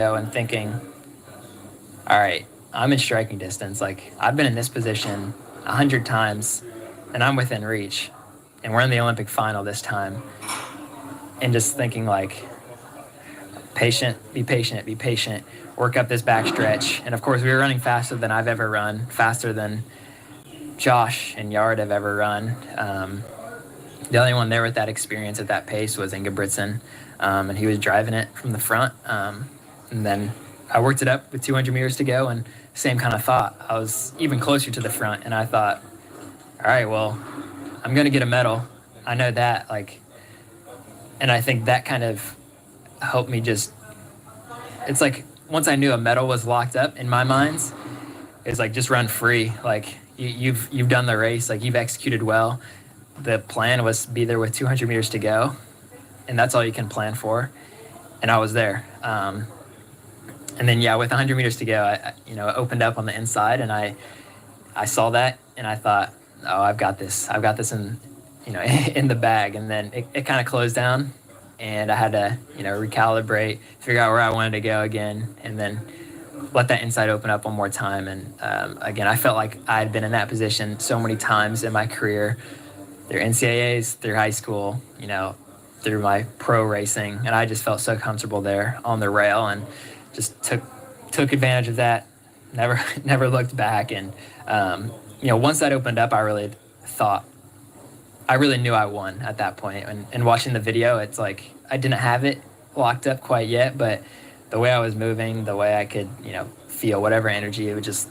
and thinking, all right, I'm in striking distance. Like, I've been in this position 100 times, and I'm within reach. And we're in the Olympic final this time. And just thinking, like, be patient, work up this back stretch. And, of course, we were running faster than I've ever run, faster than Josh and Yard have ever run. The only one there with that experience at that pace was Ingebrigtsen, and he was driving it from the front. And then I worked it up with 200 meters to go, and same kind of thought. I was even closer to the front, and I thought, all right, well, I'm going to get a medal. I know that, like, and I think that kind of helped me just, it's like once I knew a medal was locked up in my mind, it's like just run free. Like, you've done the race, like, you've executed well. The plan was to be there with 200 meters to go, and that's all you can plan for. And I was there. And then, with 100 meters to go, it opened up on the inside, and I saw that, and I thought, oh, I've got this in, in the bag. And then it kind of closed down, and I had to, recalibrate, figure out where I wanted to go again, and then let that inside open up one more time. And again, I felt like I had been in that position so many times in my career, through NCAAs, through high school, through my pro racing, and I just felt so comfortable there on the rail, and just took advantage of that. Never looked back. And once that opened up, I really knew I won at that point. And watching the video, it's like I didn't have it locked up quite yet, but the way I was moving, the way I could feel whatever energy, it would just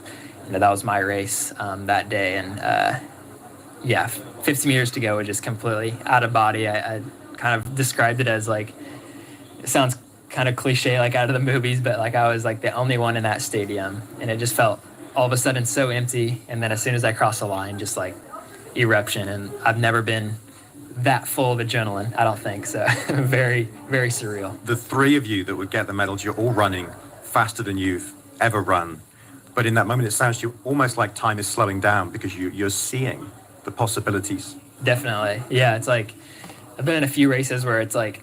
that was my race that day. And 50 meters to go was just completely out of body. I kind of described it as, like, it sounds kind of cliche, like out of the movies, but like I was like the only one in that stadium, and it just felt all of a sudden so empty. And then as soon as I crossed the line, just like eruption. And I've never been that full of adrenaline, I don't think. So very, very surreal. The three of you that would get the medals, you're all running faster than you've ever run. But in that moment, it sounds to you almost like time is slowing down, because you're seeing the possibilities. Definitely. Yeah, it's like I've been in a few races where it's like,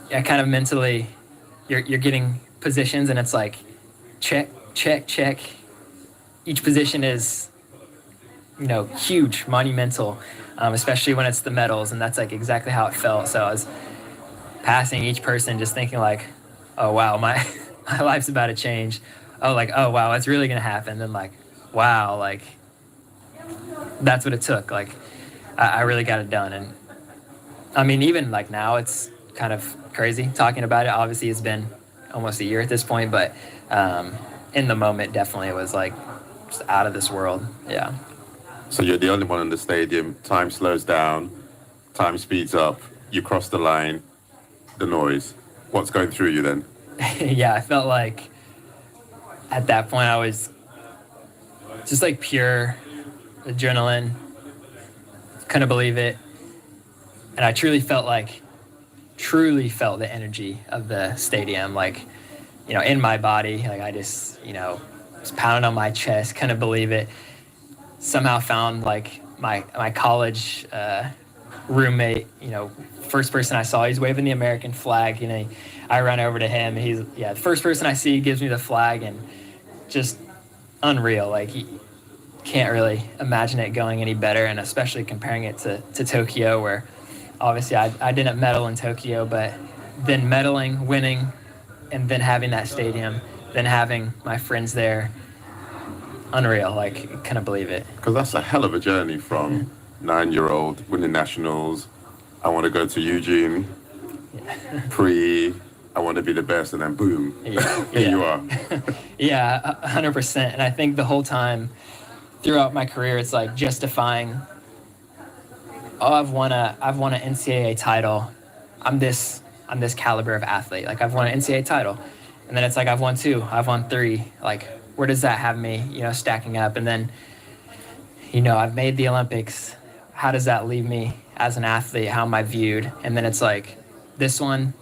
kind of mentally you're getting positions, and it's like check. Each position is, huge, monumental, especially when it's the medals, and that's like exactly how it felt. So I was passing each person just thinking like, oh wow, my life's about to change. Oh, like, oh wow, it's really gonna happen. Then like, wow, like that's what it took. Like I really got it done. And I mean, even like now it's kind of crazy talking about it. Obviously it's been almost a year at this point, but in the moment, definitely it was like just out of this world. Yeah. So you're the only one in the stadium. Time slows down, time speeds up, you cross the line, the noise. What's going through you then? Yeah, I felt like at that point I was just like pure adrenaline. Couldn't believe it. And I truly felt the energy of the stadium, like, in my body. Like I just, was pounding on my chest, couldn't believe it. Somehow found like my college roommate, first person I saw, he's waving the American flag, I run over to him, and he's, the first person I see gives me the flag, and just unreal. Like, you can't really imagine it going any better, and especially comparing it to Tokyo, where obviously I didn't medal in Tokyo, but then medaling, winning, and then having that stadium, then having my friends there, unreal. Like, couldn't believe it. Because that's a hell of a journey from 9-year-old winning nationals. I want to go to Eugene. I want to be the best, and then boom, here you are. Yeah, 100%. And I think the whole time throughout my career, it's like justifying, oh, I've won an NCAA title. I'm this caliber of athlete. Like, I've won an NCAA title. And then it's like, I've won 2, I've won 3. Like, where does that have me, stacking up? And then, I've made the Olympics. How does that leave me as an athlete? How am I viewed? And then it's like, this one,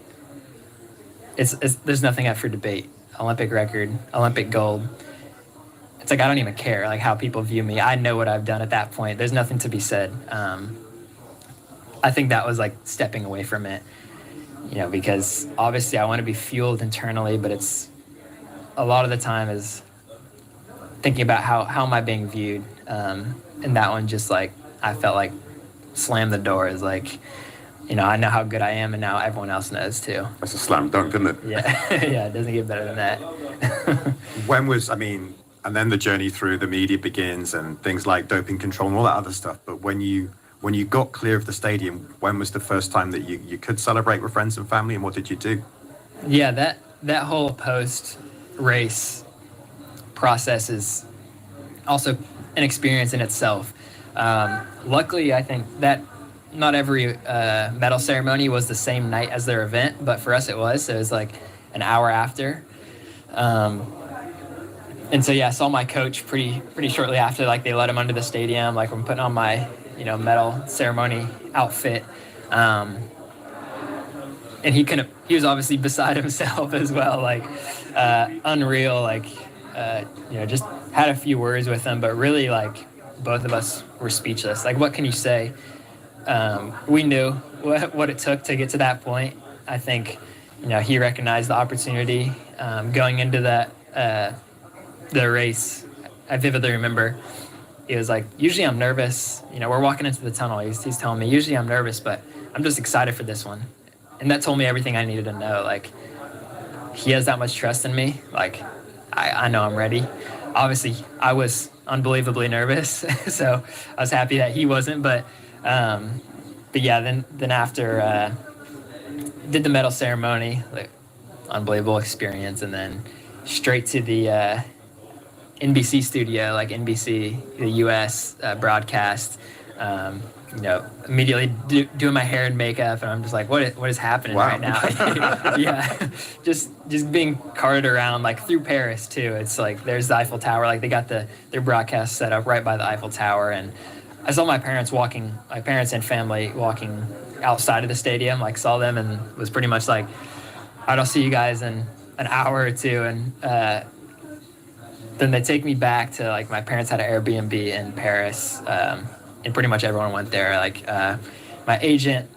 there's nothing up for debate. Olympic record, Olympic gold. It's like, I don't even care, like, how people view me. I know what I've done at that point. There's nothing to be said. I think that was like stepping away from it. because obviously I want to be fueled internally, but it's a lot of the time is thinking about how am I being viewed. And that one just like, I felt like slam the door is like, I know how good I am, and now everyone else knows too. That's a slam dunk, isn't it? Yeah, yeah, it doesn't get better than that. And then the journey through the media begins and things like doping control and all that other stuff. But when you got clear of the stadium, when was the first time that you could celebrate with friends and family, and what did you do? Yeah, that whole post race process is also an experience in itself. Luckily, I think that not every medal ceremony was the same night as their event, but for us it was. So it was like an hour after. And so, yeah, I saw my coach pretty shortly after. Like, they let him under the stadium. Like, I'm putting on my, medal ceremony outfit. And he was obviously beside himself as well. Like, unreal. Like, just had a few words with him, but really, like, both of us were speechless. Like, what can you say? We knew what it took to get to that point. I think, he recognized the opportunity going into the race. I vividly remember he was like, usually I'm nervous. We're walking into the tunnel. He's telling me, usually I'm nervous, but I'm just excited for this one. And that told me everything I needed to know. Like, he has that much trust in me. Like, I know I'm ready. Obviously, I was unbelievably nervous, so I was happy that he wasn't. But yeah, then after did the medal ceremony, like, unbelievable experience, and then straight to the NBC studio, like NBC, the U.S. Broadcast. Immediately doing my hair and makeup, and I'm just like, what is happening right now? Yeah, just being carted around, like, through Paris too. It's like there's the Eiffel Tower, like they got their broadcast set up right by the Eiffel Tower, and I saw my parents and family walking outside of the stadium, like saw them, and was pretty much like, all right, I'll see you guys in an hour or two, and then they take me back to, like, my parents had an Airbnb in Paris, and pretty much everyone went there. Like, my agent,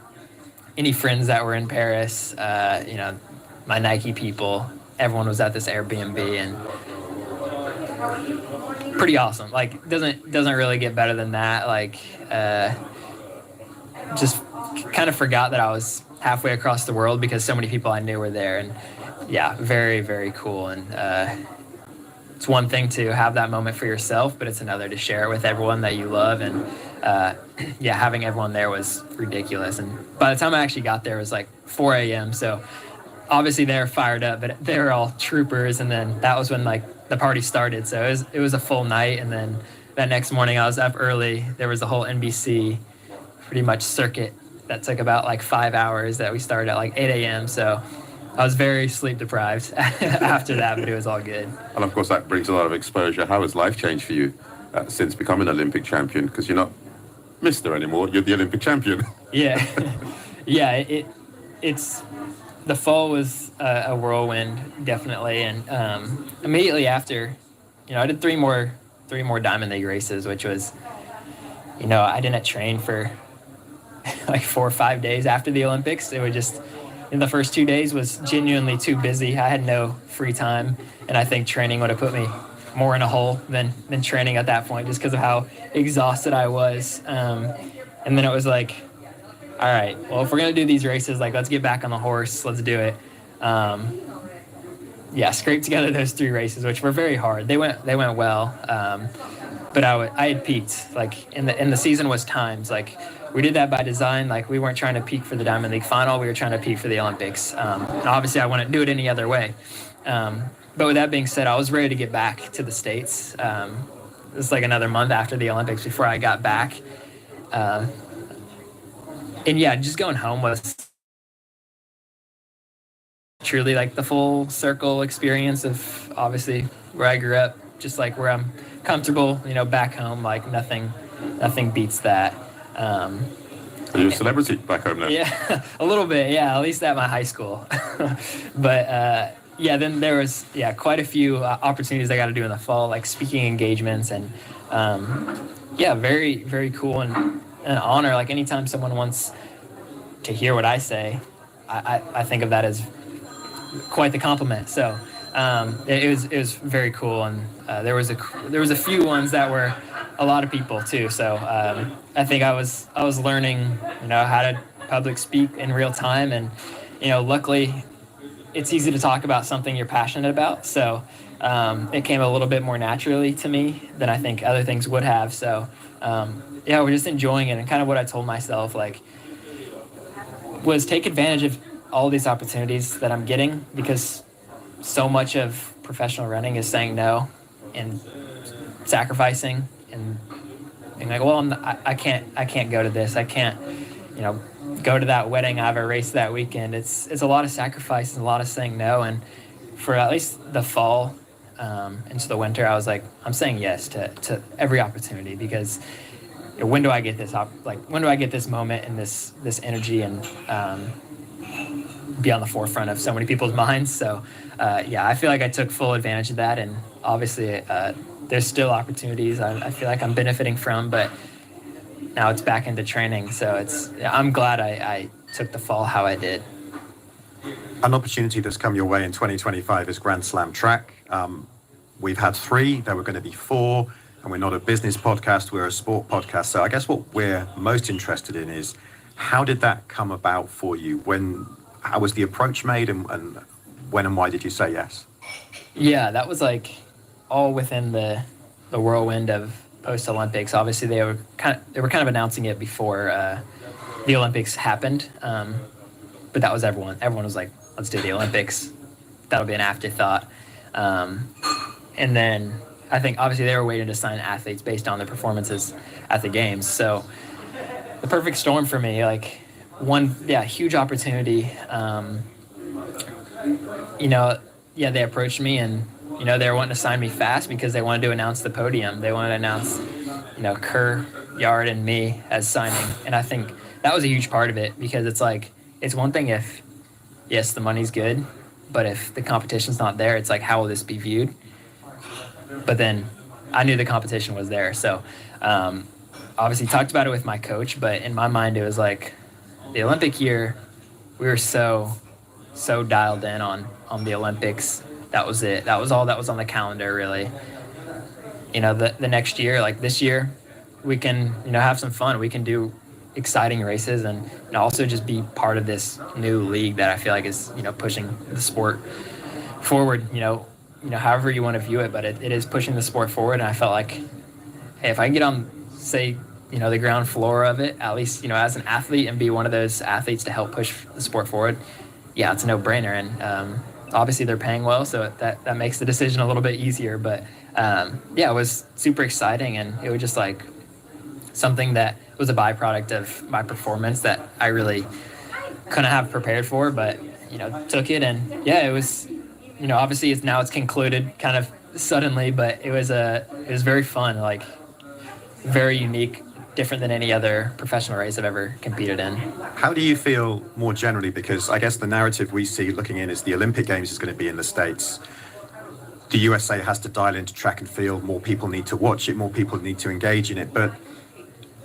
any friends that were in Paris, my Nike people, everyone was at this Airbnb, and pretty awesome. Like, doesn't really get better than that. Like, just kind of forgot that I was halfway across the world because so many people I knew were there, and yeah, very, very cool. And it's one thing to have that moment for yourself, but it's another to share it with everyone that you love. And yeah, having everyone there was ridiculous. And by the time I actually got there, it was like 4 a.m. So obviously they were fired up, but they were all troopers. And then that was when, like, the party started. So it was a full night. And then that next morning I was up early. There was a whole NBC pretty much circuit that took about like 5 hours that we started at like 8 a.m. So I was very sleep deprived after that, but it was all good. And of course, that brings a lot of exposure. How has life changed for you since becoming an Olympic champion? Because you're not Mr. anymore, you're the Olympic champion. Yeah. Yeah, it's the fall was a whirlwind, definitely. And immediately after, I did three more Diamond League races, which was, I didn't train for like 4 or 5 days after the Olympics. It was just, the first 2 days was genuinely too busy. I had no free time, and I think training would have put me more in a hole than training at that point, just because of how exhausted I was. And then it was like, all right, well, if we're going to do these races, like, let's get back on the horse. Let's do it. Yeah, scraped together those 3 races, which were very hard. They went well. But I had peaked. Like, in the season was times. Like, we did that by design. Like, we weren't trying to peak for the Diamond League final. We were trying to peak for the Olympics. And obviously, I wouldn't do it any other way. But with that being said, I was ready to get back to the States. It was like another month after the Olympics before I got back. And yeah, just going home was truly like the full circle experience of obviously where I grew up, just like where I'm comfortable, back home. Like, nothing beats that. Are you a celebrity back home now? Yeah, a little bit. Yeah, at least at my high school. But yeah, then there was quite a few opportunities I got to do in the fall, like speaking engagements, and yeah, very, very cool and an honor. Like, anytime someone wants to hear what I say, I think of that as quite the compliment. So it was very cool, and there was a few ones that were a lot of people too. So I think I was learning, how to public speak in real time, and luckily it's easy to talk about something you're passionate about. So it came a little bit more naturally to me than I think other things would have. So we're just enjoying it, and kind of what I told myself was take advantage of all these opportunities that I'm getting, because so much of professional running is saying no and sacrificing and being like, well, I can't go to this. I can't, go to that wedding. I have a race that weekend. It's a lot of sacrifice and a lot of saying no. And for at least the fall into the winter, I was like, I'm saying yes to every opportunity, because when do I get this when do I get this moment and this energy and be on the forefront of so many people's minds? So I feel like I took full advantage of that, and obviously there's still opportunities I feel like I'm benefiting from, but now it's back into training. So I'm glad I took the fall how I did. An opportunity that's come your way in 2025 is Grand Slam track. We've had 3, there were going to be 4, and we're not a business podcast, we're a sport podcast. So I guess what we're most interested in is, how did that come about for you? How was the approach made, and when and why did you say yes? Yeah, that was all within the whirlwind of post-Olympics. Obviously, they were kind of announcing it before the Olympics happened, but that was everyone. Everyone was like, "Let's do the Olympics. That'll be an afterthought." And then I think obviously they were waiting to sign athletes based on their performances at the games. So the perfect storm for me. Huge opportunity. They approached me, and they were wanting to sign me fast because they wanted to announce the podium. They wanted to announce, Kerr, Yard, and me as signing. And I think that was a huge part of it, because it's one thing if, yes, the money's good, but if the competition's not there, it's like, how will this be viewed? But then I knew the competition was there. So obviously talked about it with my coach, but in my mind it was like the Olympic year, we were so dialed in on the Olympics. That was it. That was all that was on the calendar, really. The next year, like this year, we can, have some fun. We can do exciting races, and also just be part of this new league that I feel like is, pushing the sport forward, however you want to view it, but it is pushing the sport forward. And I felt like, hey, if I can get on, say, the ground floor of it, at least, as an athlete, and be one of those athletes to help push the sport forward, yeah, it's a no-brainer. And obviously they're paying well, so that makes the decision a little bit easier. But it was super exciting, and it was just something that was a byproduct of my performance that I really couldn't have prepared for, but took it. And it was, obviously it's concluded kind of suddenly, but it was very fun, very unique, different than any other professional race I've ever competed in. How do you feel more generally? Because I guess the narrative we see looking in is the Olympic Games is going to be in the States. The USA has to dial into track and field. More people need to watch it. More people need to engage in it. But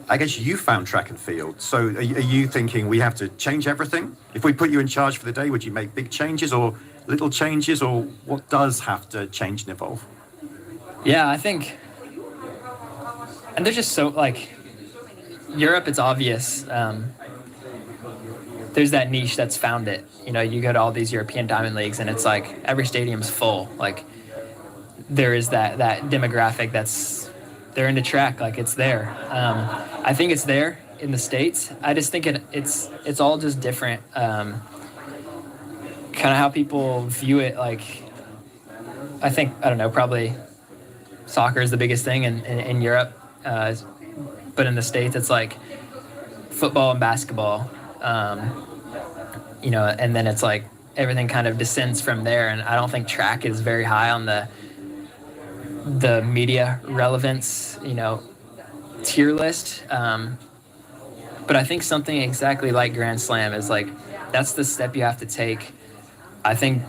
I guess you found track and field. So are you thinking we have to change everything? If we put you in charge for the day, would you make big changes or little changes, or what does have to change and evolve? Yeah, I think, and they're just so, Europe, it's obvious. There's that niche that's found it. You go to all these European diamond leagues, and it's like every stadium's full. There is that demographic they're into track. It's there. I think it's there in the States. I just think it's all just different. Kind of how people view it. I think, I don't know, probably soccer is the biggest thing in Europe. But in the States, it's football and basketball, and then it's everything kind of descends from there. And I don't think track is very high on the media relevance, tier list. But I think something exactly like Grand Slam is that's the step you have to take. I think,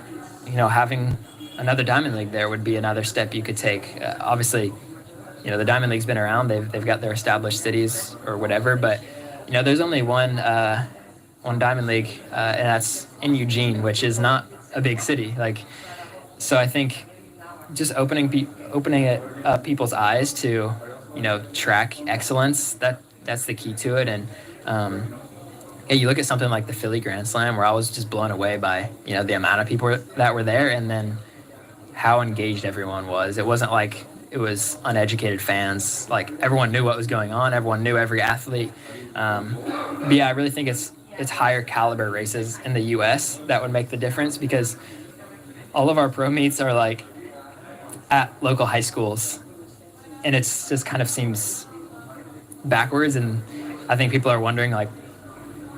having another Diamond League there would be another step you could take. Obviously, the Diamond League's been around. They've got their established cities or whatever, but there's only one one Diamond League, and that's in Eugene, which is not a big city. Like, so I think just opening it up people's eyes to, track excellence. That's the key to it. And you look at something like the Philly Grand Slam, where I was just blown away by the amount of people that were there, and then how engaged everyone was. It wasn't like it was uneducated fans. Like, everyone knew what was going on. Everyone knew every athlete. But yeah, I really think it's higher caliber races in the U.S. that would make the difference, because all of our pro meets are like at local high schools, and it's just kind of seems backwards. And I think people are wondering, like,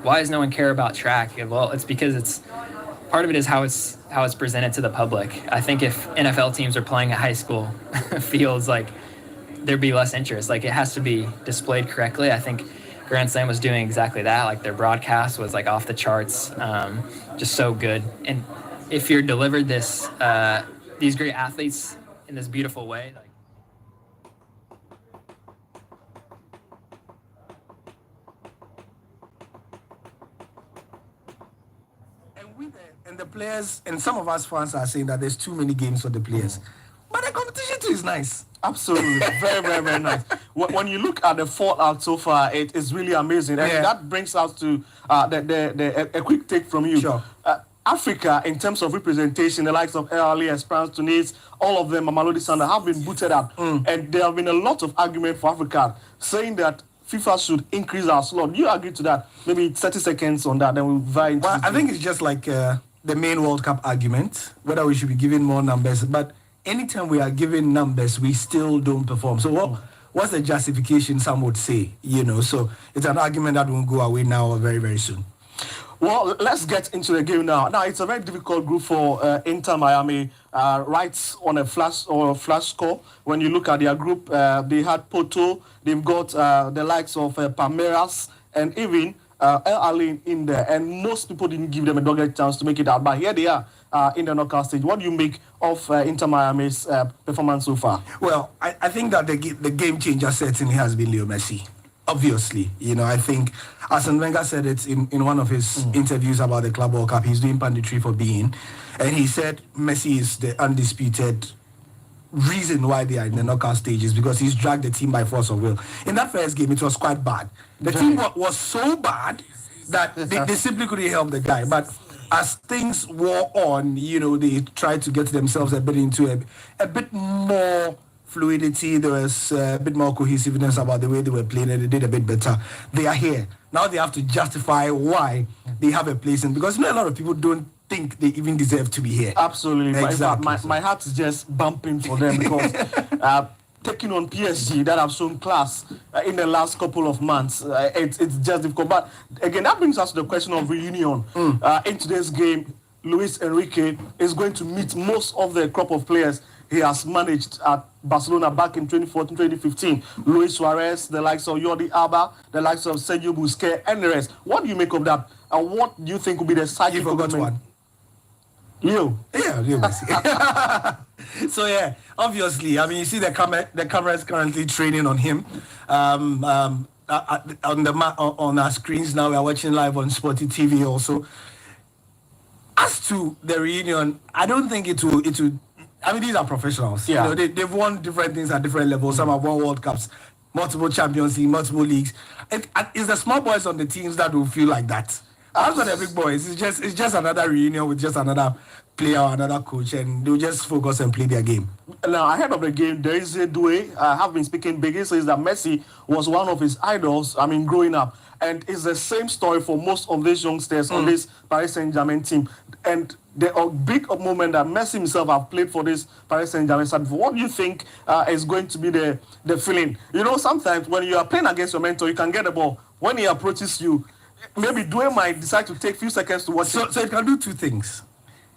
why does no one care about track? Well, it's because part of it is how it's presented to the public. I think if NFL teams are playing at high school fields, like, there'd be less interest. Like, it has to be displayed correctly. I think Grand Slam was doing exactly that. Like, their broadcast was like off the charts, just so good. And if you're delivered these great athletes in this beautiful way, like, and the players, and some of us fans are saying that there's too many games for the players. But the competition too is nice. Absolutely. Very, very, very nice. When you look at the fallout so far, it is really amazing. And that brings us to a quick take from you. Sure. Africa, in terms of representation, the likes of El Ali, Esperance Tunis, all of them, Mamelodi Sundowns, have been booted out. And there have been a lot of argument for Africa, saying that FIFA should increase our slot. Do you agree to that? Maybe 30 seconds on that, then we'll vie into I think it's just like the main World Cup argument, whether we should be given more numbers. But anytime we are given numbers, we still don't perform. So what's the justification, some would say? So it's an argument that won't go away now or very, very soon. Well, let's get into the game now. Now, it's a very difficult group for Inter Miami. Right on a flash score. When you look at their group, they had Porto. They've got the likes of Palmeiras and even El Ali in there. And most people didn't give them a dogged chance to make it out. But here they are in the knockout stage. What do you make of Inter Miami's performance so far? Well, I think that the game changer certainly has been Leo Messi. Obviously, I think Arsene Wenger said it in one of his interviews about the Club World Cup. He's doing punditry for beIN, and he said Messi is the undisputed reason why they are in the knockout stages, because he's dragged the team by force of will. In that first game, it was quite bad. The team was so bad that they simply couldn't help the guy. But as things wore on, they tried to get themselves a bit into a bit more fluidity. There was a bit more cohesiveness about the way they were playing, and they did a bit better. They are here. Now they have to justify why they have a place in, because a lot of people don't think they even deserve to be here. Absolutely. Exactly. My heart is just bumping for them, because taking on PSG that have shown class in the last couple of months, it's just difficult. But again, that brings us to the question of reunion. In today's game, Luis Enrique is going to meet most of the crop of players he has managed at Barcelona back in 2014, 2015. Luis Suarez, the likes of Jordi Alba, the likes of Sergio Busquets, and the rest. What do you make of that? And what do you think will be the side? You forgot one. Leo. Yeah, Leo Messi. So yeah, obviously, I mean, you see the camera is currently training on him. On our screens now, we are watching live on Sporty TV also. As to the reunion, I don't think it will. I mean, these are professionals. Yeah. They've won different things at different levels. Some have won World Cups, multiple Champions League, multiple leagues. It's the small boys on the teams that will feel like that. As for the big boys, it's just another reunion with just another player or another coach, and they'll just focus and play their game. Now, ahead of the game, there is a Doué. I have been speaking big. He says that Messi was one of his idols, growing up. And it's the same story for most of these youngsters on this Paris Saint-Germain team. And the big moment that Messi himself have played for this Paris Saint-Germain side. What do you think is going to be the feeling? Sometimes when you are playing against your mentor, you can get the ball. When he approaches you, maybe Doué might decide to take a few seconds to watch it. So it can do two things.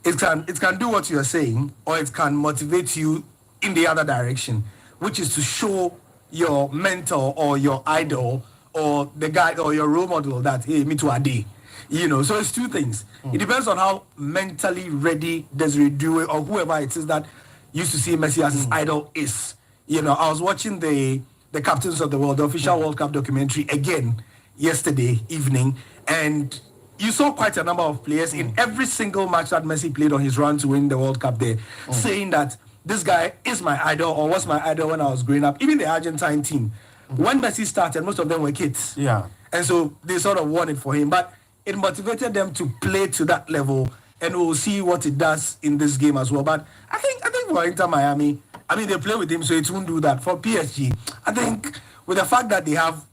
It can do what you're saying, or it can motivate you in the other direction, which is to show your mentor or your idol or the guy or your role model that, hey, me too, a day. So it's two things. It depends on how mentally ready Desiree Doué or whoever it is that used to see Messi as his idol is. I was watching the Captains of the World, the official World Cup documentary again yesterday evening, and you saw quite a number of players in every single match that Messi played on his run to win the World Cup there, saying that this guy is my idol or was my idol when I was growing up. Even the Argentine team, when Messi started, most of them were kids. Yeah. And so they sort of won it for him. But it motivated them to play to that level, and we'll see what it does in this game as well. But I think for Inter Miami, I mean, they play with him, so it won't do that. For PSG, I think with the fact that they have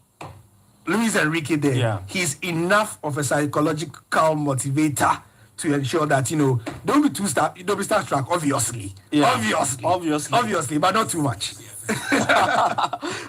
Luis Enrique there, he's enough of a psychological motivator to ensure that, don't be starstruck, obviously. Yeah. Obviously, but not too much.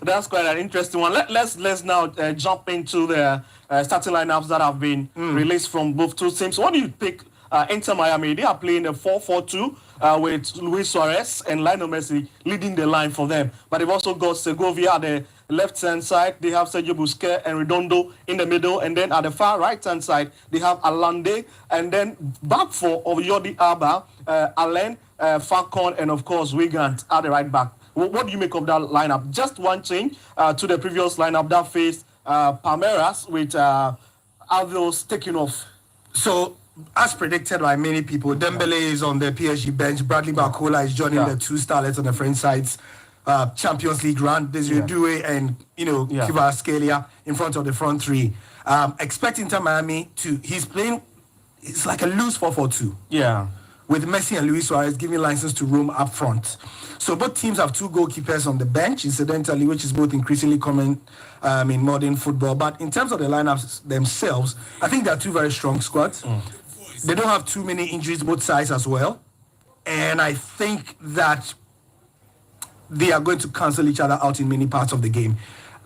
That's quite an interesting one. Let's now jump into the starting lineups that have been released from both two teams. What do you pick? Inter Miami, they are playing a 4-4-2 with Luis Suarez and Lionel Messi leading the line for them. But they've also got Segovia at the left-hand side. They have Sergio Busquets and Redondo in the middle. And then at the far right-hand side, they have Allende. And then back four of Jordi Alba, Alain, Falcon, and of course, Wigan at the right back. What do you make of that lineup? Just one change to the previous lineup that faced Palmeiras with Alves taking off. So, as predicted by many people, Dembele is on the PSG bench. Bradley Barcola is joining the two starlets on the French sides. Champions League run. Desiree Doué and Kvaratskhelia in front of the front three. Expect Inter Miami he's playing. It's like a loose 4-4-2. Yeah. With Messi and Luis Suarez giving license to roam up front. So both teams have two goalkeepers on the bench, incidentally, which is both increasingly common in modern football. But in terms of the lineups themselves, I think they're two very strong squads. They don't have too many injuries, both sides as well. And I think that they are going to cancel each other out in many parts of the game.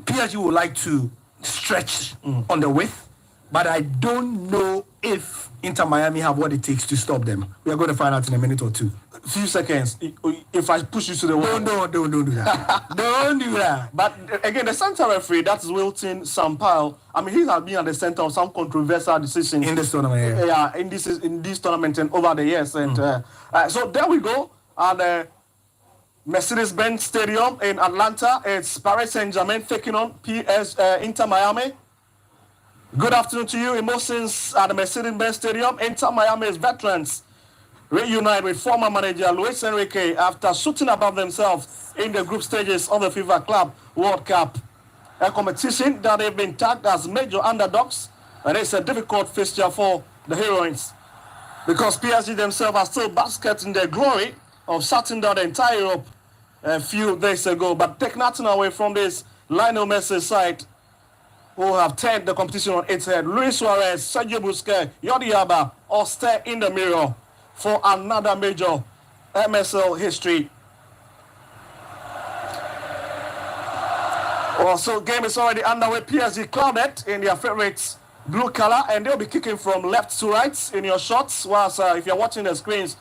PSG would like to stretch on the width, but I don't know if Inter Miami have what it takes to stop them. We are going to find out in a minute or two. A few seconds. If I push you to the wall. Don't do that. Don't do that. But again, the center referee, that is Wilton Sampaio. I mean, he has been at the center of some controversial decisions in this tournament. Yeah, in this tournament and over the years. And so there we go. At the Mercedes-Benz Stadium in Atlanta, it's Paris Saint-Germain taking on Inter Miami. Good afternoon to you. Emotions at the Mercedes-Benz Stadium. Inter Miami's veterans reunite with former manager Luis Enrique after shooting above themselves in the group stages of the FIFA Club World Cup, a competition that they've been tagged as major underdogs, and it's a difficult fixture for the heroines because PSG themselves are still basking in their glory of shutting down the entire Europe a few days ago. But take nothing away from this Lionel Messi side, who have turned the competition on its head. Luis Suarez, Sergio Busquets, Jordi Alba all stare in the mirror for another major MSL history. Also, game is already underway. PSG clouded in their favorite blue color, and they'll be kicking from left to right in your shots. Whilst if you're watching the screens,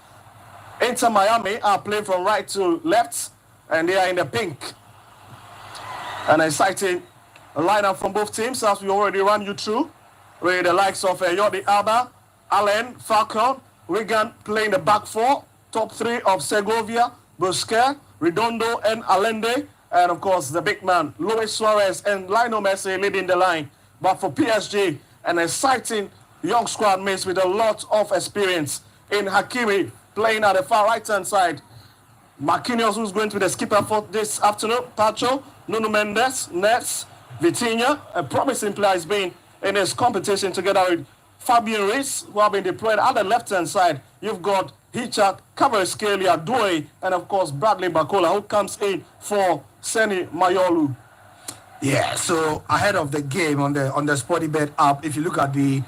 Inter Miami are playing from right to left, and they are in the pink. An exciting lineup from both teams, as we already ran you through, with the likes of Jordi Alba, Alain, Falcon, Wigan playing the back four, top three of Segovia, Busquets, Redondo, and Allende, and of course the big man Luis Suarez and Lionel Messi leading the line. But for PSG, an exciting young squad mixed with a lot of experience in Hakimi playing at the far right hand side. Marquinhos, who's going to be the skipper for this afternoon, Pacho, Nuno Mendes, Nets, Vitinha, a promising player, has been in this competition together with Fabian Ruiz, who have been deployed at the left-hand side. You've got Hichak, Kvaratskhelia, Doué, and of course Bradley Barcola, who comes in for Seni Mayolu. Yeah, so ahead of the game on the Sportybet app, if you look at the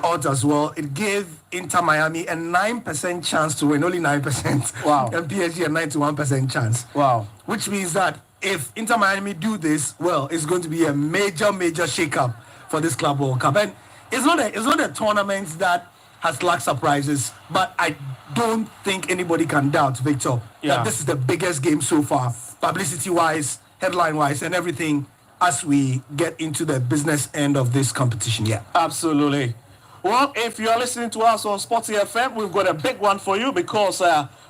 odds as well, it gave Inter Miami a 9% chance to win, only 9%. Wow. And PSG a 91% chance. Wow. Which means that if Inter Miami do this, well, it's going to be a major shake-up for this Club World Cup. And it's not a tournament that has lacked surprises, but I don't think anybody can doubt, Victor, that this is the biggest game so far, publicity-wise, headline-wise, and everything, as we get into the business end of this competition. Yeah, absolutely. Well, if you are listening to us on Sporty FM, we've got a big one for you because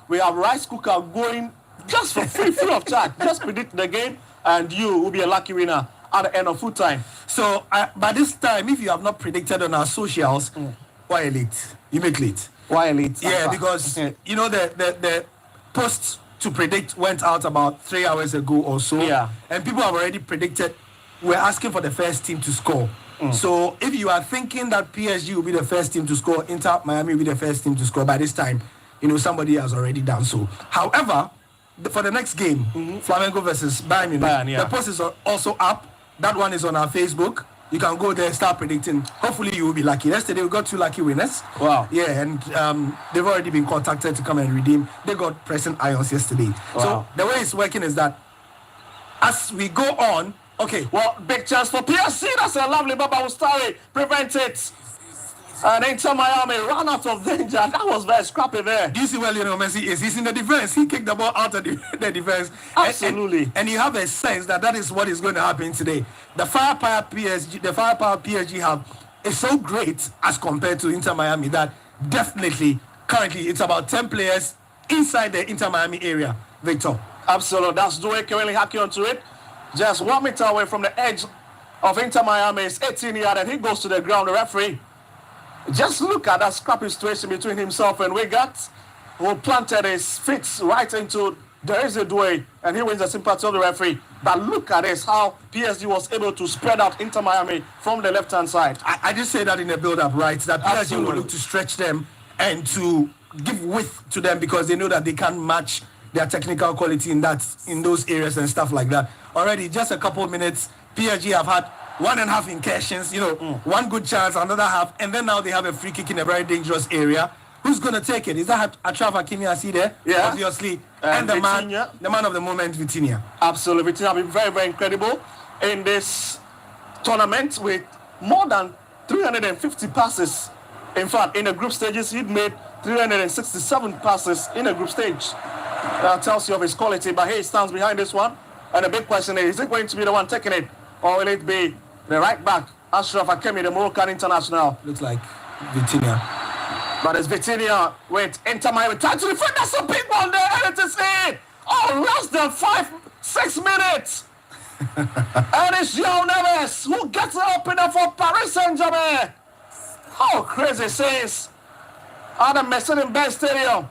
we have Rice Cooker going just for free of charge. Just predict the game, and you will be a lucky winner at the end of full time. So by this time, if you have not predicted on our socials, why late? You make late. Why elite? Yeah, because you know the post to predict went out about 3 hours ago or so. Yeah. And people have already predicted. We're asking for the first team to score. So if you are thinking that PSG will be the first team to score, Inter Miami will be the first team to score, by this time, you know, somebody has already done so. However, for the next game, Flamengo versus Bayern Munich, yeah. the post is also up. That one is on our Facebook. You can go there and start predicting. Hopefully you will be lucky. Yesterday we got 2 lucky winners. Wow. Yeah, and they've already been contacted to come and redeem. They got present irons yesterday. Wow. So the way it's working is that as we go on, okay. Well, big chance for PSG. That's a lovely Baba Ustari. Prevent it. And Inter Miami ran out of danger. That was very scrappy there. Do you see where Lionel Messi is? He's in the defense. He kicked the ball out of the defense. Absolutely. And you have a sense that is what is going to happen today. The firepower PSG have is so great as compared to Inter Miami that definitely, currently, it's about 10 players inside the Inter Miami area. Victor. Absolutely. That's Due currently hacking onto it. Just 1 meter away from the edge of Inter Miami. It's 18 yards and he goes to the ground. The referee. Just look at that scrappy situation between himself and Wiggett, who planted his feet right into there is a Due, and he wins the sympathy of the referee. But look at this, how PSG was able to spread out Inter Miami from the left-hand side. I just say that in the build-up, right? That PSG Absolutely. will look to stretch them and to give width to them because they know that they can't match their technical quality in those areas and stuff like that. Already, just a couple of minutes, PSG have had 1.5 incursions, you know, one good chance, another half, and then now they have a free kick in a very dangerous area. Who's going to take it? Is that Achraf Hakimi I see there? Yeah. Obviously. And the Vitinha. man of the moment, Vitinha. Absolutely. Vitinha have been very, very incredible in this tournament with more than 350 passes. In fact, in the group stages, he'd made 367 passes in a group stage. That tells you of his quality, but he stands behind this one. And the big question is it going to be the one taking it, or will it be the right back, Achraf Hakimi, the Moroccan international? Looks like Vitinha. But it's Vitinha with Inter Miami trying to defend. That's a big one there, and it is in. Oh, less than 5-6 minutes. And it's João Neves who gets the opener for Paris Saint-Germain. How crazy scenes at the Mercedes-Benz Stadium.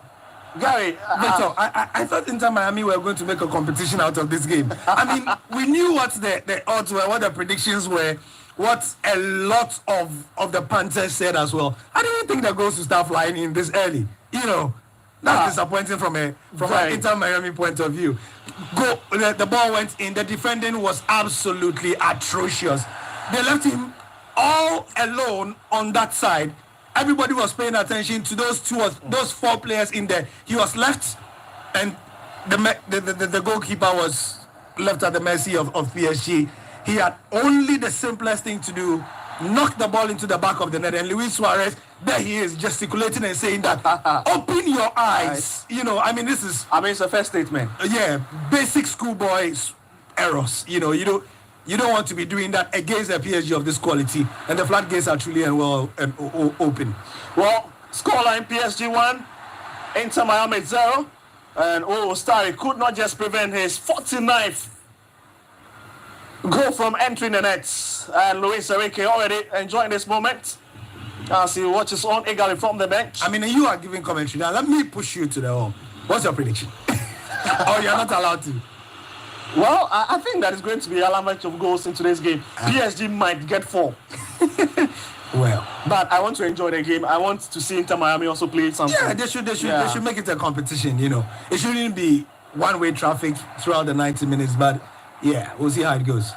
Gary, Victor, I thought Inter Miami were going to make a competition out of this game. I mean, we knew what the odds were, what the predictions were, what a lot of the Panthers said as well. I didn't think the goals would start flying in this early. You know, that's disappointing from an Inter Miami point of view. The ball went in. The defending was absolutely atrocious. They left him all alone on that side. Everybody was paying attention to those 4 players in there. He was left, and the goalkeeper was left at the mercy of PSG. He had only the simplest thing to do, knock the ball into the back of the net. And Luis Suarez, there he is, gesticulating and saying that, open your eyes. You know, I mean, it's a fair statement. Yeah, basic schoolboy errors. You know, you don't want to be doing that against a PSG of this quality. And the floodgates are truly and well open. Well, scoreline PSG 1, Inter Miami 0. And Starry could not just prevent his 49th goal from entering the nets. And Luis Enrique already enjoying this moment as he watches on eagerly from the bench. I mean, you are giving commentary. Now, let me push you to the home. What's your prediction? Or you're not allowed to? Well, I think that is going to be a large of goals in today's game. PSG might get 4. Well, but I want to enjoy the game. I want to see Inter Miami also play something. Yeah, they should make it a competition. You know, it shouldn't be one-way traffic throughout the 90 minutes. But yeah, we'll see how it goes.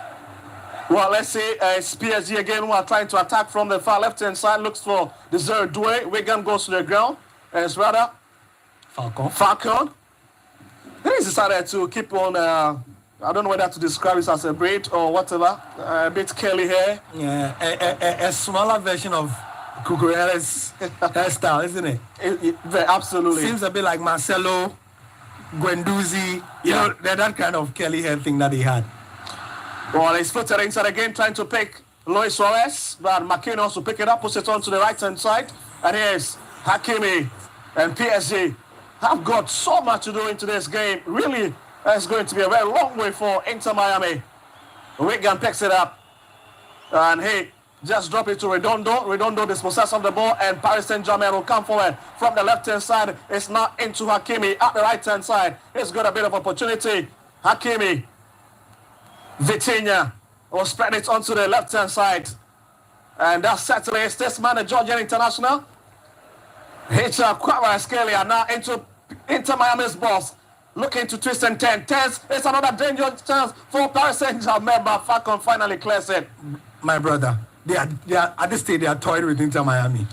Well, let's see. It's PSG again who are trying to attack from the far left-hand side. Looks for the Zero Due. Wigan goes to the ground. And it's rather Falcon. He's decided to keep on. I don't know whether to describe it as a braid or whatever. A bit curly hair. Yeah, a smaller version of Cucurella's hairstyle, isn't it? Absolutely. Seems a bit like Marcelo, Guendouzi. You know, that kind of curly hair thing that he had. Well, he's footed inside again, trying to pick Luis Suarez. But McKinney also pick it up, puts it on to the right-hand side. And here's Hakimi and PSG. Have got so much to do into this game. Really, it's going to be a very long way for Inter Miami. Wigan picks it up. And hey, just drop it to Redondo. Redondo dispossessed of the ball, and Paris Saint-Germain will come forward from the left-hand side. It's now into Hakimi at the right-hand side. He's got a bit of opportunity. Hakimi. Vitinha will spread it onto the left-hand side. And that's certainly is this man, the Georgian international. Hicha Kvaratskhelia now into Inter Miami's boss. Looking to twist and turn. It's another dangerous chance for Paris Saint-Germain, but Falcon finally clears it. My brother, they are at this stage they are toying with Inter Miami.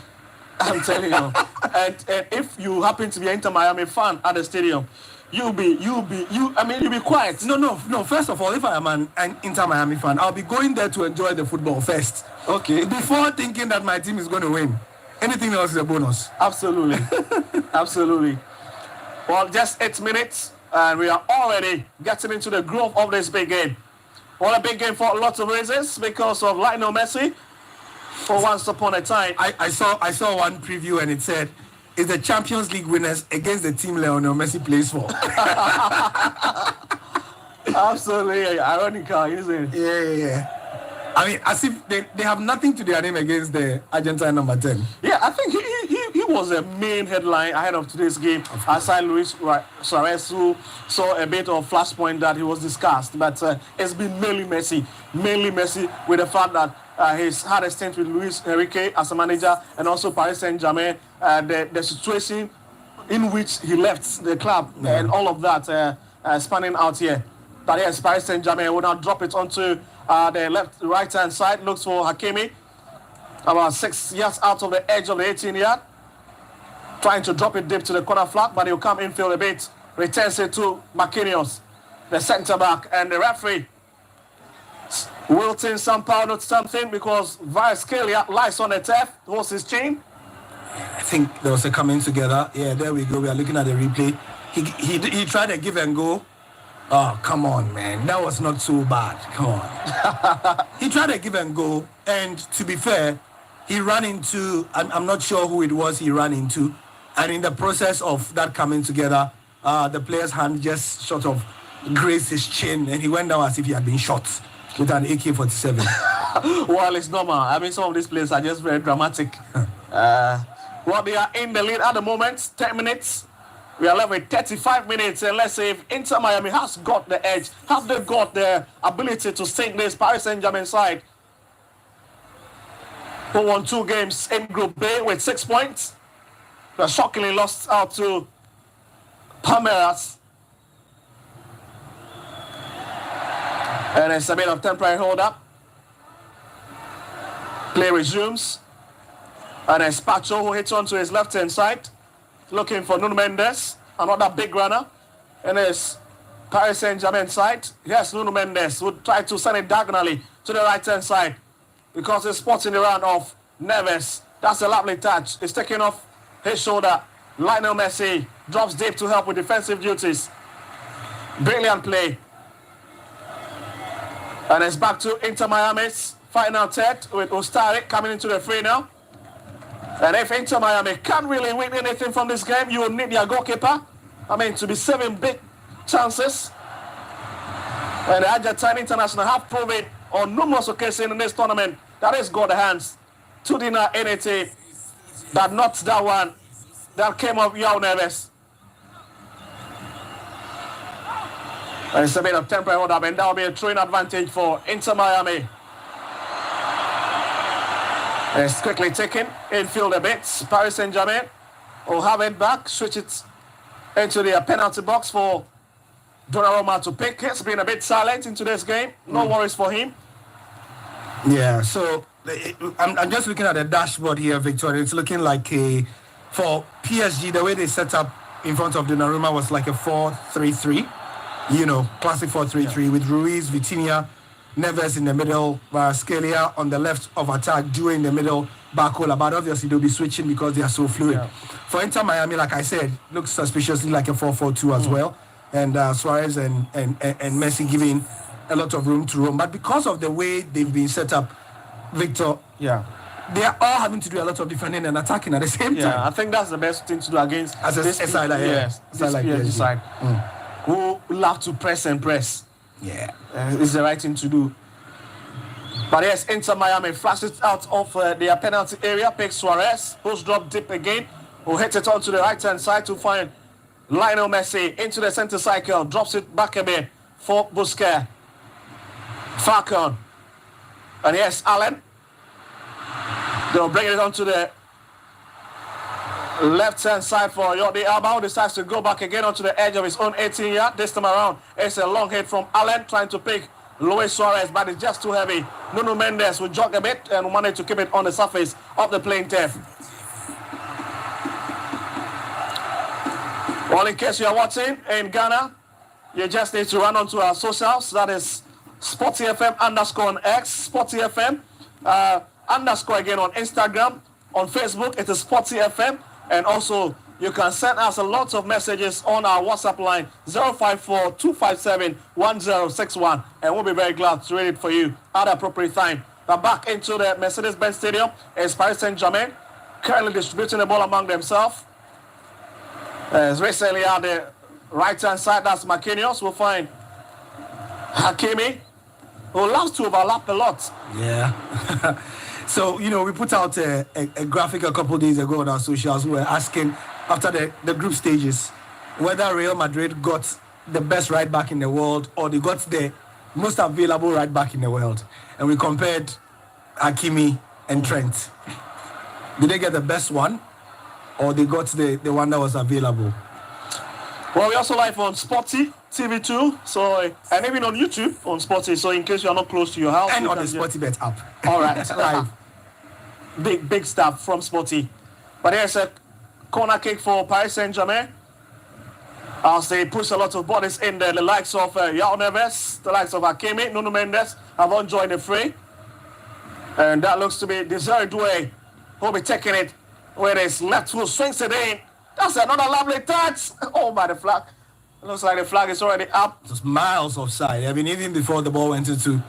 I'm telling you. and if you happen to be an Inter Miami fan at the stadium, you'll be quiet. No. First of all, if I am an Inter Miami fan, I'll be going there to enjoy the football first. Okay. Before thinking that my team is going to win. Anything else is a bonus. Absolutely. Absolutely. Well, just 8 minutes, and we are already getting into the groove of this big game. Well, a big game for lots of reasons, because of Lionel Messi. For once upon a time, I saw one preview and it said, "It's the Champions League winners against the team Lionel Messi plays for." Absolutely ironical, isn't it? Yeah. I mean, as if they have nothing to their name against the Argentine number 10. Yeah, I think he was a main headline ahead of today's game. Aside Luis Suarez, who saw a bit of flashpoint that he was discussed. But it's been mainly Messi with the fact that he's had a stint with Luis Enrique as a manager, and also Paris Saint-Germain, the situation in which he left the club and all of that spanning out here. But yes, Paris Saint-Germain will now drop it onto the right-hand side, looks for Hakimi, about 6 yards out of the edge of the 18-yard, trying to drop it deep to the corner flag, but he'll come infield a bit, returns it to Marquinhos, the centre-back, and the referee wilting somehow not something, because Kvaratskhelia lies on the turf, holds his chin. I think there was a coming together. Yeah, there we go. We are looking at the replay. He tried a give and go. Oh, come on, man. That was not so bad. Come on. He tried a give and go. And to be fair, he ran into, I'm not sure who it was he ran into. And in the process of that coming together, the player's hand just sort of grazed his chin. And he went down as if he had been shot with an AK-47. Well, it's normal. I mean, some of these players are just very dramatic. Well, they are in the lead at the moment. 10 minutes. We are left with 35 minutes, and let's see if Inter Miami has got the edge. Have they got the ability to sink this Paris Saint-Germain side, who won 2 games in Group B with 6 points? They shockingly lost out to Palmeiras. And it's a bit of temporary hold-up. Play resumes. And it's Pacho who hits onto his left-hand side, looking for Nuno Mendes, another big runner. And it's Paris Saint-Germain side. Yes, Nuno Mendes would try to send it diagonally to the right-hand side, because it's spotting the run of Neves. That's a lovely touch. It's taken off his shoulder. Lionel Messi drops deep to help with defensive duties. Brilliant play. And it's back to Inter Miami's final third, with Ustari coming into the fray now. And if Inter Miami can't really win anything from this game, you will need their goalkeeper, to be saving big chances. And the Argentine international have proven on numerous occasions in this tournament that he's got the hands to deny anything. That not that one that came of João Neves. And it's a bit of temporary hold up, and that will be a throwing advantage for Inter Miami. It's quickly taken infield a bit. Paris Saint-Germain will have it back, switch it into the penalty box for Donnarumma to pick. He's been a bit silent in today's game. No worries for him. Yeah, so I'm just looking at the dashboard here, Victor. It's looking like for PSG, the way they set up in front of Donnarumma was like a 4-3-3. Classic 4-3-3 with Ruiz, Vitinha, Neves in the middle, Kvaratskhelia on the left of attack, Due in the middle, Barcola. But obviously they'll be switching because they are so fluid. Yeah. For Inter Miami, like I said, looks suspiciously like a 4-4-2 as well. And Suarez and Messi giving a lot of room to roam. But because of the way they've been set up, Victor, they are all having to do a lot of defending and attacking at the same time. Yeah, I think that's the best thing to do against this side. Yes, this PSG side. Who love to press and press. Yeah. It's the right thing to do. But yes, Inter Miami flashes out of their penalty area. Picks Suarez, who's dropped deep again, who hits it onto the right-hand side to find Lionel Messi into the center cycle, drops it back a bit for Busquets. Falcon. And yes, Allen. They'll bring it onto the left-hand side for Jordi Alba, who decides to go back again onto the edge of his own 18-yard. This time around, it's a long hit from Allen, trying to pick Luis Suarez, but it's just too heavy. Nuno Mendes will jog a bit and manage to keep it on the surface of the playing turf. Well, in case you're watching in Ghana, you just need to run onto our socials. That is SportyFM _ on X, SportyFM _ again on Instagram. On Facebook, it is SportyFM. And also, you can send us a lot of messages on our WhatsApp line 054-257-1061, and we'll be very glad to read it for you at the appropriate time. Now back into the Mercedes-Benz Stadium is Paris Saint-Germain, currently distributing the ball among themselves. As recently at the right-hand side, that's Marquinhos. We'll find Hakimi, who loves to overlap a lot. Yeah. So, we put out a graphic a couple of days ago on our socials. We were asking, after the group stages, whether Real Madrid got the best right back in the world or they got the most available right back in the world. And we compared Hakimi and Trent. Did they get the best one or they got the one that was available? Well, we also live on Sporty TV2, so and even on YouTube on Sporty. So in case you are not close to your house, and on the SportyBet app. All right, live. Big stuff from Sporty. But here's a corner kick for Paris Saint-Germain. As they push a lot of bodies in there, the likes of Yao Neves, the likes of Hakimi, Nuno Mendes have all joined the fray. And that looks to be Desiree Doué, who'll be taking it with his left foot, swings it in. That's another lovely touch. Oh, by the flag. It looks like the flag is already up. It was miles offside. I mean, even before the ball went to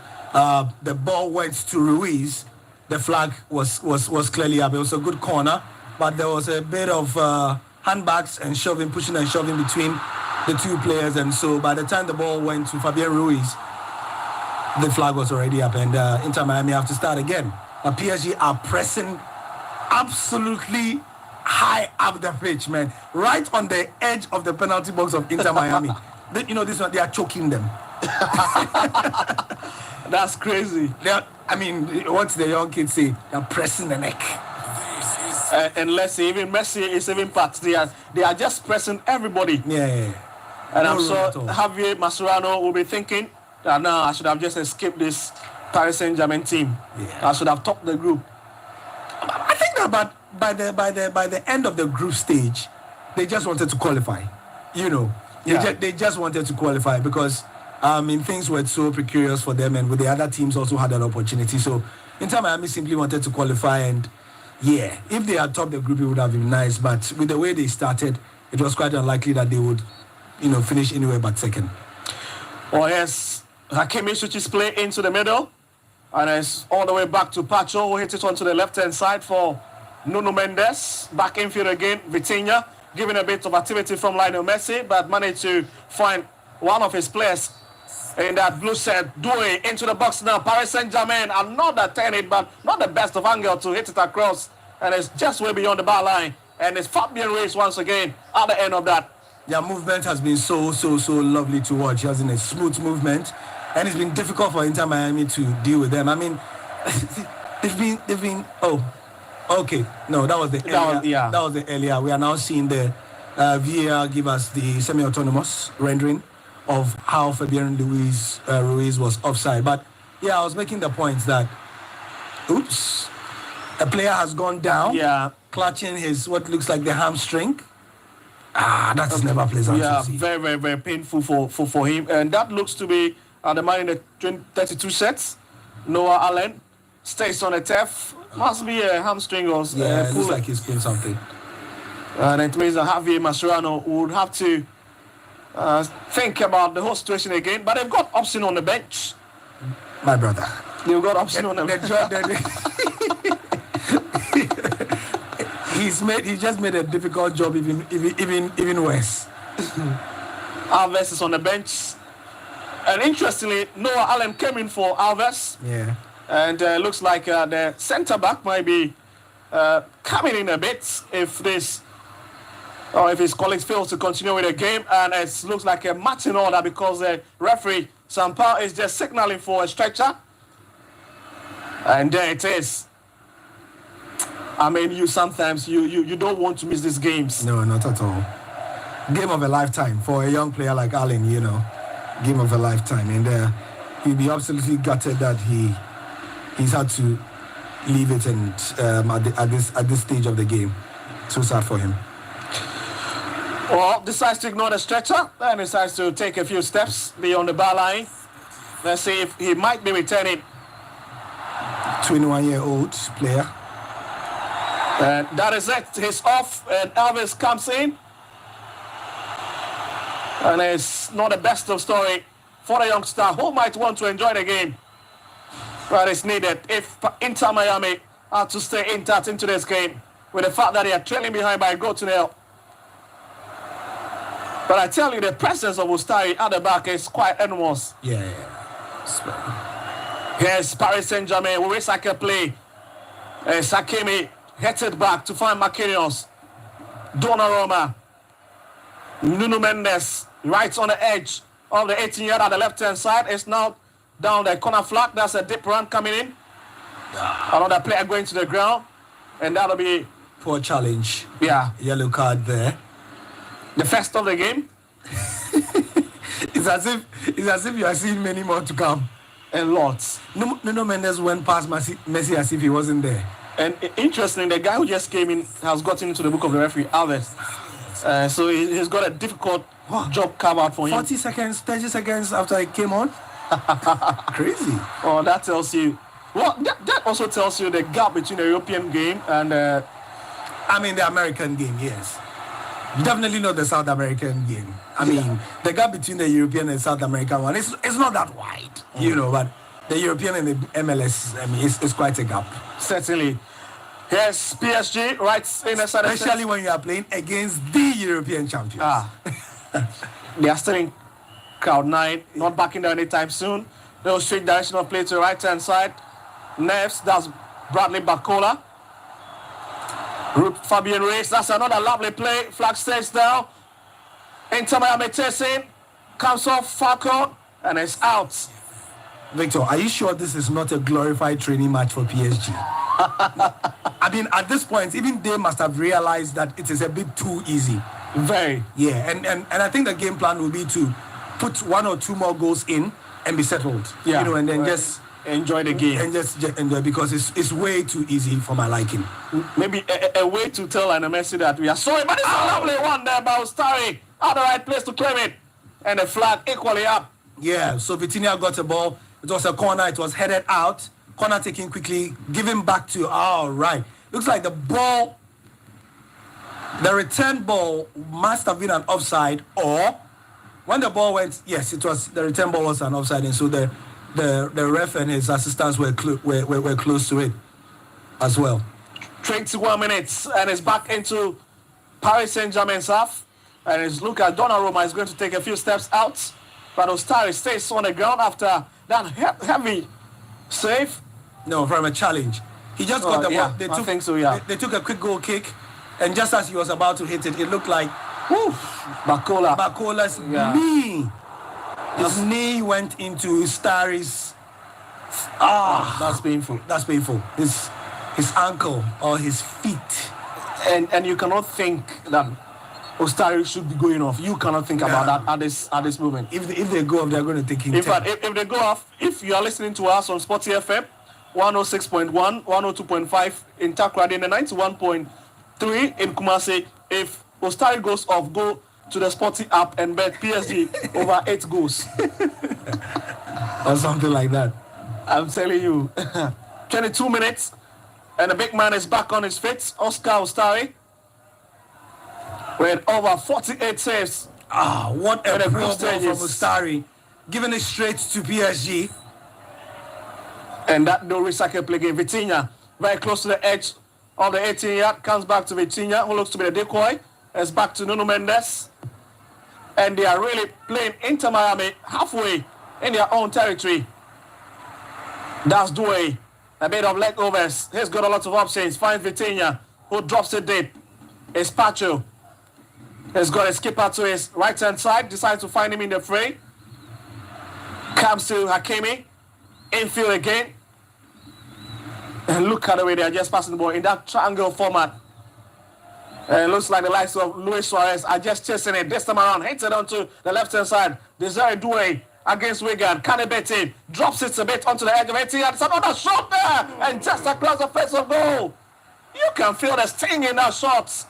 Ruiz, the flag was clearly up. It was a good corner, but there was a bit of handbags and pushing and shoving between the two players, and so by the time the ball went to Fabian Ruiz, the flag was already up, and Inter Miami have to start again. PSG are pressing absolutely high up the pitch, man, right on the edge of the penalty box of Inter Miami. This one, they are choking them. That's crazy. What's the young kids say? They're pressing the neck. And let's see, even Messi is even part. They are just pressing everybody. Yeah. And I'm sure Javier Mascherano will be thinking that now I should have just escaped this Paris Saint-Germain team. Yeah. I should have topped the group. I think that by the end of the group stage, they just wanted to qualify. They just wanted to qualify because things were so precarious for them, and with the other teams also had an opportunity. So Inter Miami simply wanted to qualify, and if they had topped the group, it would have been nice. But with the way they started, it was quite unlikely that they would, finish anywhere but second. Oh yes, Hakimi switches play into the middle, and it's all the way back to Pacho, who hits it onto the left-hand side for Nuno Mendes. Back infield again, Vitinha, giving a bit of activity from Lionel Messi, but managed to find one of his players in that blue set. Doué into the box now. Paris Saint-Germain, another turn it, but not the best of angle to hit it across, and it's just way beyond the bar line. And it's Fabian Ruiz once again at the end of that. Their movement has been so lovely to watch. It has been a smooth movement, and it's been difficult for Inter Miami to deal with them. I mean, they've been. Oh, okay. No, that was the earlier. That was the earlier. We are now seeing the VAR give us the semi-autonomous rendering of how Fabian Ruiz was offside. But I was making the point that, a player has gone down, clutching his what looks like the hamstring. That's never pleasant to see. Very, very, very painful for him. And that looks to be the man in the 32 sets. Noah Allen stays on the turf. Must be a hamstring or it looks like he's playing something. And it means that Javier Mascherano would have to think about the whole situation again. But they've got option on the bench. My brother. They've got option on the bench. He just made a difficult job even worse. Alves is on the bench. And interestingly, Noah Allen came in for Alves. Yeah. And looks like the centre back might be coming in a bit if his colleagues fail to continue with the game. And it looks like a match in order because the referee, Sampao, is just signaling for a stretcher. And there it is. I mean, you don't want to miss these games. No, not at all. Game of a lifetime for a young player like Allen, you know. Game of a lifetime. And he'll be absolutely gutted that he's had to leave it and at this stage of the game. So sad for him. Well, decides to ignore the stretcher and decides to take a few steps beyond the bar line. Let's see if he might be returning. 21-year-old player. And that is it. He's off and Elvis comes in. And it's not the best of story for the youngster who might want to enjoy the game. But it's needed if Inter Miami are to stay intact into this game with the fact that they are trailing behind by a goal to nil. But I tell you, the presence of Ustari at the back is quite enormous. Yeah. Here's Paris Saint-Germain with recycle play. Sakimi hits it back to find Marquinhos. Donnarumma. Nuno Mendes right on the edge of the 18-yard at the left-hand side. It's now down the corner flag. That's a deep run coming in. Another player going to the ground. And that'll be... Poor challenge. Yeah. Yellow card there. The first of the game. It's as if you are seeing many more to come. And lots. Nuno Mendes went past Messi as if he wasn't there. And interestingly, the guy who just came in has gotten into the book of the referee, Alves. So he's got a difficult job carved out for him. 40 seconds, 30 seconds after he came on. Crazy. Oh, that tells you. Well, that also tells you the gap between the European game and the American game, yes. Definitely not the South American game. I mean, the gap between the European and South American one is not that wide, you know, but the European and the MLS, I mean, it's quite a gap. Certainly. Yes, PSG right in the center. Especially when you are playing against the European champions. They are still in crowd 9, not backing down anytime soon. They'll straight direction of play to the right-hand side. Neves, that's Bradley Bacola. Fabian Reyes, that's another lovely play. Flag stays down. Inter Miami chasing. Comes off Falcon and it's out. Victor, are you sure this is not a glorified training match for PSG? I mean, at this point, even they must have realized that it is a bit too easy. Very. Yeah, and I think the game plan will be to put 1 or 2 more goals in and be settled. Yeah. You know, and then just enjoy the game. And just enjoy because it's way too easy for my liking. Maybe a way to tell Lionel Messi that we are sorry, but it's a lovely one there by Ustari. At the right place to claim it. And the flag equally up. Yeah, so Vitinha got a ball. It was a corner. It was headed out. Corner taken quickly. Given back to, all right. Looks like the return ball must have been an offside, or when the ball went, yes, it was, the return ball was an offside, and so the ref and his assistants were close to it as well. 21 minutes, and it's back into Paris Saint-Germain's half. And it's look at Donnarumma is going to take a few steps out. But Ustari stays on the ground after that heavy save. No, from a challenge. He just got the ball. Yeah, I think so, yeah. They took a quick goal kick, and just as he was about to hit it, it looked like Bacola's knee. His knee went into Ustari's. That's painful. That's painful. His ankle or his feet. And you cannot think that Ustari should be going off. You cannot think about that at this moment. If they go off, they're going to take him. In fact, if they go off, if you are listening to us on Sports FM, 106.1, 102.5 in Takrady, and 91.3 in Kumasi, if Ustari goes off, go to the Sporty app and bet PSG over 8 goals. Or something like that. I'm telling you. 22 minutes, and the big man is back on his feet, Oscar Ustari, with over 48 saves. What a pro ball from Ustari. Giving it straight to PSG. And that no recycle play game. Vitinha, very close to the edge of the 18-yard, comes back to Vitinha, who looks to be the decoy. It's back to Nuno Mendes. And they are really playing Inter Miami halfway in their own territory. That's Doué. A bit of leftovers. He's got a lot of options. Finds Vitinha, who drops it deep. It's Pacho. He's got a skipper to his right-hand side. Decides to find him in the fray. Comes to Hakimi. Infield again. And look at the way they're just passing the ball in that triangle format. And it looks like the likes of Luis Suarez are just chasing it. This time around, hits it onto the left-hand side. Desire Doué against Wigan. Can it bet it? Drops it a bit onto the edge of it. It's another shot there. And just across the face of goal. You can feel the sting in that shot.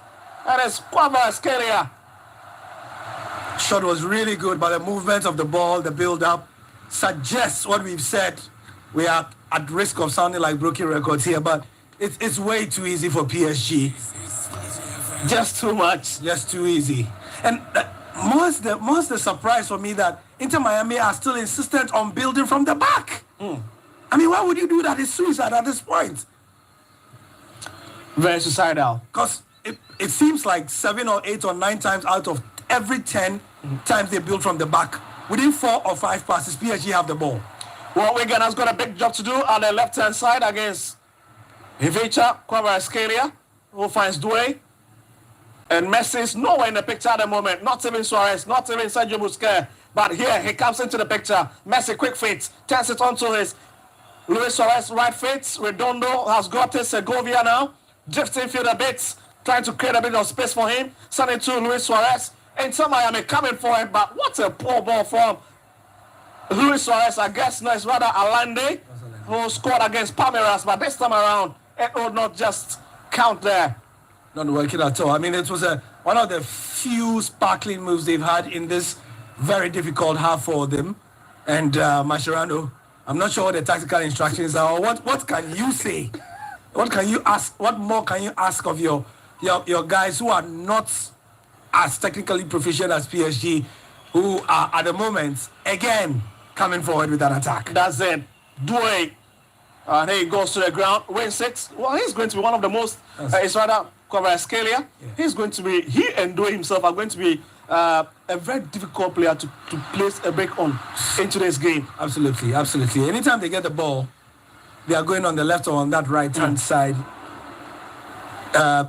And it's Kvaratskhelia. Shot was really good, but the movement of the ball, the build-up, suggests what we've said. We are at risk of sounding like broken records here, but it's way too easy for PSG. Just too much. Just too easy. And most the surprise for me that Inter Miami are still insistent on building from the back. I mean, why would you do that? It's suicide at this point. Very suicidal. Because it seems like 7 or 8 or 9 times out of every 10 times they build from the back, within 4 or 5 passes, PSG have the ball. Well, Wigan has got a big job to do on the left-hand side against Ivica Kvaratskhelia, who finds Doué. And Messi is nowhere in the picture at the moment. Not even Suarez, not even Sergio Busquets. But here, he comes into the picture. Messi, quick feet, turns it onto his Luis Suarez, right feet. Redondo has got it. Segovia now. Drifting field a bit, trying to create a bit of space for him. Send it to Luis Suarez. Inter Miami coming for it, but what a poor ball from Luis Suarez. I guess no, it's rather Alande, who scored against Palmeiras, but this time around, it would not just count there. Not working at all. I mean, it was one of the few sparkling moves they've had in this very difficult half for them. And Mascherano, I'm not sure what the tactical instructions are. Or what can you say? What can you ask? What more can you ask of your guys who are not as technically proficient as PSG, who are at the moment again coming forward with an attack? That's it. Doué. And he goes to the ground, wins it. Well, he's going to be one of the most. It's rather Kvaratskhelia. Yeah. He's going to be. He and Doué himself are going to be a very difficult player to place a break on in today's game. Absolutely, absolutely. Anytime they get the ball, they are going on the left or on that right-hand side.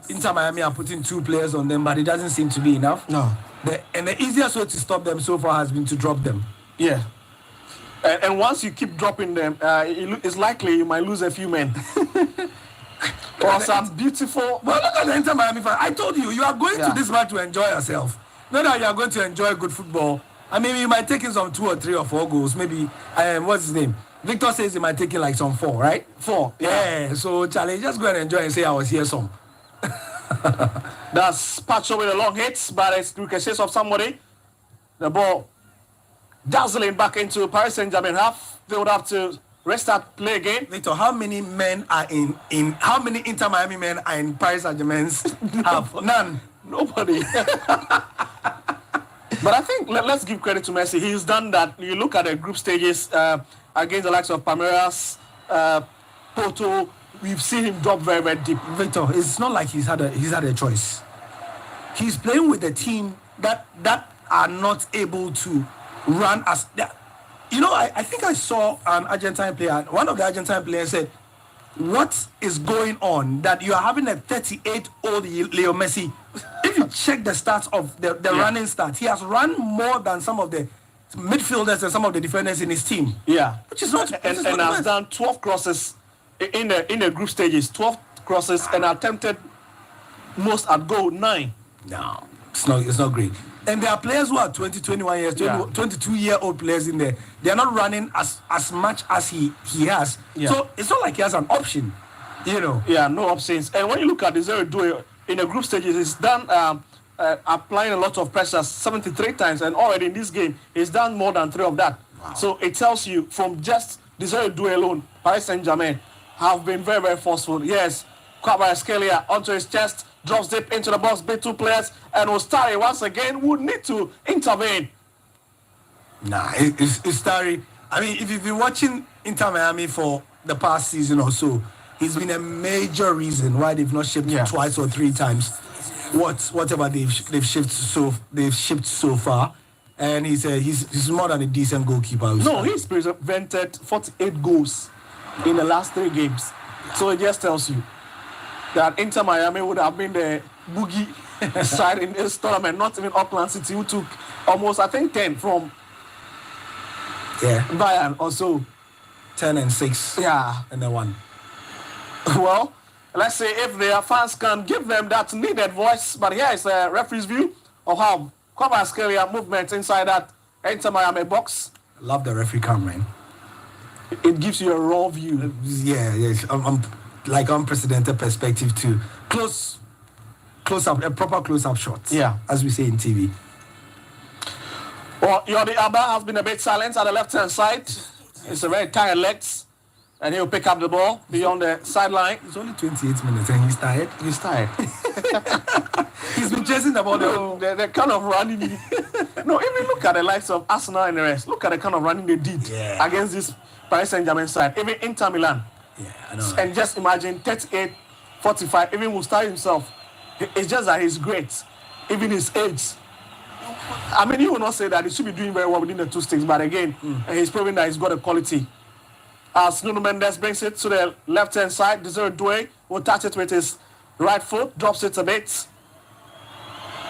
Inter Miami are putting 2 players on them, but it doesn't seem to be enough. No. And the easiest way to stop them so far has been to drop them. Yeah. And once you keep dropping them, it's likely you might lose a few men. Or some beautiful... Well, look at the Inter Miami fan. I told you, you are going to this match to enjoy yourself. Not that you are going to enjoy good football. I mean, you might take in some 2 or 3 or 4 goals. Maybe, what's his name? Victor says he might take in like some 4, right? 4. Yeah. So, Charlie, just go and enjoy and say I was here some. That's Pacho with a long hit, but it's ricochets of somebody. The ball dazzling back into Paris Saint-Germain half. They would have to restart play again. Victor, how many men are in how many Inter Miami men are in Paris Saint-Germain's half? None. Nobody. But I think let's give credit to Messi. He's done that. You look at the group stages against the likes of Palmeiras, Porto. We've seen him drop very, very deep. Victor, it's not like he's had a choice. He's playing with a team that are not able to run as... You know, I think I saw an Argentine player. One of the Argentine players said, what is going on that you are having a 38-year-old Leo Messi? If you check the stats of the running stats, he has run more than some of the midfielders and some of the defenders in his team. Yeah. Which is not... And has done 12 crosses in the group stages. 12 crosses and attempted most at goal 9. No, it's not great. And there are players who are 20, 21 years, 22-year-old players in there. They are not running as much as he has. Yeah. So it's not like he has an option, you know. Yeah, no options. And when you look at the Desire Doué in the group stages, he's done applying a lot of pressure 73 times, and already in this game, he's done more than 3 of that. Wow. So it tells you from just Desire Doué alone, Paris Saint-Germain have been very, very forceful. Yes, Kvaratskhelia onto his chest, drops deep into the box, beat 2 players, and Ustari once again would need to intervene. Nah, it's Ustari. I mean, if you've been watching Inter Miami for the past season or so, he's been a major reason why they've not shipped twice or 3 times whatever they've shipped so far. And he's more than a decent goalkeeper. No, he's prevented 48 goals in the last 3 games. So it just tells you that Inter Miami would have been the boogie side in this tournament, not even Auckland City, who took almost, I think, 10 from Bayern or so. 10 and 6. Yeah. And then 1. Well, let's see if their fans can give them that needed voice. But here is the referee's view of how Kvaratskhelia movement inside that Inter Miami box. Love the referee cam, man. It gives you a raw view. Yes. I'm like unprecedented perspective too. Close up, a proper close-up shot. Yeah. As we say in TV. Well, Jordi Alba has been a bit silent at the left-hand side. It's a very tired legs. And he'll pick up the ball beyond the sideline. It's only 28 minutes and he's tired. He's tired. He's been chasing the ball. They're kind of running. No, even look at the likes of Arsenal and the rest. Look at the kind of running they did against this Paris Saint-Germain side. Even Inter Milan. Yeah, I know. And just imagine 38-45. Even Mustafi himself. It's just that he's great. Even his age. I mean, you will not say that he should be doing very well within the 2 sticks. But again, he's proving that he's got a quality. As Nuno Mendes brings it to the left-hand side, Desiree Doué will touch it with his right foot, drops it a bit.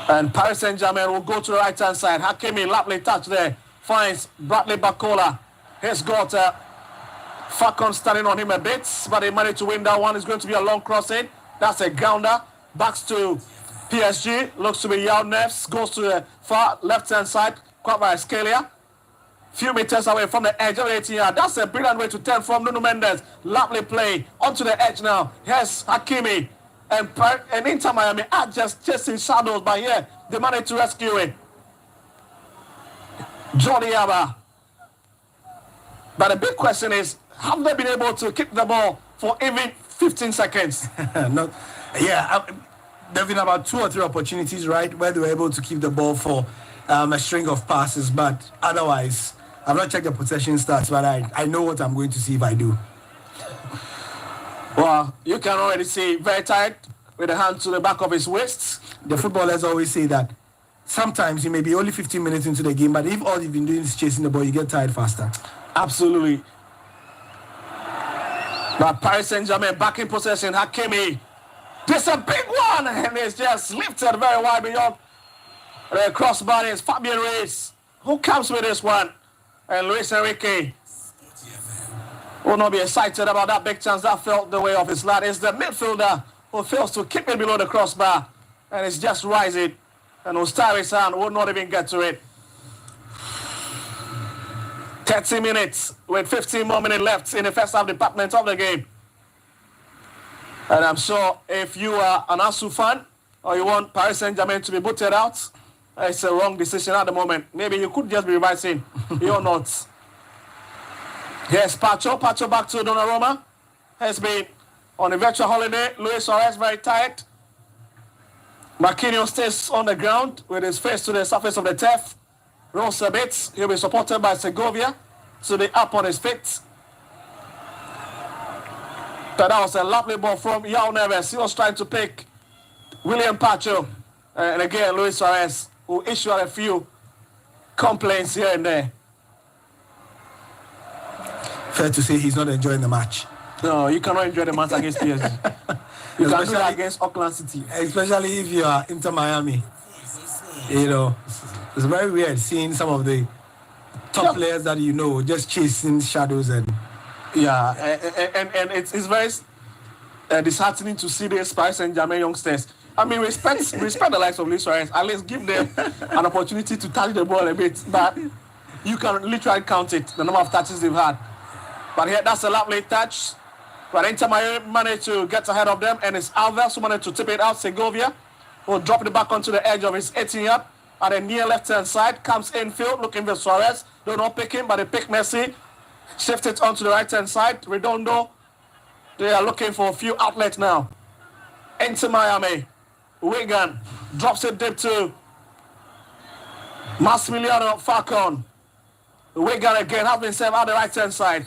And Paris Saint-Germain will go to the right-hand side. Hakimi, lovely touch there, finds Bradley Barcola. He's got Falcon standing on him a bit, but he managed to win that one. It's going to be a long crossing. That's a grounder. Backs to PSG, looks to be Yao Neves, goes to the far left-hand side, Kvaratskhelia. Few meters away from the edge of the 18-yard. That's a brilliant way to turn from Nuno Mendes. Lovely play onto the edge now. Here's Hakimi and Inter Miami are just chasing shadows, but here they managed to rescue it. Jordi Alba. But the big question is, have they been able to kick the ball for even 15 seconds? There've been about 2 or 3 opportunities, right, where they were able to keep the ball for a string of passes, but otherwise, I've not checked the possession stats, but I know what I'm going to see if I do. Well, you can already see very tight with the hand to the back of his waist. The footballers always say that sometimes you may be only 15 minutes into the game, but if all you've been doing is chasing the ball, you get tired faster. Absolutely. But Paris Saint-Germain back in possession. Hakimi. This is a big one, and it's just lifted very wide beyond the crossbar. Is Fabian Ruiz, who comes with this one, and Luis Enrique will not be excited about that big chance that fell the way of his lad. It's the midfielder who fails to keep it below the crossbar, and it's just rising, and Ustari's hand will not even get to it. 30 minutes with 15 more minutes left in the first half department of the game. And I'm sure if you are an ASU fan or you want Paris Saint-Germain to be booted out, it's a wrong decision at the moment. Maybe you could just be revising your notes. Yes, Pacho back to Donnarumma. Has been on a virtual holiday. Luis Suarez very tired. Marquinhos stays on the ground with his face to the surface of the turf. Rolls a bit. He'll be supported by Segovia to the up on his feet. But that was a lovely ball from Yao Neves. He was trying to pick William Pacho. And again, Luis Suarez, who issued a few complaints here and there. Fair to say he's not enjoying the match. No, you cannot enjoy the match against PSG. You can do that against Auckland City. Especially if you are Inter Miami. You know, it's very weird seeing some of the top players that you know just chasing shadows and... Yeah, and it's very disheartening to see these Paris Saint-Germain youngsters. I mean, respect the likes of Luis Suarez. At least give them an opportunity to touch the ball a bit. But you can literally count it, the number of touches they've had. But here, that's a lovely touch. But Inter Miami managed to get ahead of them, and it's Alves who managed to tip it out. Segovia will drop it back onto the edge of his 18-yard at the near left-hand side. Comes infield, looking for Suarez. They don't pick him, but they pick Messi. Shift it onto the right-hand side. Redondo. They are looking for a few outlets now. Inter Miami. Wigan drops it deep to Massimiliano Falcon. Wigan again have been served out the right-hand side.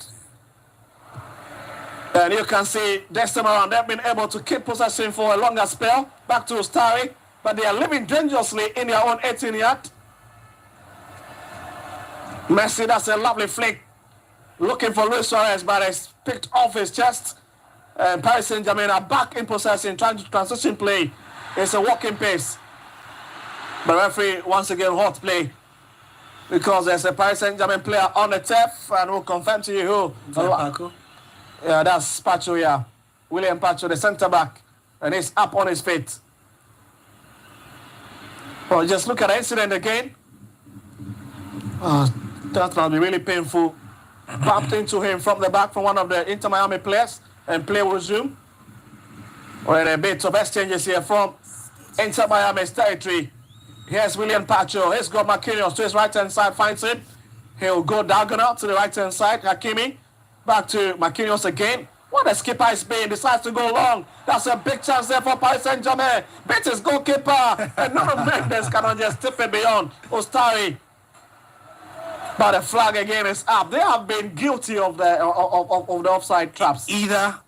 And you can see this time around they've been able to keep possession for a longer spell. Back to Ustari. But they are living dangerously in their own 18-yard. Messi, that's a lovely flick. looking for Luis Suarez, but it's picked off his chest. And Paris Saint-Germain are back in possession, trying to transition play. It's a walking pace. But referee, once again, hot play. Because there's a Paris Saint-Germain player on the turf, and we'll confirm to you who. Yeah, that's Pacho, yeah. William Pacho, the centre-back. And he's up on his feet. Well, just look at the incident again. Oh, that must be really painful. Bumped into him from the back from one of the Inter Miami players, and play will resume. Well, a bit of exchanges here from Inter Miami's territory. Here's William Pacho. He's got Marquinhos to his right-hand side, finds him. He'll go diagonal to the right-hand side. Hakimi back to Marquinhos again. What a skipper is being, decides to go long. That's a big chance there for Paris Saint-Germain. Beats his goalkeeper. And Nuno Mendes cannot just tip it beyond Ostari. But the flag again is up. They have been guilty of the offside traps. Either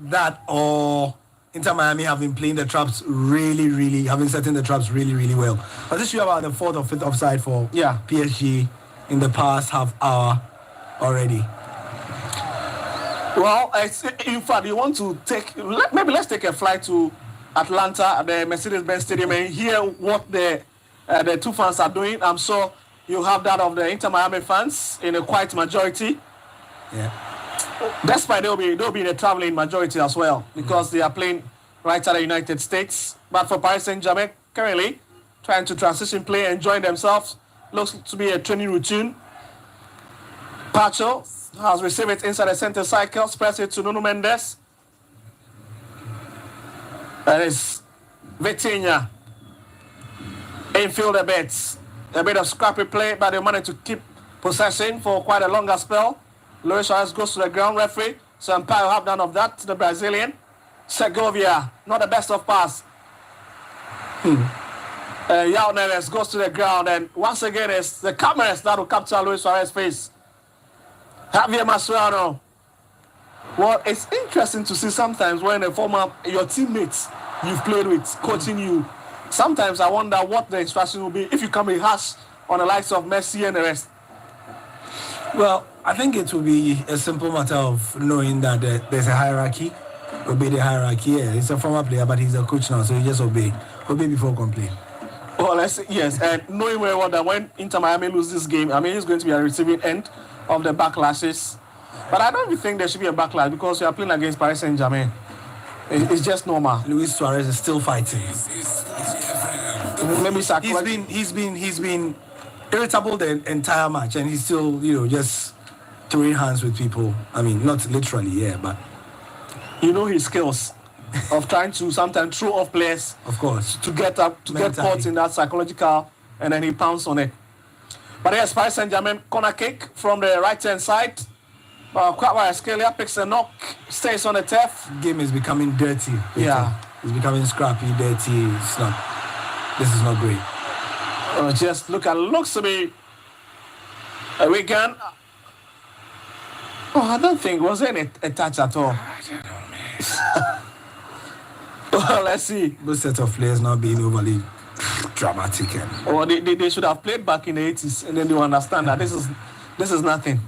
that or Inter Miami have been playing the traps really, having setting the traps really well. But this year about the fourth or fifth offside for PSG in the past half hour already. Well, in fact, you want to maybe let's take a flight to Atlanta, the Mercedes-Benz Stadium, and hear what the two fans are doing. I'm sure you have that of the Inter Miami fans in a quiet majority. Yeah. Despite they'll be in a traveling majority as well, because they are playing right at the United States. But for Paris Saint-Germain, currently trying to transition play, enjoying themselves. Looks to be a training routine. Pacho has received it inside the center cycle, spreads it to Nuno Mendes. And it's Vitinha. Infield a bit of scrappy play, but they managed to keep possession for quite a longer spell. Luis Suarez goes to the ground, referee. So Sampaio have none of that, the Brazilian. Segovia, not the best of pass. Yao Neves goes to the ground, and once again it's the cameras that will capture Luis Suarez's face. Javier Mascherano. Well, it's interesting to see sometimes when your teammates you've played with coaching you. Sometimes I wonder what the instruction will be if you can be harsh on the likes of Messi and the rest. Well, I think it will be a simple matter of knowing that there's a hierarchy. Obey the hierarchy. Yeah, he's a former player, but he's a coach now, so you just obey. Obey before complain. Well, yes, and knowing very well that when Inter Miami lose this game, I mean, he's going to be a receiving end of the backlashes. But I don't even think there should be a backlash because you are playing against Paris Saint-Germain. It's just normal. Luis Suarez is still fighting. Maybe he's been irritable the entire match, and he's still, just throwing hands with people. I mean, not literally, yeah, but his skills of trying to sometimes throw off players, of course, to get caught in that psychological, and then he pounced on it. But yes, Paris Saint-Germain corner kick from the right-hand side. Kvaratskhelia picks a knock, stays on the turf. Game is becoming dirty. Yeah. It's becoming scrappy, dirty. This is not great. Just looks to be a weekend. I don't think was any a touch at all. I don't know, man. Well, let's see. Those set of players not being overly dramatic. They should have played back in the 80s, and then they will understand that this is nothing.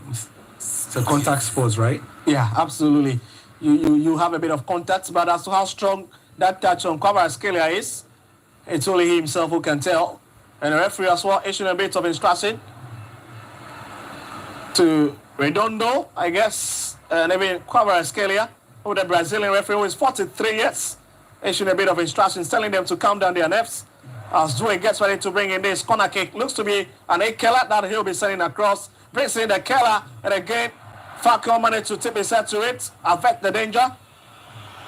It's a contact sport, right? Yeah, absolutely. You have a bit of contact, but as to how strong that touch on Kvaratskhelia is, it's only he himself who can tell. And the referee as well issuing a bit of instruction to Redondo, I guess, and even Kvaratskhelia, who the Brazilian referee who is 43 years, issuing a bit of instructions, telling them to calm down their nerves. As Dwayne gets ready to bring in this corner kick, looks to be an A-Keller that he'll be sending across. Brings in the Keller, and again, Falcao managed to tip his head to it, avert the danger.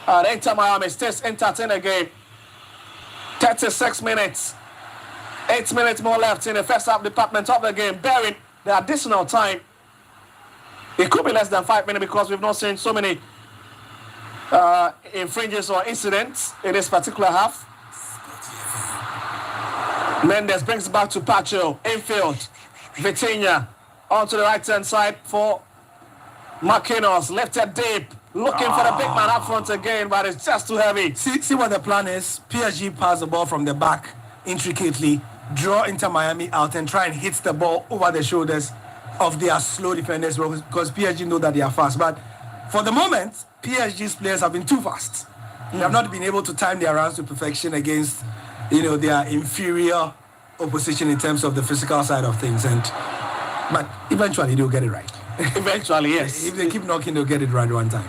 The Inter Miami stays entertained again. 36 minutes. 8 minutes more left in the first half department of the game. Bearing the additional time. It could be less than 5 minutes because we've not seen so many infringes or incidents in this particular half. Mendes brings back to Pacho. Infield. Vitinha. Onto the right-hand side for Marquinhos. Lifted deep. Looking for the big man up front again, but it's just too heavy. See what the plan is? PSG pass the ball from the back intricately, draw Inter Miami out and try and hit the ball over the shoulders of their slow defenders because PSG know that they are fast. But for the moment, PSG's players have been too fast. They have not been able to time their runs to perfection against, their inferior opposition in terms of the physical side of things. But eventually they'll get it right. Eventually, yes. If they keep knocking, they'll get it right one time.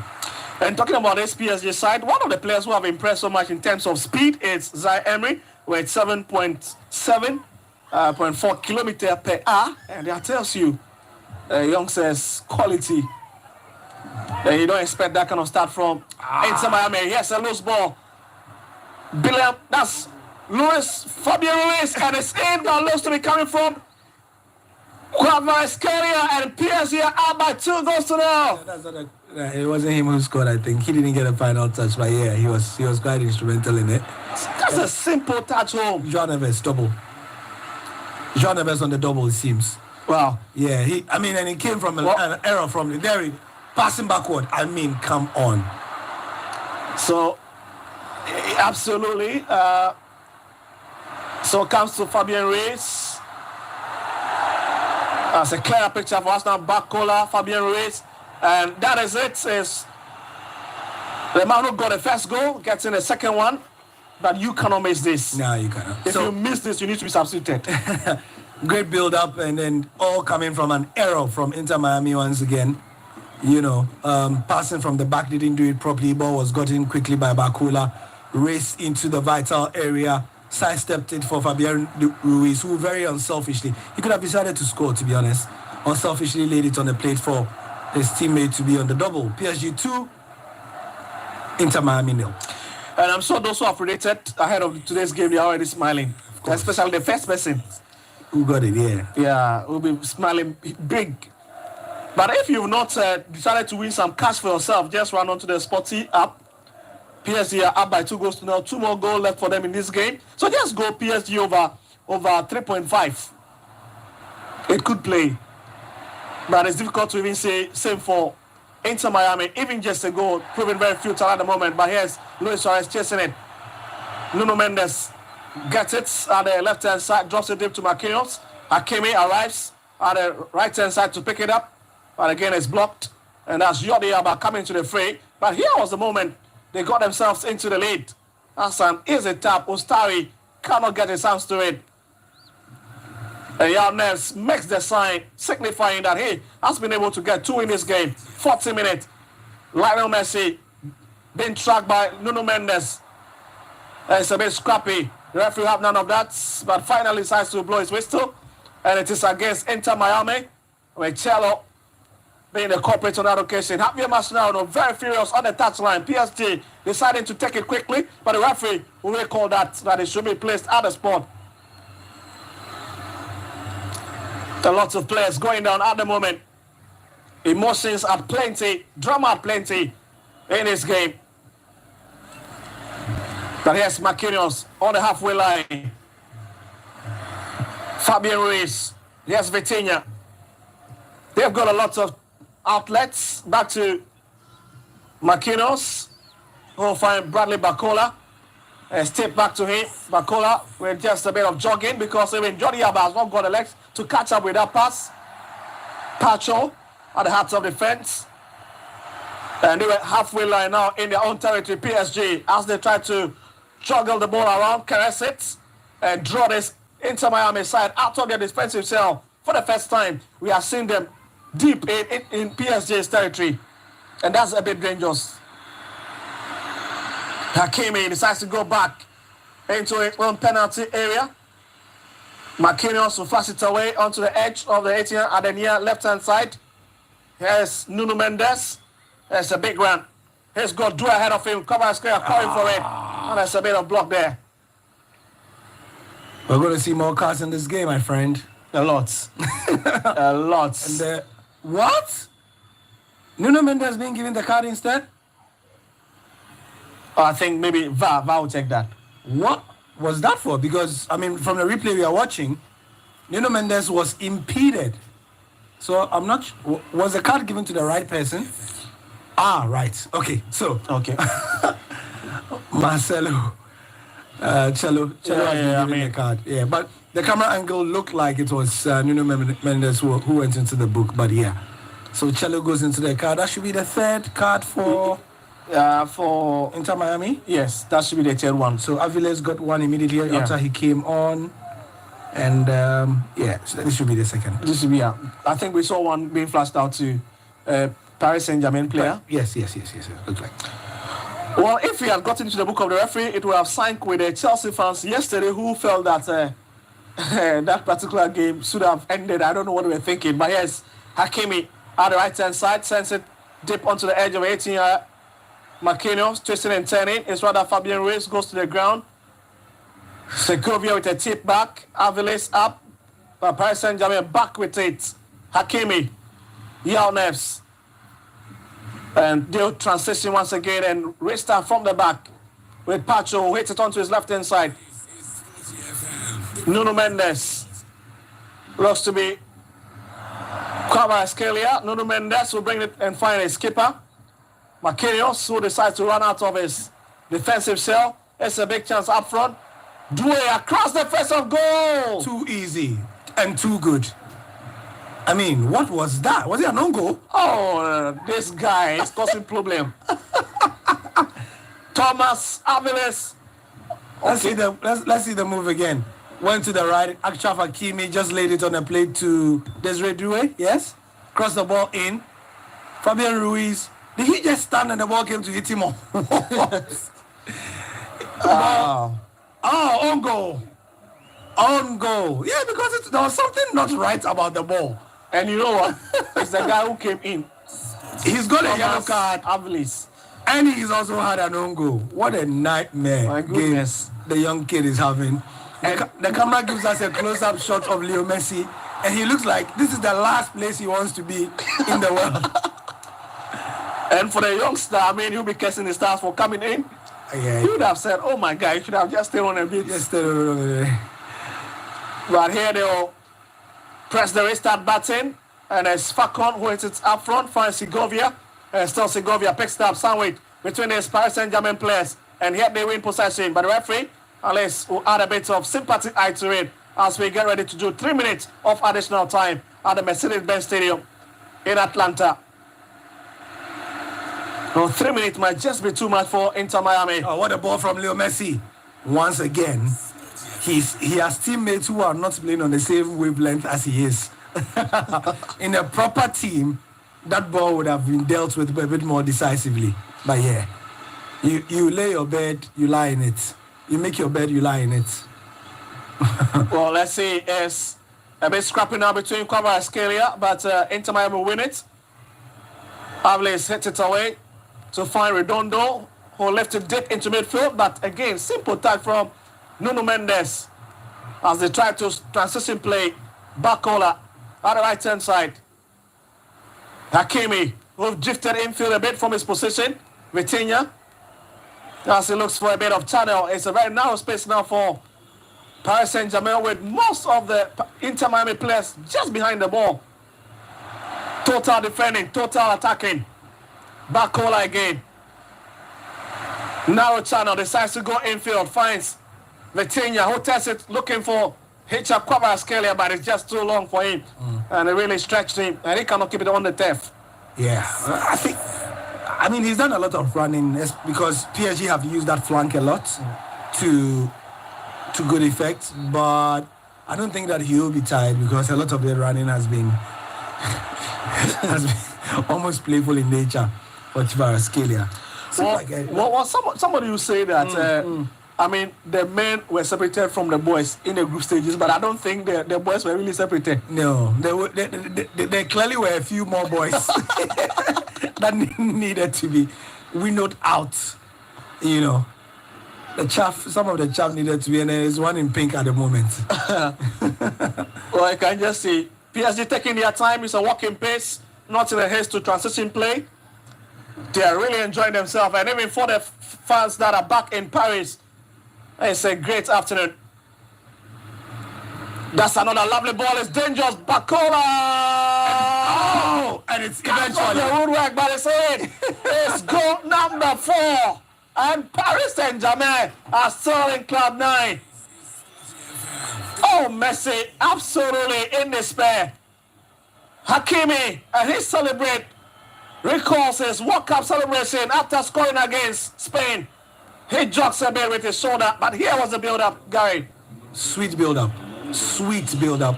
And talking about this PSG side, one of the players who have impressed so much in terms of speed is Zaire Emery with 7.4 kilometers per hour. And that tells you, youngsters quality. And you don't expect that kind of start from Inter Miami. Yes, a loose ball. Billiam, that's Fabian Ruiz, and it's in, but looks to be coming from Kvaratskhelia, and PSG are out by 2 goals to 0. It wasn't him who scored, I think. He didn't get a final touch, but yeah, he was quite instrumental in it. That's a simple touch home. Jean Neves, double. Jean Neves on the double, it seems. Wow. Yeah, he came from an error from there, passing backward. I mean, come on. So, absolutely. So it comes to Fabian Ruiz. That's a clear picture for us now. Bacola, Fabian Ruiz. And that is it. Is the man who got the first goal gets in the second one. But you cannot miss this. No, you cannot. If you miss this, you need to be substituted. Great build-up, and then all coming from an error from Inter Miami once again. Passing from the back, didn't do it properly. Ball was gotten quickly by Bacola. Raced into the vital area. Sidestepped it for Fabian Ruiz, who very unselfishly, he could have decided to score, to be honest. Unselfishly laid it on the plate for his teammate to be on the double. PSG 2, Inter Miami 0. And I'm sure those who have predicted ahead of today's game, they are already smiling. Especially the first person. Who got it, yeah. Yeah, will be smiling big. But if you've not decided to win some cash for yourself, just run onto the Sporty app. PSG are up by 2 goals to 0. 2 more goals left for them in this game. So just go PSG over 3.5. It could play. But it's difficult to even say same for Inter Miami. Even just a goal, proving very futile at the moment. But here's Luis Suarez chasing it. Nuno Mendes gets it at the left-hand side, drops it deep to Marquinhos. Hakimi arrives at the right-hand side to pick it up. But again, it's blocked. And that's Jordi Alba coming to the fray. But here was the moment they got themselves into the lead. That's an easy tap. Ustari cannot get his hands to it. And Jan Neves makes the sign, signifying that he has been able to get 2 in this game. 40 minutes. Lionel Messi being tracked by Nuno Mendes. It's a bit scrappy. The referee have none of that, but finally decides to blow his whistle. And it is against Inter Miami, with Cello being the culprit on that occasion. Javier Mascherano very furious on the touchline. PSG deciding to take it quickly, but the referee will recall that it should be placed at the spot. A lot of players going down at the moment. Emotions are plenty, drama are plenty in this game. But here's Marquinhos on the halfway line. Fabian Ruiz. Here's Vitinha. They've got a lot of outlets. Back to Marquinhos. We'll find Bradley Bacola. Step back to him. Bacola with just a bit of jogging because even Jordi Alba has not got the legs to catch up with that pass. Pacho at the heart of the fence. And they were halfway line now in their own territory, PSG, as they try to juggle the ball around, caress it, and draw this Inter Miami side out of their defensive cell. For the first time, we are seeing them deep in PSG's territory. And that's a bit dangerous. Hakimi decides to go back into his own penalty area. Marquinhos will flash it away onto the edge of the 18 at the near left-hand side. Here's Nuno Mendes. There's a big run. He's got Drew ahead of him. Kvaratskhelia calling for it. And there's a bit of block there. We're going to see more cards in this game, my friend. A lot. A lot. And what? Nuno Mendes being given the card instead? I think maybe VAR will take that. What was that for? Because, I mean, from the replay we are watching, Nuno Mendes was impeded. So I'm not... Was the card given to the right person? Ah, right. Okay, so... Okay. Marcelo. Cello has been given the card. Yeah, but the camera angle looked like it was Nuno Mendes who went into the book, but yeah. So Cello goes into the car. That should be the third card for Inter Miami. Yes, that should be the third one. So Aviles got one immediately after he came on. And so this should be the second. This should be, I think we saw one being flashed out to Paris Saint-Germain player. Yes. Looks like. Well, if he had gotten into the book of the referee, it would have sank with the Chelsea fans yesterday who felt that that particular game should have ended. I don't know what they were thinking. But yes, Hakimi at the right-hand side sends it deep onto the edge of 18-yard. Marquinhos twisting and turning. It's rather Fabian Ruiz goes to the ground. Segovia with a tip back. Aviles up. Paris Saint-Germain back with it. Hakimi. Yao Neves. And they'll transition once again and restart from the back with Pacho who hits it onto his left-hand side. Nuno Mendes looks to be Kvaratskhelia. Nuno Mendes will bring it and find a skipper. Marquinhos who decides to run out of his defensive cell. It's a big chance up front. Doué across the face of goal. Too easy and too good. I mean, what was that? Was it an own goal? Oh, this guy is causing problem. Thomas Aviles. Let's see the move again. Went to the right. Achraf Hakimi just laid it on a plate to Desiree Doué. Yes. Crossed the ball in. Fabian Ruiz. Did he just stand and the ball came to hit him on? Own goal. On goal. Yeah, because there was something not right about the ball. And you know what? It's the guy who came in. He's got a yellow card. Aviles. And he's also had an own goal. What a nightmare My goodness. game the young kid is having. The camera gives us a close-up shot of Leo Messi. And he looks like this is the last place he wants to be in the world. And for the youngster, I mean, he'll be kissing his stars for coming in. Yeah. He would have said, oh my God, you should have just stayed on a bit. Just stay. But here they'll press the restart button. And it's Facon who hits it up front, finds Segovia. And still Segovia picks it up sandwich between his Paris Saint-Germain players. And here they win possession. But the referee, unless will add a bit of sympathy eye to it as we get ready to do 3 minutes of additional time at the Mercedes-Benz Stadium in Atlanta. Well, 3 minutes might just be too much for Inter Miami. Oh, what a ball from Leo Messi. Once again, he has teammates who are not playing on the same wavelength as he is. In a proper team, that ball would have been dealt with a bit more decisively. But yeah, you lay your bed, you lie in it. You make your bed, you lie in it. Well, let's see. It's a bit scrappy now between Kvaratskhelia, but Inter Miami will win it. Aviles hits it away to find Redondo, who left it deep into midfield. But again, simple tag from Nuno Mendes as they try to transition play. Bacola at the right-hand side. Hakimi, who drifted infield a bit from his position. Vitinha, as he looks for a bit of channel. It's a very narrow space now for Paris Saint-Germain with most of the Inter Miami players just behind the ball. Total defending, total attacking. Bacola again. Narrow channel, decides to go infield, finds Vitinha, who tests it, looking for Hitcher Kvaratskhelia, but it's just too long for him. And it really stretched him, and he cannot keep it on the turf. Yeah, I mean, he's done a lot of running because PSG have used that flank a lot to good effect, but I don't think that he'll be tired because a lot of the running has been almost playful in nature for Kvaratskhelia. Well, somebody will say that, I mean, the men were separated from the boys in the group stages, but I don't think the boys were really separated. No, there clearly were a few more boys that needed to be winnowed out, you know. Some of the chaff needed to be, and there's one in pink at the moment. Well, I can just see PSG taking their time. It's a walking pace, not in a haste to transition play. They are really enjoying themselves, and even for the fans that are back in Paris, it's a great afternoon. That's another lovely ball. It's dangerous. Bacola! And it's Eventually the woodwork, but it's in. It's goal number 4. And Paris Saint-Germain are still in Club 9. Oh, Messi, absolutely in despair. Hakimi, and he recalls his World Cup celebration after scoring against Spain. He jogs a bit with his shoulder, but here was the build-up, Gary. Sweet build-up. Sweet build-up.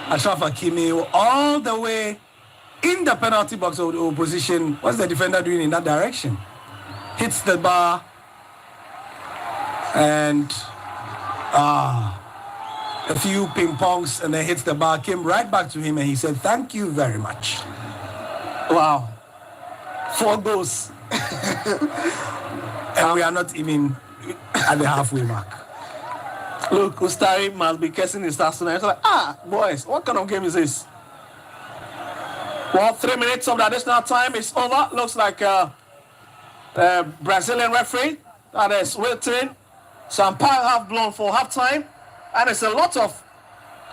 Achraf Hakimi all the way in the penalty box of the opposition. What's the defender doing in that direction? Hits the bar and a few ping pongs, and then hits the bar, came right back to him, and he said, "Thank you very much." Wow. 4 goals. And we are not even at the halfway mark. Look, Ustari must be cursing his Arsenal. It's like, boys, what kind of game is this? Well, 3 minutes of the additional time is over. Looks like Brazilian referee that is waiting. Some pile have blown for halftime. And there's a lot of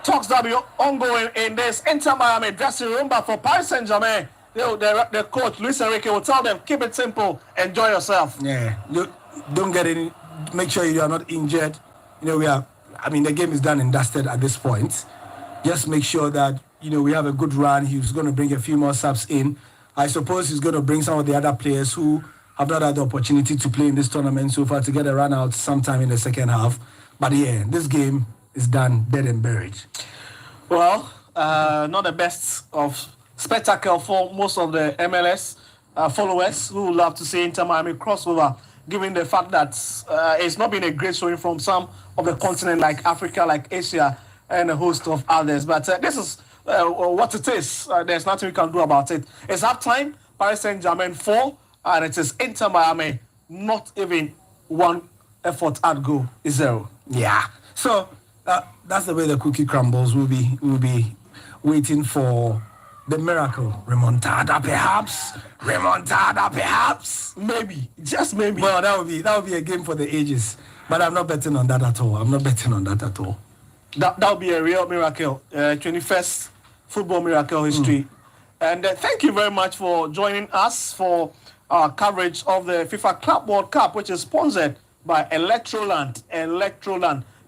talks that will be ongoing in this Inter Miami dressing room. But for Paris Saint-Germain, the coach, Luis Enrique, will tell them, keep it simple, enjoy yourself. Yeah, don't get any, make sure you are not injured. The game is done and dusted at this point. Just make sure that, we have a good run. He's going to bring a few more subs in. I suppose he's going to bring some of the other players who have not had the opportunity to play in this tournament so far to get a run out sometime in the second half. But yeah, this game is done, dead and buried. Well, not the best of spectacle for most of the MLS followers who would love to see Inter Miami crossover, given the fact that it's not been a great showing from some of the continent like Africa, like Asia, and a host of others. But this is what it is. There's nothing we can do about it. It's halftime, Paris Saint-Germain 4, and it is Inter Miami, not even one effort at goal, is 0. Yeah. So that's the way the cookie crumbles. We'll be waiting for the miracle. Remontada, perhaps. Maybe, just maybe. Well, that would be a game for the ages. But I'm not betting on that at all. That would be a real miracle. 21st football miracle history. And thank you very much for joining us for our coverage of the FIFA Club World Cup, which is sponsored by Electroland.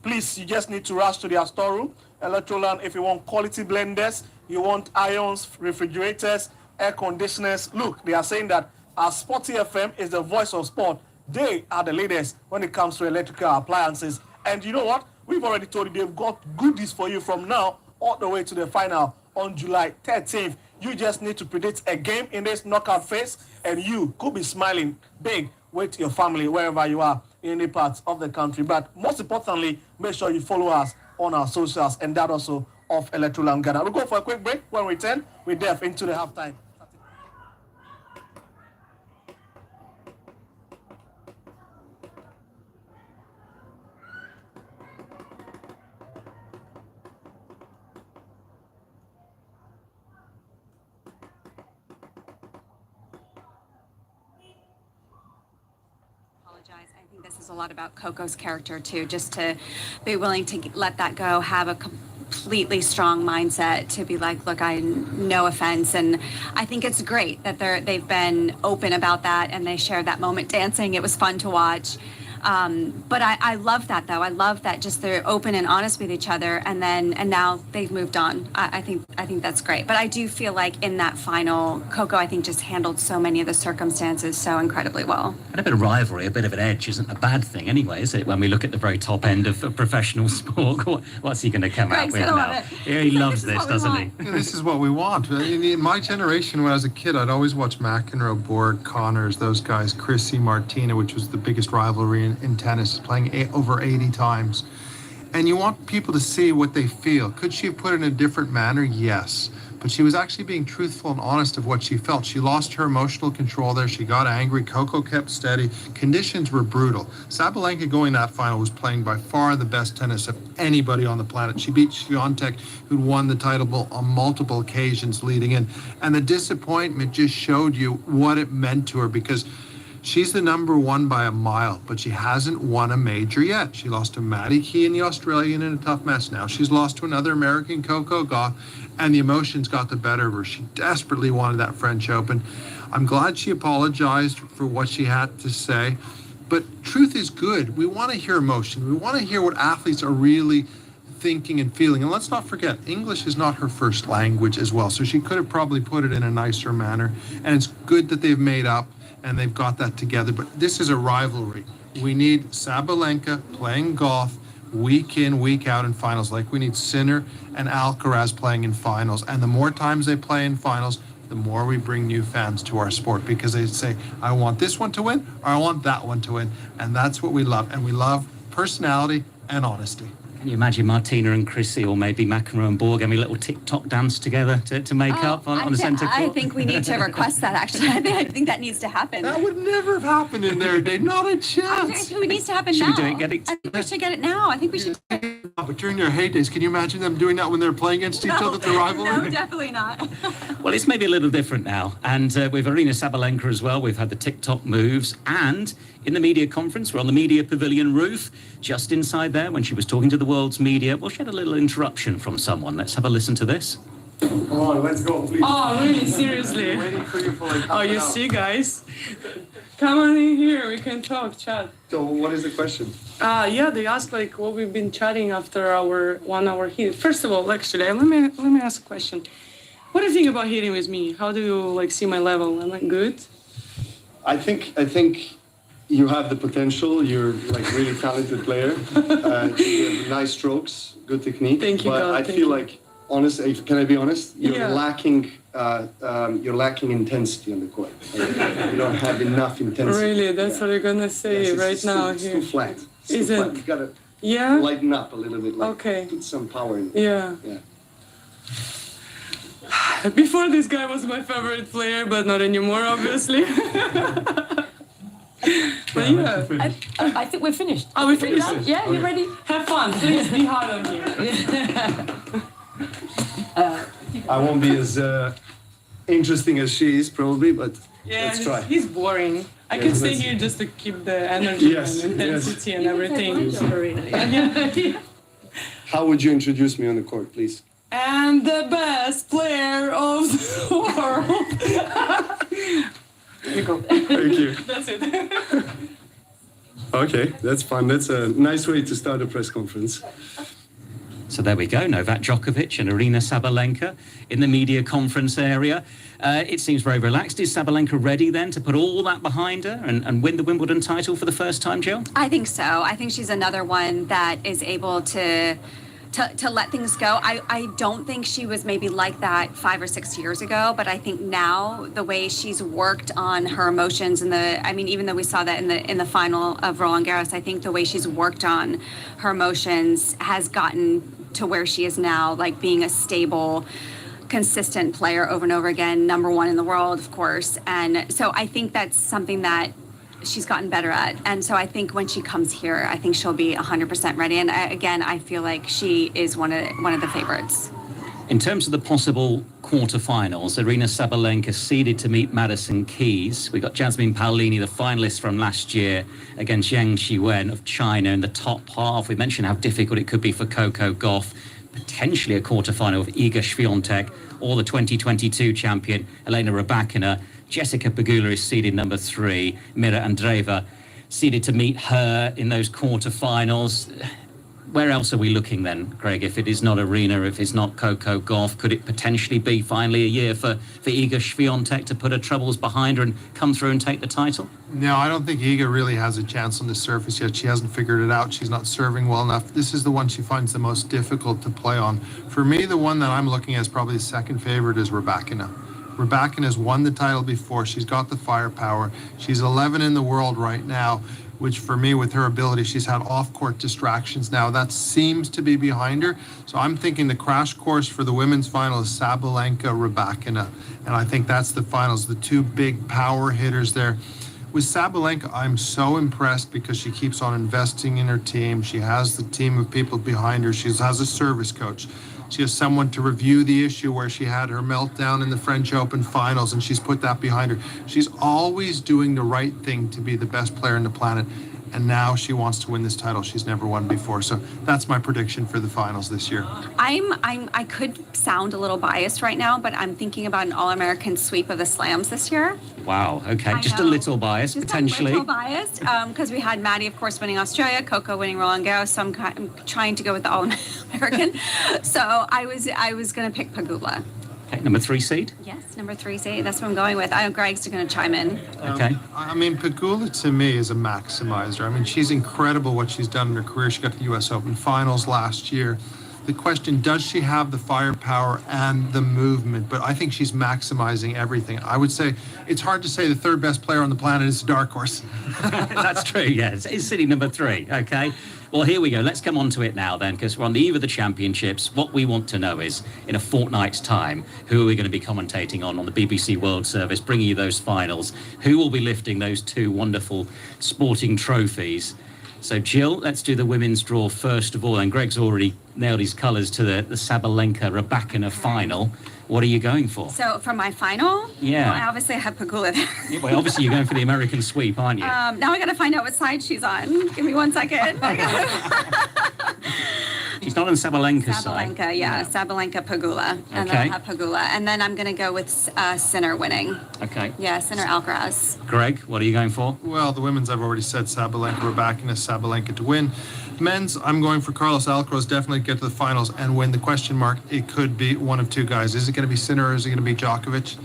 Please, you just need to rush to their storeroom. Electroland, if you want quality blenders, you want irons, refrigerators, air conditioners. Look, they are saying that our Sporty FM is the voice of sport. They are the leaders when it comes to electrical appliances. And you know what? We've already told you they've got goodies for you from now all the way to the final on July 13th. You just need to predict a game in this knockout phase, and you could be smiling big with your family wherever you are in any parts of the country. But most importantly, make sure you follow us on our socials, and that also of Electroland Ghana. We'll go for a quick break. When we return, we delve into the halftime. I think this is a lot about Coco's character too, just to be willing to let that go, have a completely strong mindset to be like, look, no offense. And I think it's great that they've been open about that and they shared that moment dancing. It was fun to watch. But I love that though. I love that just they're open and honest with each other, and now they've moved on. I think that's great. But I do feel like in that final, Coco I think just handled so many of the circumstances so incredibly well. And a bit of rivalry, a bit of an edge isn't a bad thing anyway, is it? When we look at the very top end of professional sport, what's he going to come out with now? Yeah, he loves this, doesn't he? Yeah, this is what we want. In my generation, when I was a kid, I'd always watch McEnroe, Borg, Connors, those guys, Chrissy, Martina, which was the biggest rivalry in tennis, playing over 80 times. And you want people to see what they feel. Could she have put it in a different manner? Yes. But she was actually being truthful and honest of what she felt. She lost her emotional control there. She got angry. Coco kept steady. Conditions were brutal. Sabalenka going that final was playing by far the best tennis of anybody on the planet. She beat Swiatek, who'd won the title on multiple occasions leading in. And the disappointment just showed you what it meant to her, because she's the number one by a mile, but she hasn't won a major yet. She lost to Maddie Key, the Australian, in a tough mess. Now she's lost to another American, Coco Gauff, and the emotions got the better of her. She desperately wanted that French Open. I'm glad she apologized for what she had to say, but truth is good. We want to hear emotion. We want to hear what athletes are really thinking and feeling. And let's not forget, English is not her first language as well. So she could have probably put it in a nicer manner. And it's good that they've made up and they've got that together. But this is a rivalry. We need Sabalenka playing golf week in, week out in finals, like we need Sinner and Alcaraz playing in finals. And the more times they play in finals, the more we bring new fans to our sport, because they say, I want this one to win, or I want that one to win. And that's what we love. And we love personality and honesty. Can you imagine Martina and Chrissy, or maybe McEnroe and Borg, having a little TikTok dance together to make up on the centre court? I think we need to request that, actually. I think that needs to happen. That would never have happened in their day. Not a chance. It needs to happen Should now. we do it? I think we should get it now. I think we should. But during their heydays, can you imagine them doing that when they're playing against each other, the rivalry? No, definitely not. Well, it's maybe a little different now. And with Arina Sabalenka as well, we've had the TikTok moves. And in the media conference, we're on the media pavilion roof, just inside there, when she was talking to the world's media. Well, she had a little interruption from someone. Let's have a listen to this. Come on, let's go, please. Oh, really? Seriously? Waiting for you for like Oh, you see, guys? Come on in here. We can talk, chat. So what is the question? Yeah, they asked like what we've been chatting after our 1 hour hit. First of all, actually, let me ask a question. What do you think about hitting with me? How do you like see my level? Am I good? I think you have the potential. You're like really talented player. You have nice strokes, good technique. Thank you, But God, I thank feel you. like, honestly, can I be honest? You're Yeah. lacking. You're lacking intensity on the court. You don't have enough intensity. Really? That's what you're gonna say Yes, right it's now too, here. It's too flat. It's Is too it? flat. You gotta Yeah? lighten up a little bit. Like, Okay. Put some power in it. Yeah. Yeah. Before this guy was my favorite player, but not anymore, obviously. But yeah. I think we're finished. Are we finished? Yeah, you ready? Have fun. Please be hard on me. I won't be as interesting as she is probably, but Yeah, let's try. he's boring. I Yeah, can stay let's- here just to keep the energy Yes, and intensity and everything. How would you introduce me on the court, please? And the best player of the world. You go. Thank you. That's it. Okay, that's fun. That's a nice way to start a press conference. So there we go, Novak Djokovic and Arina Sabalenka in the media conference area. It seems very relaxed. Is Sabalenka ready then to put all that behind her and win the Wimbledon title for the first time, Jill? I think so. I think she's another one that is able to let things go. I don't think she was maybe like that 5 or 6 years ago, but I think now the way she's worked on her emotions even though we saw that in the final of Roland Garros, I think the way she's worked on her emotions has gotten to where she is now, like being a stable, consistent player over and over again, number one in the world, of course. And so I think that's something that she's gotten better at. And so I think when she comes here, I think she'll be 100% ready. And I feel like she is one of the favorites. In terms of the possible quarterfinals, Arina Sabalenka seeded to meet Madison Keys. We got Jasmine Paolini, the finalist from last year, against Yang Qiwen of China in the top half. We mentioned how difficult it could be for Coco Gauff. Potentially a quarterfinal of Iga Swiatek or the 2022 champion Elena Rybakina. Jessica Pegula is seeded number 3. Mira Andreeva seeded to meet her in those quarterfinals. Where else are we looking then, Greg? If it is not Arena, if it's not Coco Gauff, could it potentially be finally a year for Iga Swiatek to put her troubles behind her and come through and take the title? No, I don't think Iga really has a chance on the surface yet. She hasn't figured it out. She's not serving well enough. This is the one she finds the most difficult to play on. For me, the one that I'm looking at as probably the second favorite is Rybakina. Rybakina has won the title before. She's got the firepower. She's 11 in the world right now, which for me, with her ability, she's had off-court distractions now. That seems to be behind her. So I'm thinking the crash course for the women's final is Sabalenka, Rybakina. And I think that's the finals, the two big power hitters there. With Sabalenka, I'm so impressed because she keeps on investing in her team. She has the team of people behind her. She has a service coach. She has someone to review the issue where she had her meltdown in the French Open finals, and she's put that behind her. She's always doing the right thing to be the best player on the planet. and now she wants to win this title she's never won before. So that's my prediction for the finals this year. I could sound a little biased right now, but I'm thinking about an All-American sweep of the slams this year. Wow. Okay. I Just a know. little biased, Just potentially. a little biased, because we had Maddie, of course, winning Australia, Coco winning Roland Garros, so I'm trying to go with the All-American. So I was going to pick Pagula. Okay, number 3 seed. Yes, number 3 seed. That's what I'm going with. I know Greg's going to chime in. Okay. I mean, Pegula to me is a maximizer. I mean, she's incredible what she's done in her career. She got to the U.S. Open finals last year. The question, does she have the firepower and the movement? But I think she's maximizing everything. I would say it's hard to say the third best player on the planet is a dark horse. That's true, yes. It's sitting number 3, okay? Well, here we go. Let's come on to it now then, because we're on the eve of the championships. What we want to know is, in a fortnight's time, who are we going to be commentating on the BBC World Service, bringing you those finals? Who will be lifting those 2 wonderful sporting trophies? So, Jill, let's do the women's draw first of all. And Greg's already nailed his colours to the Sabalenka-Rybakina final. What are you going for? So for my final, Yeah. well, I obviously have Pagula there. Yeah, well, obviously, you're going for the American sweep, aren't you? Now I got to find out what side she's on. Give me 1 second. She's not on Sabalenka's side. Sabalenka, yeah, Sabalenka, Pagula, and then Okay. I'll have Pagula, and then I'm going to go with Sinner winning. Okay. Yeah, Sinner Alcaraz. Greg, what are you going for? Well, the women's, I've already said Sabalenka, Rybakina, Sabalenka to win. Men's, I'm going for Carlos Alcaraz, definitely get to the finals and win. The question mark, it could be one of 2 guys. Is it going to be Sinner or is it going to be Djokovic?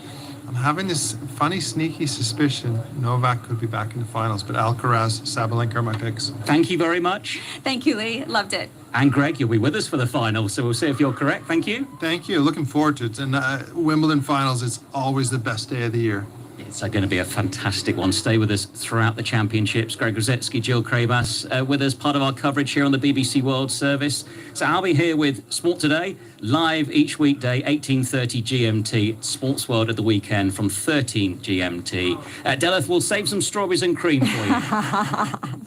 I'm having this funny, sneaky suspicion Novak could be back in the finals, but Alcaraz, Sabalenka are my picks. Thank you very much. Thank you, Lee. Loved it. And Greg, you'll be with us for the final, so we'll see if you're correct. Thank you. Thank you. Looking forward to it. And Wimbledon finals, it's always the best day of the year. It's going to be a fantastic one. Stay with us throughout the championships. Greg Rosetsky, Jill Krabas with us, part of our coverage here on the BBC World Service. So I'll be here with Sport Today, live each weekday, 18:30 GMT, Sports World at the weekend from 13 GMT. Deleth, we'll save some strawberries and cream for you.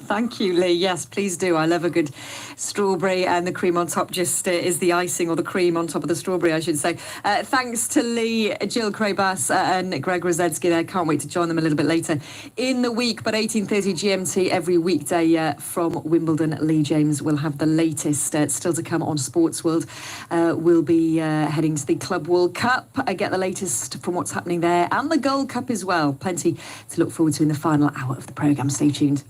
Thank you, Lee. Yes, please do. I love a good strawberry, and the cream on top just is the icing, or the cream on top of the strawberry, I should say. Thanks to Lee, Jill Krabas and Greg Rosetsky there. Can't wait to join them a little bit later in the week, but 18:30 GMT every weekday from Wimbledon. Lee James will have the latest still to come on Sports World. We'll be heading to the Club World Cup. Get the latest from what's happening there, and the Gold Cup as well. Plenty to look forward to in the final hour of the programme. Stay tuned.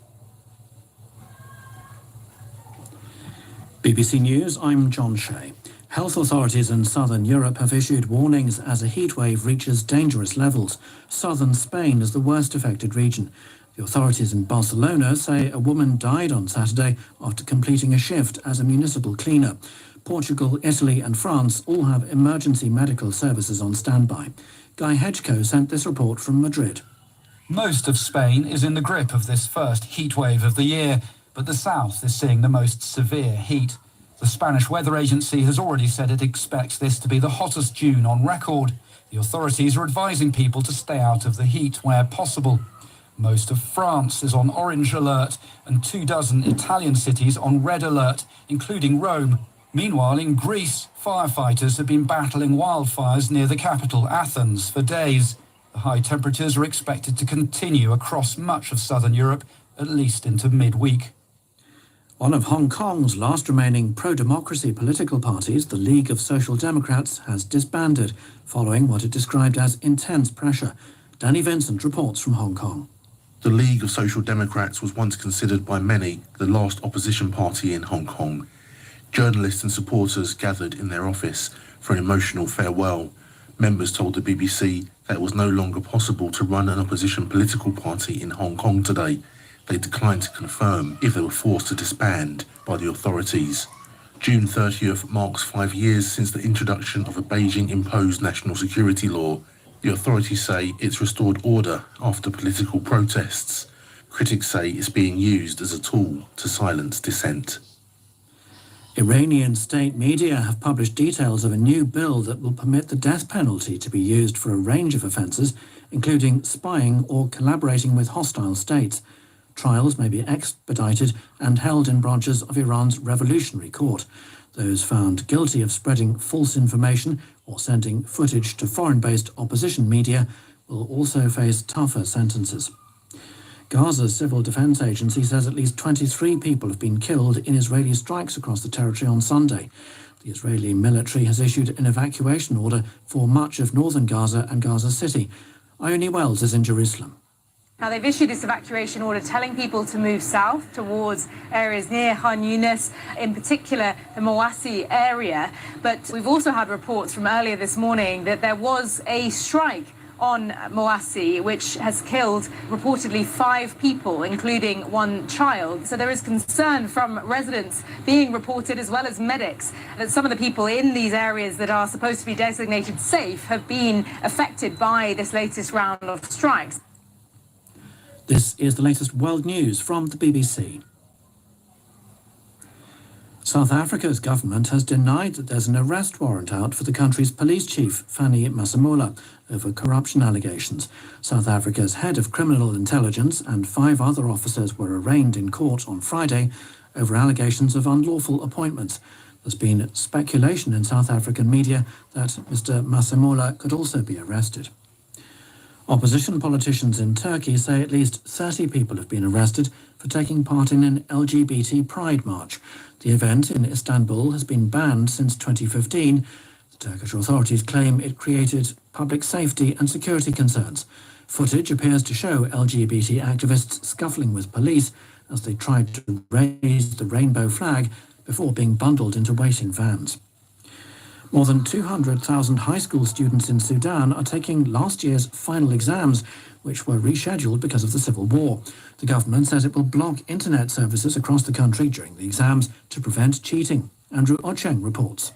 BBC News, I'm John Shea. Health authorities in southern Europe have issued warnings as a heatwave reaches dangerous levels. Southern Spain is the worst affected region. The authorities in Barcelona say a woman died on Saturday after completing a shift as a municipal cleaner. Portugal, Italy and France all have emergency medical services on standby. Guy Hedgecoe sent this report from Madrid. Most of Spain is in the grip of this first heatwave of the year, but the south is seeing the most severe heat. The Spanish Weather Agency has already said it expects this to be the hottest June on record. The authorities are advising people to stay out of the heat where possible. Most of France is on orange alert and 24 Italian cities on red alert, including Rome. Meanwhile, in Greece, firefighters have been battling wildfires near the capital, Athens, for days. The high temperatures are expected to continue across much of southern Europe, at least into midweek. One of Hong Kong's last remaining pro-democracy political parties, the League of Social Democrats, has disbanded, following what it described as intense pressure. Danny Vincent reports from Hong Kong. The League of Social Democrats was once considered by many the last opposition party in Hong Kong. Journalists and supporters gathered in their office for an emotional farewell. Members told the BBC that it was no longer possible to run an opposition political party in Hong Kong today. They declined to confirm if they were forced to disband by the authorities. June 30th marks 5 years since the introduction of a Beijing-imposed national security law. The authorities say it's restored order after political protests. Critics say it's being used as a tool to silence dissent. Iranian state media have published details of a new bill that will permit the death penalty to be used for a range of offences, including spying or collaborating with hostile states. Trials may be expedited and held in branches of Iran's Revolutionary Court. Those found guilty of spreading false information or sending footage to foreign-based opposition media will also face tougher sentences. Gaza's Civil Defense Agency says at least 23 people have been killed in Israeli strikes across the territory on Sunday. The Israeli military has issued an evacuation order for much of northern Gaza and Gaza City. Ione Wells is in Jerusalem. Now, they've issued this evacuation order telling people to move south towards areas near Han Yunis, in particular the Mawasi area. But we've also had reports from earlier this morning that there was a strike on Mawasi, which has killed reportedly 5 people, including 1 child. So there is concern from residents being reported, as well as medics, that some of the people in these areas that are supposed to be designated safe have been affected by this latest round of strikes. This is the latest world news from the BBC. South Africa's government has denied that there's an arrest warrant out for the country's police chief, Fanny Masemola, over corruption allegations. South Africa's head of criminal intelligence and 5 other officers were arraigned in court on Friday over allegations of unlawful appointments. There's been speculation in South African media that Mr. Masemola could also be arrested. Opposition politicians in Turkey say at least 30 people have been arrested for taking part in an LGBT pride march. The event in Istanbul has been banned since 2015. The Turkish authorities claim it created public safety and security concerns. Footage appears to show LGBT activists scuffling with police as they tried to raise the rainbow flag before being bundled into waiting vans. More than 200,000 high school students in Sudan are taking last year's final exams, which were rescheduled because of the civil war. The government says it will block internet services across the country during the exams to prevent cheating. Andrew Ocheng reports.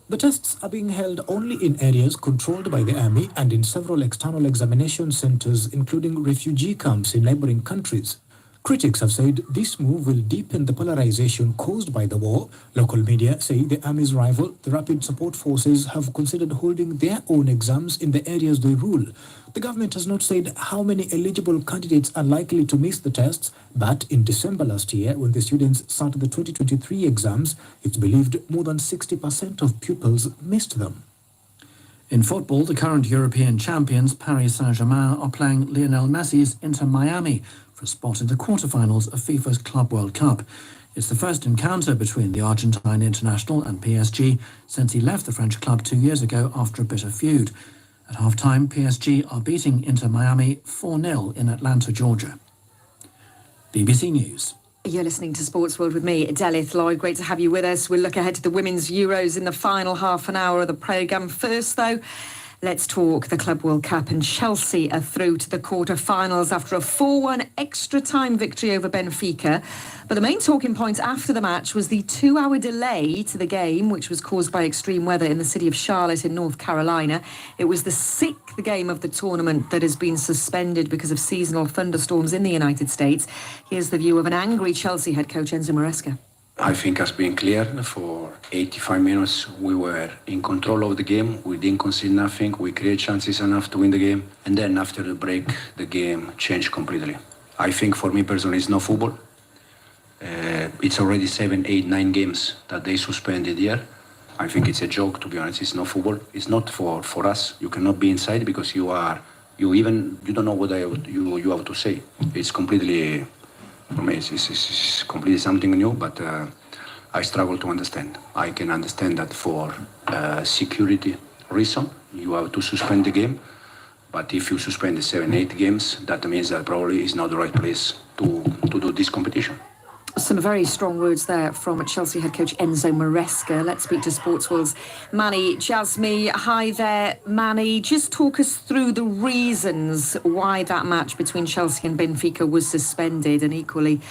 The tests are being held only in areas controlled by the army and in several external examination centres, including refugee camps in neighbouring countries. Critics have said this move will deepen the polarization caused by the war. Local media say the army's rival, the Rapid Support Forces, have considered holding their own exams in the areas they rule. The government has not said how many eligible candidates are likely to miss the tests, but in December last year, when the students started the 2023 exams, it's believed more than 60% of pupils missed them. In football, the current European champions, Paris Saint-Germain, are playing Lionel Messi's Inter Miami for a spot in the quarter-finals of FIFA's Club World Cup. It's the first encounter between the Argentine international and PSG since he left the French club 2 years ago after a bitter feud. At half-time, PSG are beating Inter Miami 4-0 in Atlanta, Georgia. BBC News. You're listening to Sports World with me, Delith Lloyd. Great to have you with us. We'll look ahead to the Women's Euros in the final half an hour of the programme. First, though, let's talk the Club World Cup, and Chelsea are through to the quarter-finals after a 4-1 extra-time victory over Benfica. But the main talking point after the match was the 2-hour delay to the game, which was caused by extreme weather in the city of Charlotte in North Carolina. It was the 6th game of the tournament that has been suspended because of seasonal thunderstorms in the United States. Here's the view of an angry Chelsea head coach, Enzo Maresca. I think it's been clear. For 85 minutes we were in control of the game. We didn't concede nothing. We created chances enough to win the game. And then after the break, the game changed completely. I think for me personally, it's not football. It's already 7, 8, 9 games that they suspended here. I think it's a joke, to be honest. It's not football. It's not for us. You cannot be inside because you don't know what you have to say. It's completely... For me, it's completely something new, but I struggle to understand. I can understand that for security reason, you have to suspend the game. But if you suspend the 7, 8 games, that means that probably is not the right place to do this competition. Some very strong words there from Chelsea head coach Enzo Maresca. Let's speak to Sportsworld's Manny Jasmi. Hi there, Manny. Just talk us through the reasons why that match between Chelsea and Benfica was suspended, and equally,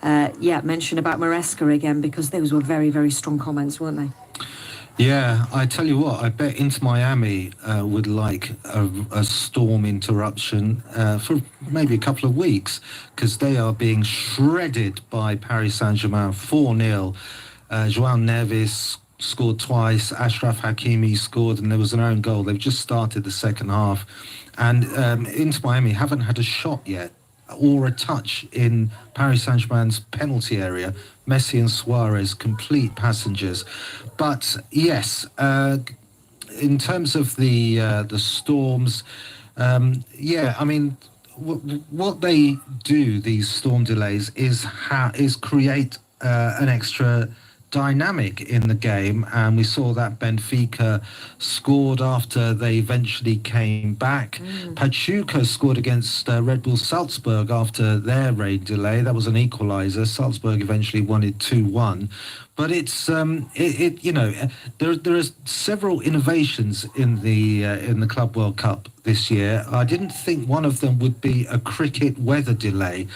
mention about Maresca again, because those were very, very strong comments, weren't they? Yeah, I tell you what, I bet Inter Miami would like a storm interruption for maybe a couple of weeks, because they are being shredded by Paris Saint-Germain 4-0. João Neves scored twice, Achraf Hakimi scored, and there was an own goal. They've just started the second half. And Inter Miami haven't had a shot yet, or a touch in Paris Saint-Germain's penalty area. Messi and Suarez, complete passengers. But yes, in terms of the storms, I mean, what they do, these storm delays, is create an extra dynamic in the game, and we saw that Benfica scored after they eventually came back. Pachuca scored against Red Bull Salzburg after their rain delay. That was an equaliser. Salzburg eventually won it 2-1. But it's there are several innovations in the Club World Cup this year. I didn't think one of them would be a cricket weather delay.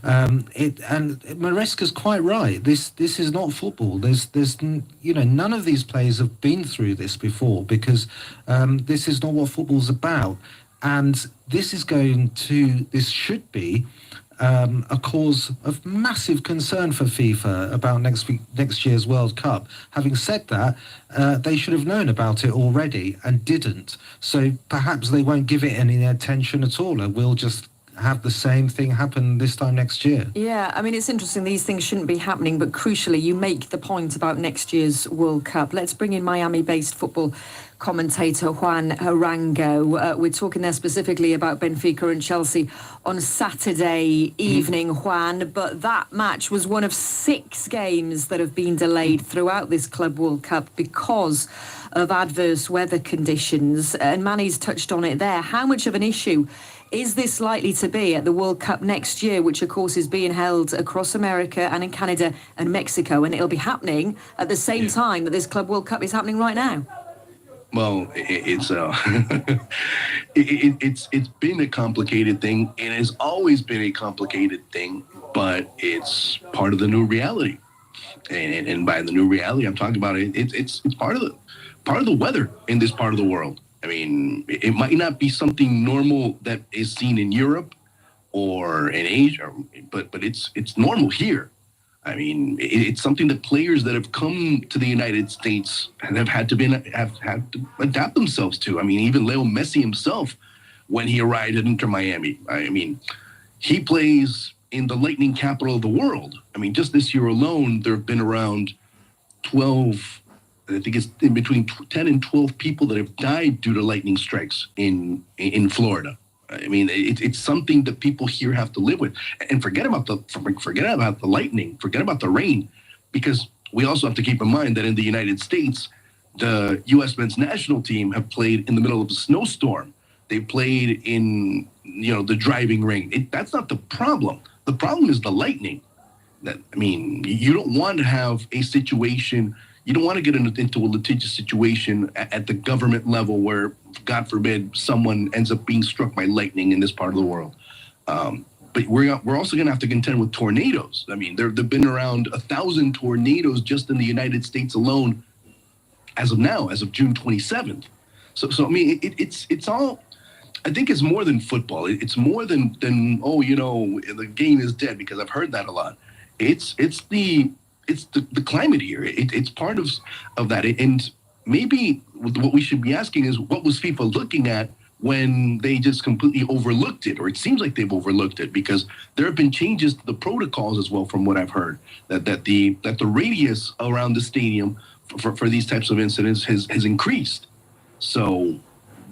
And Maresca's quite right. This is not football. There's none of these players have been through this before, because this is not what football's about. And this should be a cause of massive concern for FIFA about next year's World Cup. Having said that, they should have known about it already and didn't. So perhaps they won't give it any attention at all, and we'll just have the same thing happen this time next year. Yeah, I mean, it's interesting. These things shouldn't be happening, but crucially, you make the point about next year's World Cup. Let's bring in Miami-based football commentator Juan Arango. We're talking there specifically about Benfica and Chelsea on Saturday evening, Juan, but that match was one of 6 games that have been delayed throughout this Club World Cup because of adverse weather conditions, and Manny's touched on it there. How much of an issue is this likely to be at the World Cup next year, which of course is being held across America and in Canada and Mexico, and it'll be happening at the same time that this Club World Cup is happening right now? Well, it's been a complicated thing. It has always been a complicated thing, but it's part of the new reality. And by the new reality, I'm talking about it's part of the weather in this part of the world. I mean, it might not be something normal that is seen in Europe or in Asia, but it's normal here. I mean, it's something that players that have come to the United States and have had to adapt themselves to. I mean, even Leo Messi himself, when he arrived at Inter Miami, I mean, he plays in the lightning capital of the world. I mean, just this year alone, there have been around 12, I think it's in between 10 and 12 people that have died due to lightning strikes in Florida. I mean, it's something that people here have to live with. And forget about the lightning, forget about the rain, because we also have to keep in mind that in the United States, the U.S. men's national team have played in the middle of a snowstorm. They played in, the driving rain. That's not the problem. The problem is the lightning. You don't want to have a situation. You don't want to get into a litigious situation at the government level where, God forbid, someone ends up being struck by lightning in this part of the world. But we're also going to have to contend with tornadoes. I mean, there have been around 1,000 tornadoes just in the United States alone as of now, as of June 27th. So I mean, it's all. I think it's more than football. It's more than the game is dead, because I've heard that a lot. It's the climate here. It's part of that. And maybe what we should be asking is, what was FIFA looking at when they just completely overlooked it? Or it seems like they've overlooked it, because there have been changes to the protocols as well, from what I've heard, that the radius around the stadium for these types of incidents has increased. So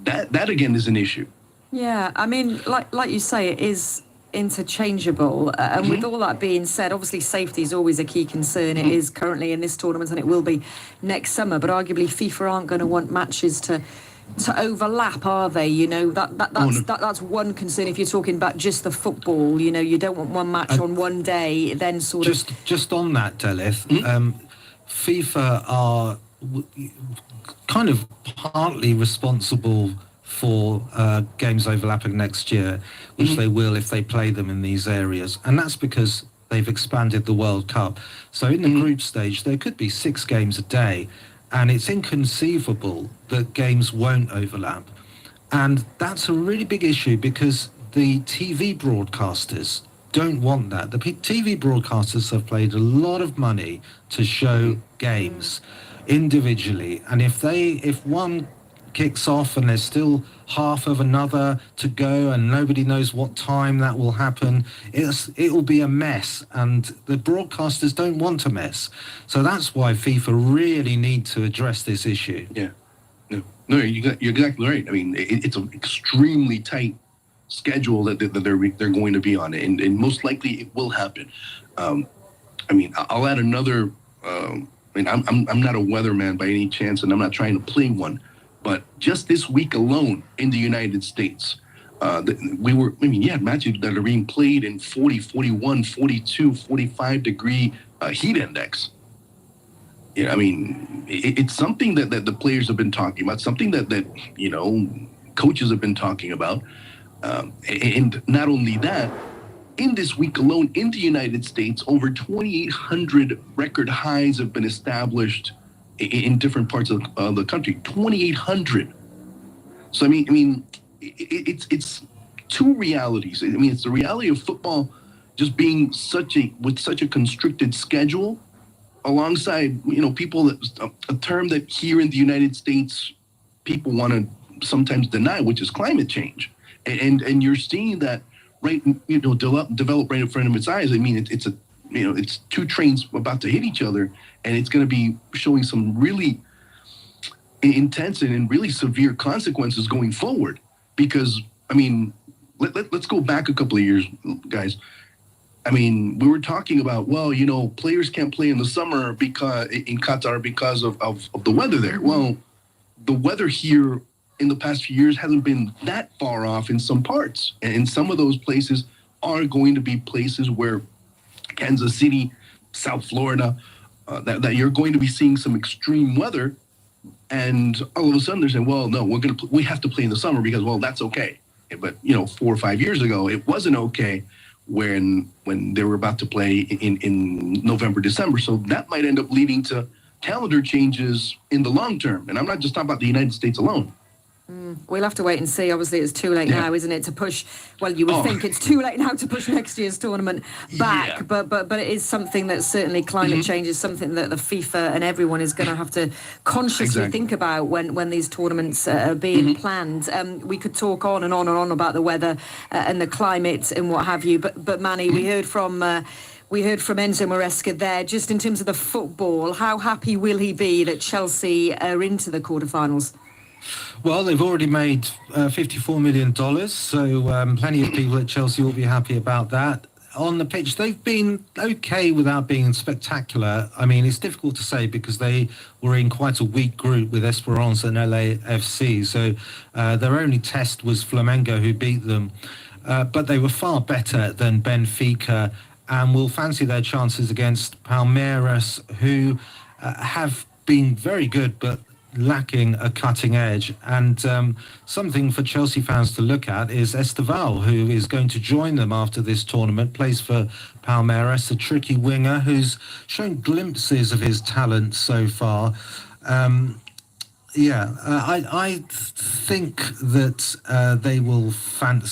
that again is an issue. Yeah, I mean, like you say, it is interchangeable, and with all that being said, obviously safety is always a key concern. It is currently in this tournament, and it will be next summer, but arguably FIFA aren't going to want matches to overlap, are they? That's one concern. If you're talking about just the football, you don't want one match on one day, then just on that, Delith, FIFA are kind of partly responsible for games overlapping next year, which they will if they play them in these areas. And that's because they've expanded the World Cup. So in the group stage, there could be 6 games a day, and it's inconceivable that games won't overlap. And that's a really big issue, because the TV broadcasters don't want that. The TV broadcasters have paid a lot of money to show games individually, and if one kicks off and there's still half of another to go and nobody knows what time that will happen, it will be a mess, and the broadcasters don't want a mess. So that's why FIFA really need to address this issue. Yeah. No, you're exactly right. I mean, it's an extremely tight schedule that they're going to be on, and most likely it will happen. I mean, I'll add another. I mean, I'm not a weatherman by any chance, and I'm not trying to play one, but just this week alone in the United States, you had matches that are being played in 40, 41, 42, 45 degree heat index. Yeah, I mean, it's something that the players have been talking about, something that coaches have been talking about. And not only that, in this week alone in the United States, over 2,800 record highs have been established in different parts of the country. 2,800. So I mean, it's two realities. I mean, it's the reality of football just being with such a constricted schedule, alongside people that a term that here in the United States people want to sometimes deny, which is climate change, and you're seeing that develop right in front of its eyes. I mean, it's two trains about to hit each other, and it's going to be showing some really intense and really severe consequences going forward. Because I mean, let's go back a couple of years, guys. I mean, we were talking about, players can't play in the summer because in Qatar because of the weather there. Well, the weather here in the past few years hasn't been that far off in some parts. And some of those places are going to be places where Kansas City, South Florida, that you're going to be seeing some extreme weather. And all of a sudden they're saying, well, no, we have to play in the summer because, well, that's okay. But, 4 or 5 years ago, it wasn't okay when they were about to play in November, December. So that might end up leading to calendar changes in the long term. And I'm not just talking about the United States alone. We'll have to wait and see. Obviously, it's too late now, isn't it, to push? Well, you would think it's too late now to push next year's tournament back. Yeah. But it is something that certainly climate change is something that the FIFA and everyone is going to have to consciously think about when these tournaments are being planned. We could talk on and on and on about the weather and the climate and what have you. But Manny, we heard from Enzo Maresca there. Just in terms of the football, how happy will he be that Chelsea are into the quarterfinals? Well, they've already made $54 million, so plenty of people at Chelsea will be happy about that. On the pitch, they've been okay without being spectacular. I mean, it's difficult to say because they were in quite a weak group with Esperance and LAFC, so their only test was Flamengo, who beat them. But they were far better than Benfica and will fancy their chances against Palmeiras, who have been very good, but lacking a cutting edge. And something for Chelsea fans to look at is Esteval, who is going to join them after this tournament, plays for Palmeiras, a tricky winger who's shown glimpses of his talent so far. I think that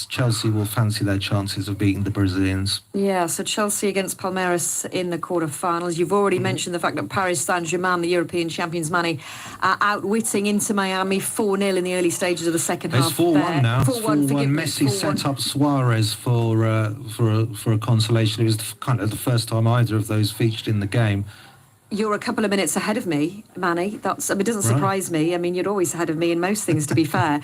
Chelsea will fancy their chances of beating the Brazilians. Yeah, so Chelsea against Palmeiras in the quarterfinals. You've already mentioned the fact that Paris Saint-Germain, the European champions, Manny, are outwitting Inter Miami 4-0 in the early stages of the second half. It's 4-1 now. 4-1. Messi set up Suarez for a consolation. It was kind of the first time either of those featured in the game. You're a couple of minutes ahead of me, Manny. It doesn't surprise me. I mean, you're always ahead of me in most things, to be fair.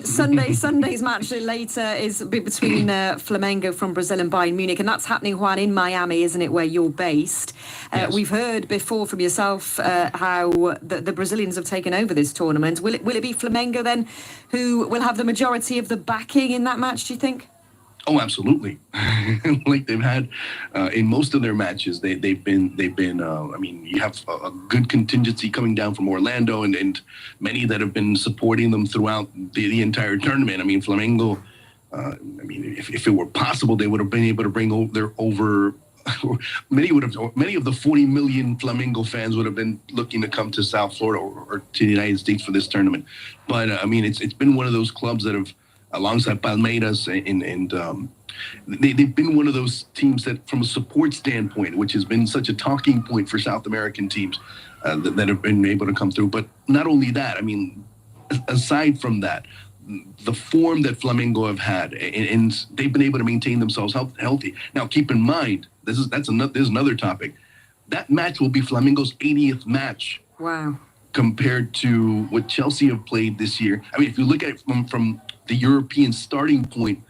Sunday's match later is between Flamengo from Brazil and Bayern Munich, and that's happening, Juan, in Miami, isn't it, where you're based? Yes. We've heard before from yourself how the Brazilians have taken over this tournament. Will it be Flamengo then who will have the majority of the backing in that match, do you think? Oh, absolutely. Like they've had in most of their matches, they've been. I mean, you have a good contingency coming down from Orlando, and many that have been supporting them throughout the entire tournament. I mean, Flamengo. If it were possible, they would have been able to bring over. Many of the 40 million Flamengo fans would have been looking to come to South Florida or to the United States for this tournament. But I mean, it's been one of those clubs that have, alongside Palmeiras, and they've been one of those teams that, from a support standpoint, which has been such a talking point for South American teams, that have been able to come through. But not only that, I mean, aside from that, the form that Flamengo have had, and they've been able to maintain themselves healthy. Now, keep in mind, there's another topic. That match will be Flamengo's 80th match. Wow. Compared to what Chelsea have played this year. I mean, if you look at it from the European starting point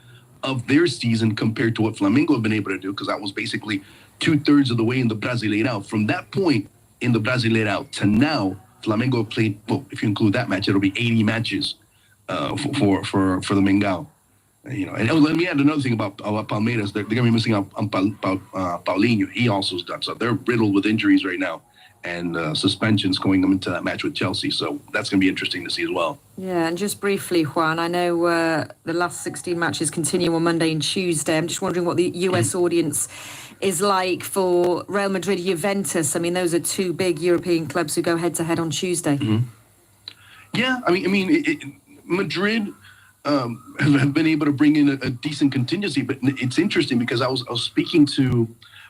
of their season compared to what Flamengo have been able to do, because that was basically 2/3 of the way in the Brasileirão. From that point in the Brasileirão to now, Flamengo played, well, if you include that match, it'll be 80 matches for the Mengão. And let me add another thing about Palmeiras. They're going to be missing out on Paulinho. He also's done, so they're riddled with injuries right now and suspensions going into that match with Chelsea. So that's going to be interesting to see as well. Yeah, and just briefly, Juan, I know the last 16 matches continue on Monday and Tuesday. I'm just wondering what the US audience is like for Real Madrid, Juventus. I mean, those are two big European clubs who go head-to-head on Tuesday. Mm-hmm. Yeah, I mean, Madrid have been able to bring in a decent contingency, but it's interesting because I was speaking to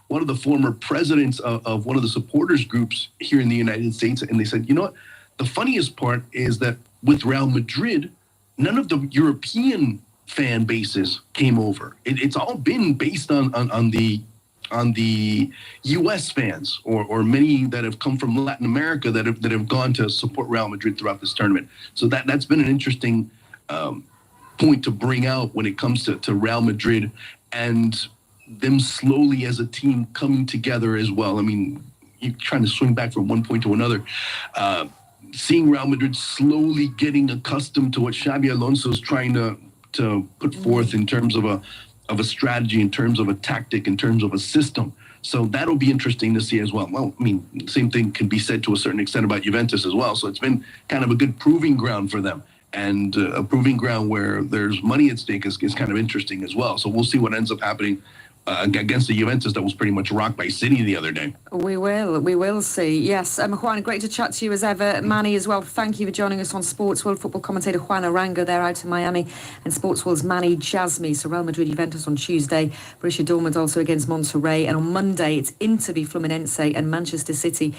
one of the former presidents of one of the supporters groups here in the United States, and they said, you know what, the funniest part is that with Real Madrid, none of the European fan bases came over. It's all been based on the U.S. fans or many that have come from Latin America that have gone to support Real Madrid throughout this tournament. So that's been an interesting point to bring out when it comes to Real Madrid and them slowly as a team coming together as well. I mean, you're trying to swing back from one point to another. Seeing Real Madrid slowly getting accustomed to what Xabi Alonso is trying to put forth in terms of a strategy, in terms of a tactic, in terms of a system. So that'll be interesting to see as well. Well, I mean, the same thing can be said to a certain extent about Juventus as well. So it's been kind of a good proving ground for them. And a proving ground where there's money at stake is kind of interesting as well. So we'll see what ends up happening against the Juventus that was pretty much rocked by City the other day. We will see. Yes, Juan, great to chat to you as ever. Manny as well, thank you for joining us on Sports World. Football commentator Juan Arango there out in Miami, and Sports World's Manny Jasmy. So Real Madrid Juventus on Tuesday, Borussia Dortmund also against Monterrey, and on Monday it's Inter v Fluminense and Manchester City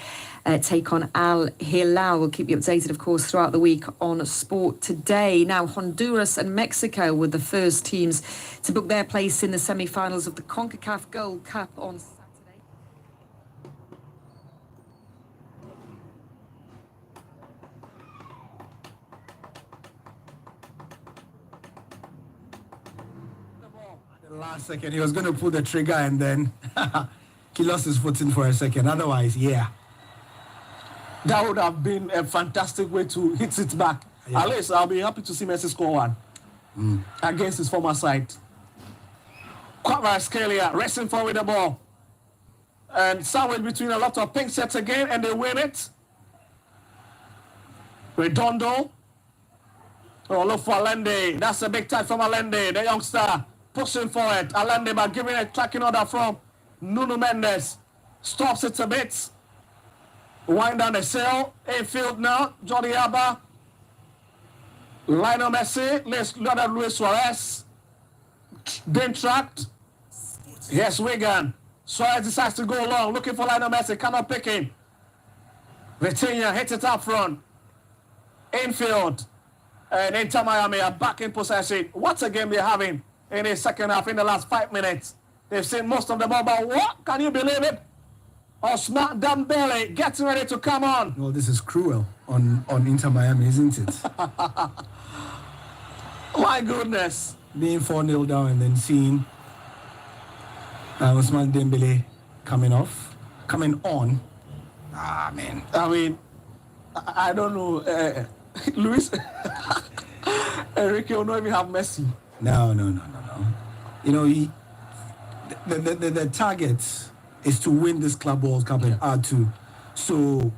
take on Al Hilal. We'll keep you updated, of course, throughout the week on Sport Today. Now, Honduras and Mexico were the first teams to book their place in the semi-finals of the CONCACAF Gold Cup on Saturday. The last second, he was going to pull the trigger and then he lost his footing for a second. Otherwise, yeah. That would have been a fantastic way to hit it back. Yeah. At least I'll be happy to see Messi score one against his former side. Kvaratskhelia racing forward the ball. And somewhere between a lot of pink sets again, and they win it. Redondo. Oh, look for Allende. That's a big touch from Allende, the youngster. Pushing forward. Allende by giving a tracking order from Nuno Mendes. Stops it a bit. Wind down the sail. Infield now. Jordi Alba. Lionel Messi. Luis Suarez. Being tracked. Yes, Wigan. Suarez decides to go long. Looking for Lionel Messi. Cannot pick him. Vitinha hits it up front. Infield. And Inter Miami are back in possession. What a game they're having in the second half in the last 5 minutes. They've seen most of the ball, but what? Can you believe it? Osman Dembele getting ready to come on. Well, this is cruel on Inter Miami, isn't it? My goodness. Being 4-0 down and then seeing Osman Dembele coming on. Ah, man. I mean, I don't know. Luis, Enrique will not even have Messi. No. You know, the target is to win this Club World Cup in R2. So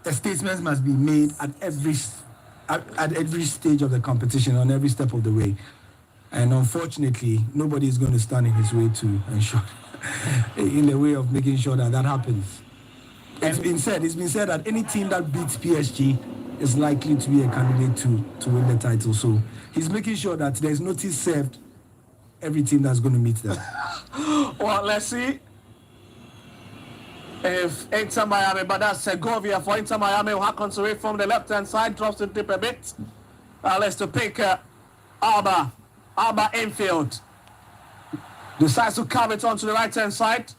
a statement must be made at every stage of the competition, on every step of the way. And unfortunately, nobody is going to stand in his way to ensure, in the way of making sure that happens. It's been said that any team that beats PSG is likely to be a candidate to win the title. So he's making sure that there's notice served every team that's going to meet them. Well, let's see if Inter Miami, but that's Segovia for Inter Miami, who happens away from the left-hand side, drops it deep a bit. Let's to pick Alba infield. Decides to carve it onto the right-hand side.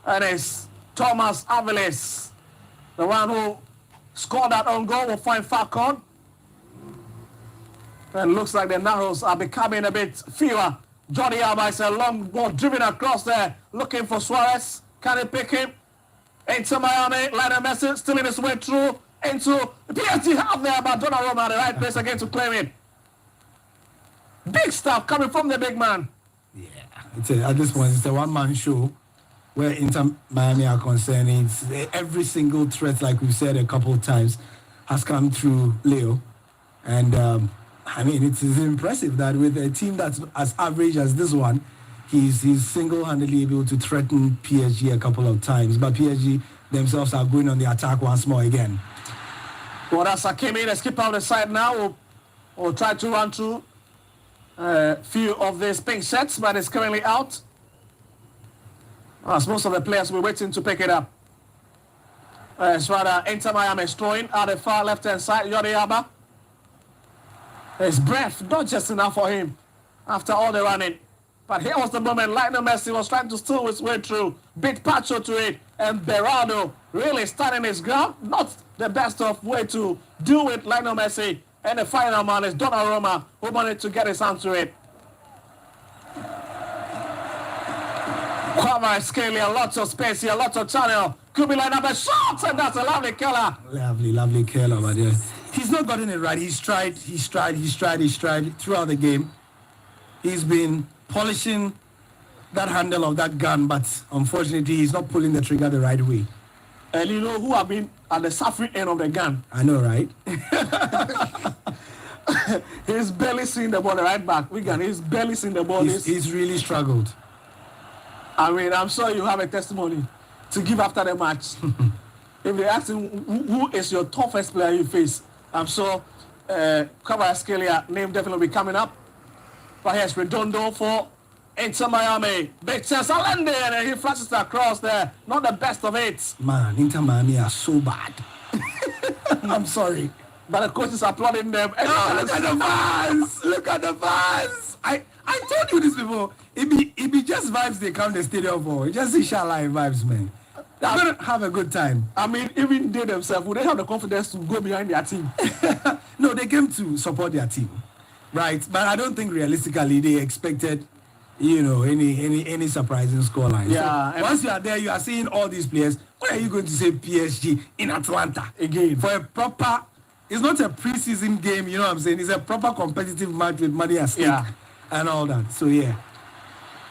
And it's Thomas Aviles, the one who scored that own goal, will find Falcon. And looks like the narrows are becoming a bit fewer Jordi Alba is a long ball driven across there, looking for Suarez. Can he pick him? Into Miami, Lionel Messi stealing his way through into the PSG half there, but Donnarumma at the right place again to claim it. Big stuff coming from the big man. At this point, it's a one-man show where Inter Miami are concerned. It's every single threat, like we've said a couple of times, has come through Leo. And, I mean, it is impressive that with a team that's as average as this one, he's single-handedly able to threaten PSG a couple of times. But PSG themselves are going on the attack once more again. Well, that's Hakimi, the skipper of the side now. Will try to run through a few of these pink sets, but it's currently out. As most of the players will be waiting to pick it up. It's rather Inter Miami is throwing at the far left-hand side, Jordi Alba. His breath not just enough for him after all the running. But here was the moment Lionel Messi was trying to steal his way through. Bit Pacho to it, and Berardo really standing his ground. Not the best of way to do it, Lionel Messi. And the final man is Donnarumma, who wanted to get his hand to it. Kvaratskhelia, lots of space here, lots of channel. Could be lined up a shot, and that's a lovely killer. Lovely killer, but yeah. He's not gotten it right. He's tried throughout the game. He's been polishing that handle of that gun, but unfortunately, he's not pulling the trigger the right way. And you know who have been at the suffering end of the gun? I know, right? He's barely seeing the ball right back. He's barely seeing the ball. He's really struggled. I mean, I'm sure you have a testimony to give after the match. If they ask him who is your toughest player you face, I'm sure Kvaratskhelia name definitely will be coming up. But here's Redondo for Inter Miami. Big chance, Allende, and he flashes across there. Not the best of it. Man, Inter Miami are so bad. I'm sorry. But the coach is applauding them. Oh, look at the fans! Look at the fans! I told you this before. It be just vibes they come to the stadium for. Just inshallah vibes, man. They're going to have a good time. I mean, even they themselves, would they have the confidence to go behind their team? No, they came to support their team. Right? But I don't think realistically they expected, any surprising scoreline. Yeah. So once you are there, you are seeing all these players. What are you going to say PSG in Atlanta? Again. For a proper, it's not a preseason game, you know what I'm saying? It's a proper competitive match with money at stake and all that. So, yeah.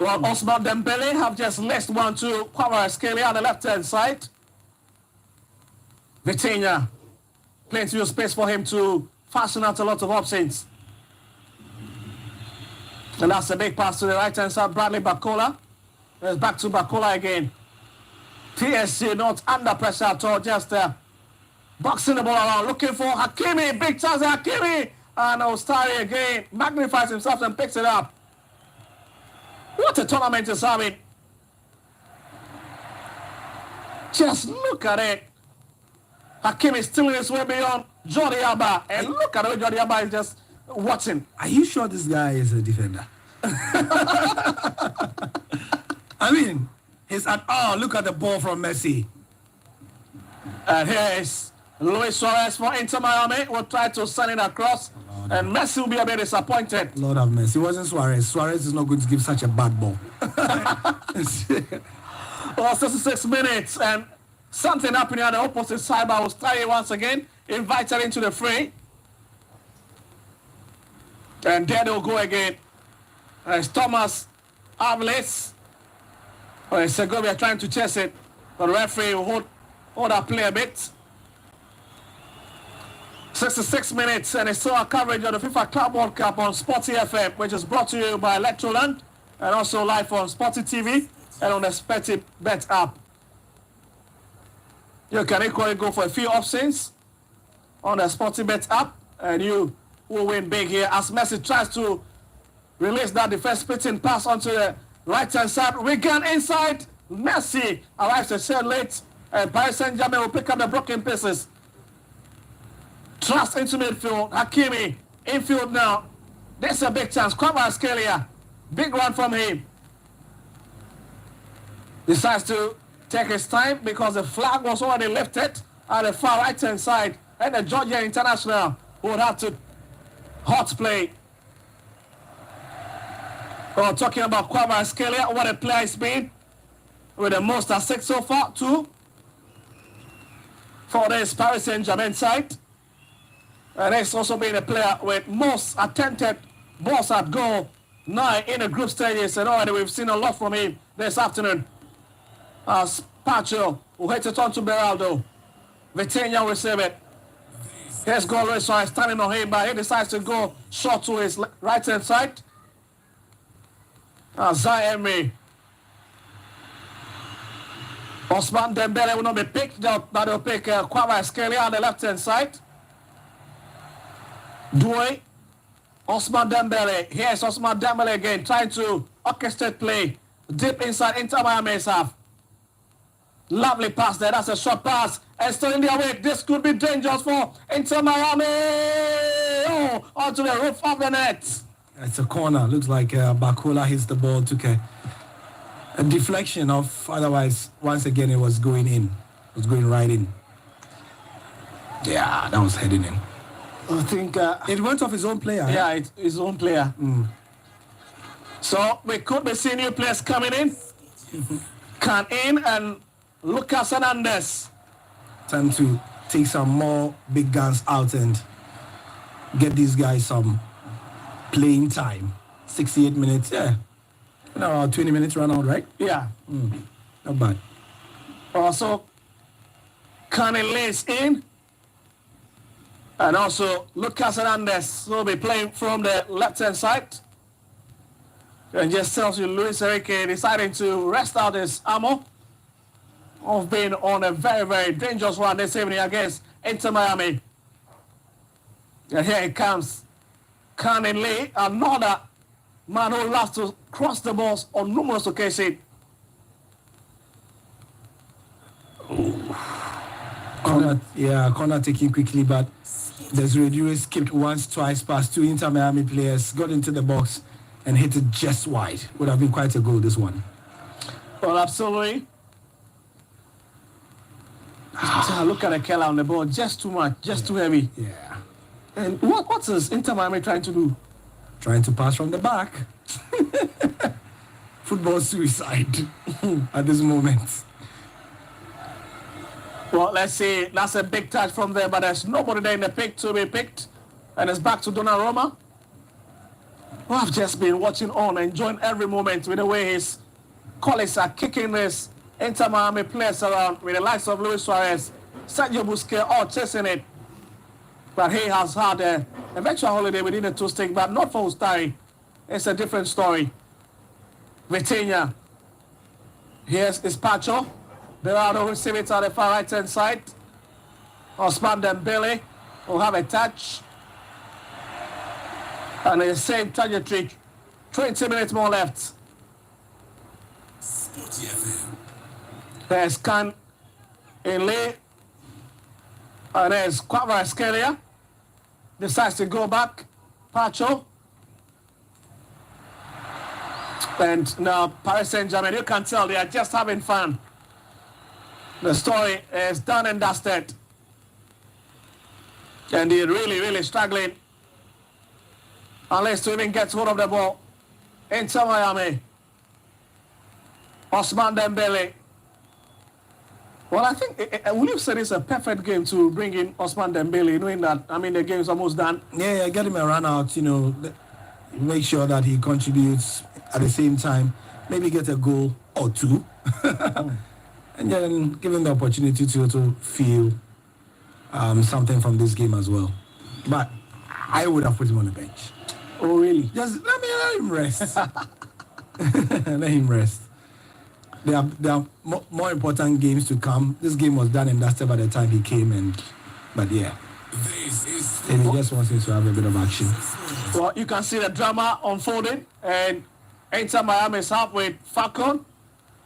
Well, Osman Dembele have just laced one to Kvaratskhelia on the left-hand side. Vitinha, plenty of space for him to fashion out a lot of options. And that's a big pass to the right-hand side, Bradley Barcola. There's back to Barcola again. PSG not under pressure at all, just boxing the ball around, looking for Hakimi, big chance Hakimi. And Ostari again magnifies himself and picks it up. What a tournament is having. Just look at it. Hakimi is stealing his way beyond Jordi Alba. And look at how Jordi Alba is just watching. Are you sure this guy is a defender? I mean, look at the ball from Messi. And here is Luis Suarez for Inter Miami. Will try to send it across. And Messi will be a bit disappointed. Lord have mercy. It wasn't Suarez. Suarez is not going to give such a bad ball. Well, 66 minutes. And something happening on the opposite side. But Ostari once again invited into the fray. And there they'll go again. It's Thomas Avles. Segovia trying to chase it. But the referee will hold that play a bit. 66 minutes, and it's still our coverage of the FIFA Club World Cup on Sporty FM, which is brought to you by Electroland, and also live on Sporty TV and on the Sporty Bet app. You can equally go for a few options on the Sporty Bet app, and you will win big here as Messi tries to release that defense splitting pass onto the right-hand side. Wigan inside. Messi arrives a shade late, and Paris Saint-Germain will pick up the broken pieces. Trust into midfield. Hakimi infield now. There's a big chance. Kvaratskhelia. Big run from him. Decides to take his time because the flag was already lifted at the far right-hand side. And the Georgia international would have to hot play. Oh, talking about Kvaratskhelia, what a player he's been. With the most assists so far, 2. For this Paris Saint-Germain side. And he's also been a player with most attempted balls at goal, 9 in the group stages. And already we've seen a lot from him this afternoon. Pacho, who hits it on to Beraldo. Vitinha will receive it. Here's goal Luis Suarez standing on him, but he decides to go short to his right-hand side. Zaire. Osman Dembele will not be picked, but they'll pick Kvaratskhelia on the left-hand side. Doué. Osman Dembele. Here's Osman Dembele again, trying to orchestrate play deep inside Inter Miami's half. Lovely pass there. That's a short pass. And still in their way. This could be dangerous for Inter Miami. Oh, onto the roof of the net. It's a corner. Looks like Bakola hits the ball, took a deflection of, otherwise, once again, it was going in. It was going right in. Yeah, that was heading in. I think... it went off his own player. Yeah, it's his own player. So, we could be seeing new players coming in. Can in and Lucas Hernandez. Time to take some more big guns out and get these guys some playing time. 68 minutes, yeah. 20 minutes run out, right? Yeah. Not bad. Also, Kane lays in. And also, Lucas Hernandez will be playing from the left-hand side. And just tells you Luis Enrique deciding to rest out his ammo of being on a very, very dangerous run this evening against Inter Miami. And here it comes. Kane Lee, another man who loves to cross the balls on numerous occasions. Corner taking quickly, but Desiree Dewey skipped once, twice past 2 Inter Miami players, got into the box and hit it just wide. Would have been quite a goal, this one. Well, absolutely. Look at the Keller on the ball, just too much, just too heavy. Yeah. And what's this Inter Miami trying to do? Trying to pass from the back. Football suicide at this moment. Well, let's see. That's a big touch from there, but there's nobody there in the pick to be picked. And it's back to Donnarumma. Well, I've just been watching on, enjoying every moment with the way his colleagues are kicking this Inter Miami players around with the likes of Luis Suarez, Sergio Busquets, all chasing it. But he has had an eventual holiday within the 2-stick, but not for Ustari. It's a different story. Vitinha. Here's Pacho. Berardo receive it on the far right-hand side. Osman Dembele will have a touch. And the same trajectory. 20 minutes more left. There's Kane Lee. And there's Kvaratskhelia. Decides to go back. Pacho. And now Paris Saint-Germain, you can tell they are just having fun. The story is done and dusted. And they're really, really struggling. Unless to even get hold of the ball. Inter Miami. Osman Dembele. Well, I think, will you say it's a perfect game to bring in Osman Dembele, knowing that, the game is almost done? Yeah, get him a run out, make sure that he contributes at the same time, maybe get a goal or two. And then give him the opportunity to feel something from this game as well. But I would have put him on the bench. Oh, really? Just let him rest. Let him rest. There are more important games to come. This game was done and dusted by the time he came, but yeah. And he just wants him to have a bit of action. Well, you can see the drama unfolding, and Inter Miami is half with Falcon.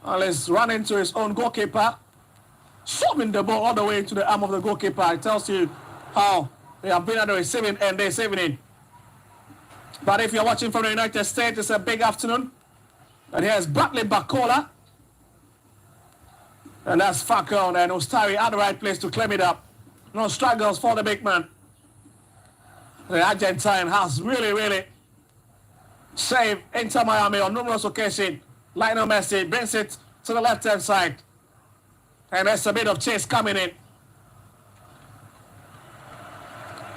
And let's run into his own goalkeeper, shoving the ball all the way into the arm of the goalkeeper. It tells you how they have been at the receiving end, they're saving it. But if you're watching from the United States, it's a big afternoon. And here's Bradley Bacola. And that's Falcon and Ustari at the right place to claim it up. No struggles for the big man. The Argentine has really, really Save Inter Miami on numerous occasions. Lionel Messi brings it to the left-hand side. And there's a bit of chase coming in.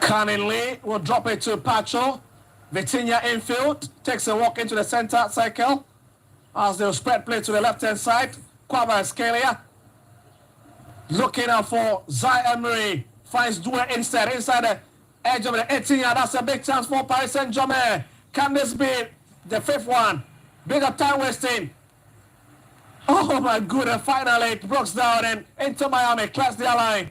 Canning Lee will drop it to Pacho. Vitinha infield. Takes a walk into the center circle. As they'll spread play to the left-hand side. Kvaratskhelia. Looking out for Zai Emery. Finds Due instead. Inside the edge of the 18-yard. That's a big chance for Paris Saint-Germain. Can this be the fifth one? Bigger time wasting. Oh my goodness, finally it breaks down and Inter Miami clears their line.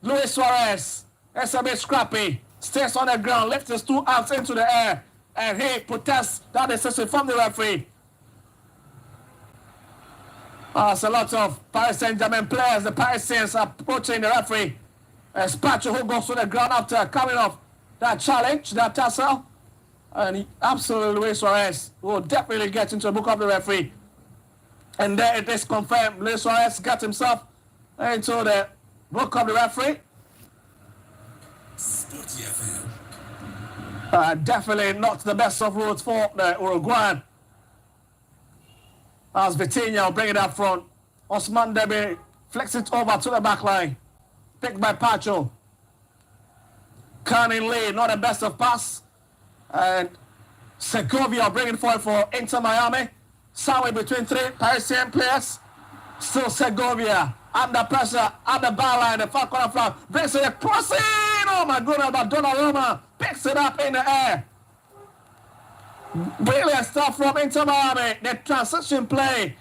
Luis Suarez, that's a bit scrappy. Stays on the ground, lifts his two arms into the air. And he protests that decision from the referee. There's a lot of Paris Saint-Germain players. The Parisians are approaching the referee. As Pacho who goes to the ground after coming off that challenge, that tussle. And absolutely Luis Suarez will definitely get into the book of the referee. And there it is confirmed. Luis Suarez got himself into the book of the referee. Definitely not the best of roads for the Uruguayan. As Vitinha will bring it up front. Osman Dembele flicks it over to the back line. Picked by Pacho. Canning Lee, not the best of pass. And Segovia bringing forward for Inter Miami. Somewhere between three Parisian players. Still Segovia under pressure at the bar line. The far corner flag brings it crossing. Oh my goodness, but Donnarumma picks it up in the air. Brilliant stuff from Inter Miami. The transition play.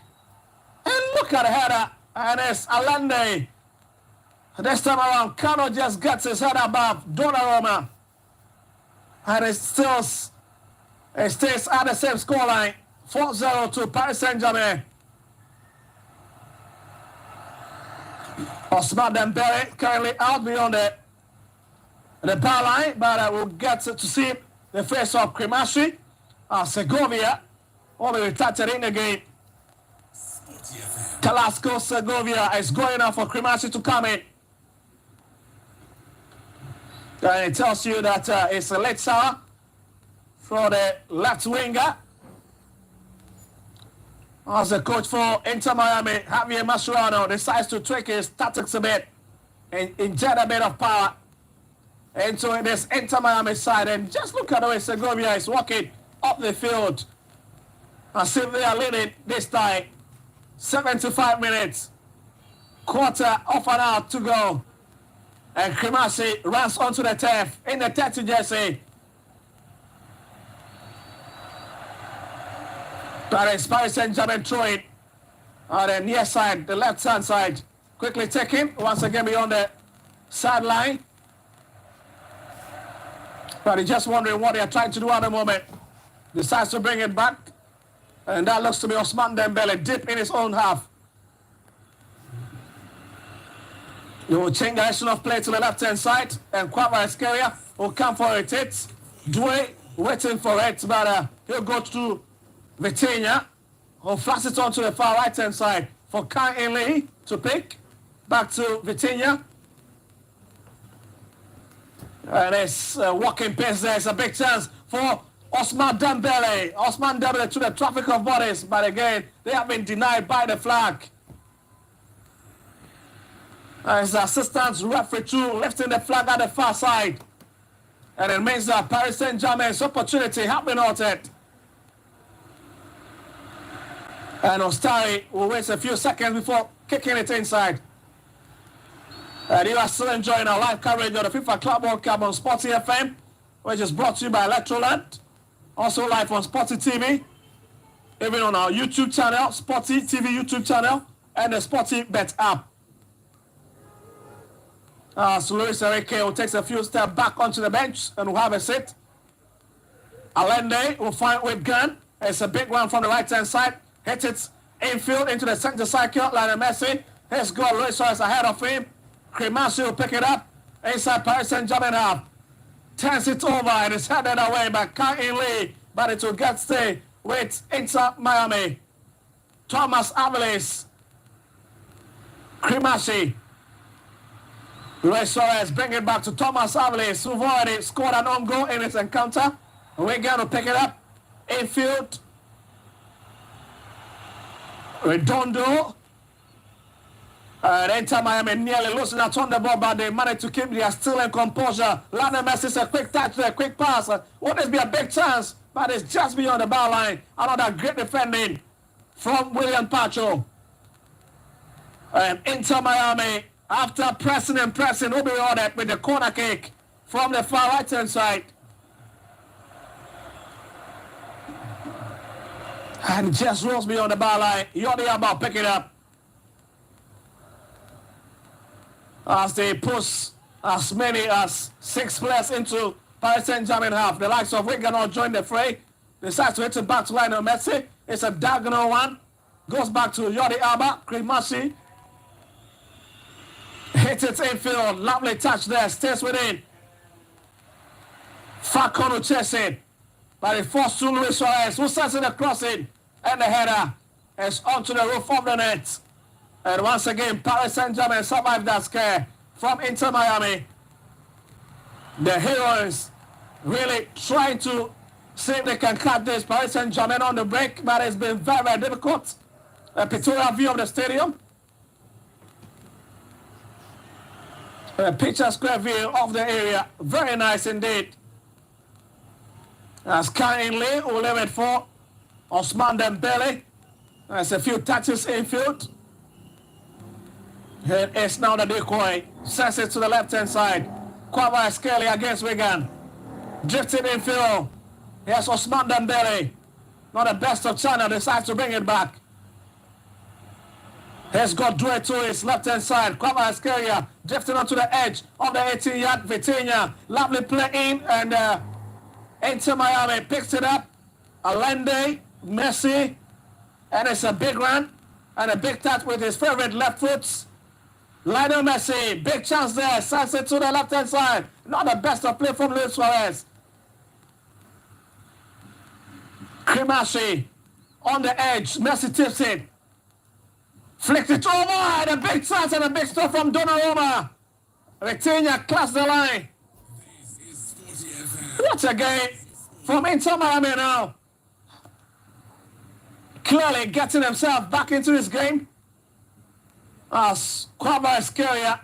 And look at the header. And it's Allende. This time around, Cano just gets his head above Donnarumma. And it stays at the same scoreline. 4-0 to Paris Saint-Germain. Osman Dembele currently out beyond the bar line, but we'll get to see the face of Cremaschi. Segovia will be retouched in the game. Talasco Segovia is going out for Cremaschi to come in. And it tells you that it's a late hour for the left winger. As the coach for Inter Miami, Javier Mascherano, decides to tweak his tactics a bit and inject a bit of power into this Inter Miami side. And just look at the way Segovia is walking up the field. As if they are leading this time. 75 minutes. Quarter of an hour to go. And Cremaschi runs onto the turf in the 30 jersey. Paris Saint-Germain throwing on the near side, the left-hand side. Quickly taken, once again beyond the sideline. But he's just wondering what they are trying to do at the moment. Decides to bring it back. And that looks to be Osman Dembele, deep in his own half. He will change direction of play to the left-hand side. And Kvaratskhelia will come for it. It's Due waiting for it, but he'll go to Vitinha, who flashes it on to the far right-hand side for Canning Lee to pick. Back to Vitinha. And it's walking pace there. It's a big chance for Osman Dembele. Osman Dembele to the traffic of bodies, but again, they have been denied by the flag. As the assistant referee too, lifting the flag at the far side. And it means that Paris Saint-Germain's opportunity has been altered. And Ostari will wait a few seconds before kicking it inside. And you are still enjoying our live coverage of the FIFA Club World Cup on Sporty FM, which is brought to you by Electroland. Also live on Sporty TV, even on our YouTube channel, Sporty TV YouTube channel, and the Sporty Bet app. So Luis Enrique will take a few steps back onto the bench and will have a sit. Allende will find with gun. It's a big one from the right-hand side. Hits it infield into the center circle. Lionel Messi. Here's goal. Luis Suarez ahead of him. Cremaschi will pick it up. Inside Paris Saint-Germain half. Turns it over and it's headed away by Canning Lee. But it will get stay with Inter Miami. Thomas Aviles. Cremaschi. Luis Suarez bring it back to Thomas Aviles, who've already scored an own goal in his encounter. We're going to pick it up. Infield. Redondo. And Inter Miami nearly losing that on the ball, but they managed to keep their still and composure. Lionel Messi, a quick touch there, quick pass. Would this be a big chance? But it's just beyond the bar line. Another great defending from William Pacho. And Inter Miami, after pressing and pressing, will be ordered with the corner kick from the far right hand side. And just rolls beyond the bar line. Jordi Alba pick it up. As they push as many as 6 players into Paris Saint-Germain half. The likes of Wigan all join the fray. Decides to hit it back to Lionel Messi. It's a diagonal one. Goes back to Jordi Alba. Cremassi. Hits it infield. Lovely touch there. Stays within. Falcao chasing. But it forced to Luis Suarez, who sends in the crossing. And the header is onto the roof of the net. And once again, Paris Saint-Germain survived that scare from Inter Miami. The heroes really trying to see if they can cut this Paris Saint-Germain on the break, but it's been very, very difficult. A pictorial view of the stadium. A picture square view of the area. Very nice indeed. As Kain Lee will leave it for Ousmane Dembele. There's a few touches infield. Here is now the decoy. Sends it to the left-hand side. Kvaratskhelia against Wigan. Drifted infield. Here's Ousmane Dembele. Not the best of China. Decides to bring it back. Here's Godre to his left-hand side. Kvaratskhelia drifting onto the edge of the 18-yard. Vitinha. Lovely play in. And Inter Miami picks it up. Allende. Messi. And it's a big run. And a big touch with his favorite left foot. Lionel Messi, big chance there, sends it to the left-hand side. Not the best of play from Luis Suarez. Cremassi on the edge, Messi tips it. Flicked it over, and a big chance and a big stop from Donnarumma. Vitinha class the line. What a game from Inter Miami now. Clearly getting himself back into this game. As Kvaratskhelia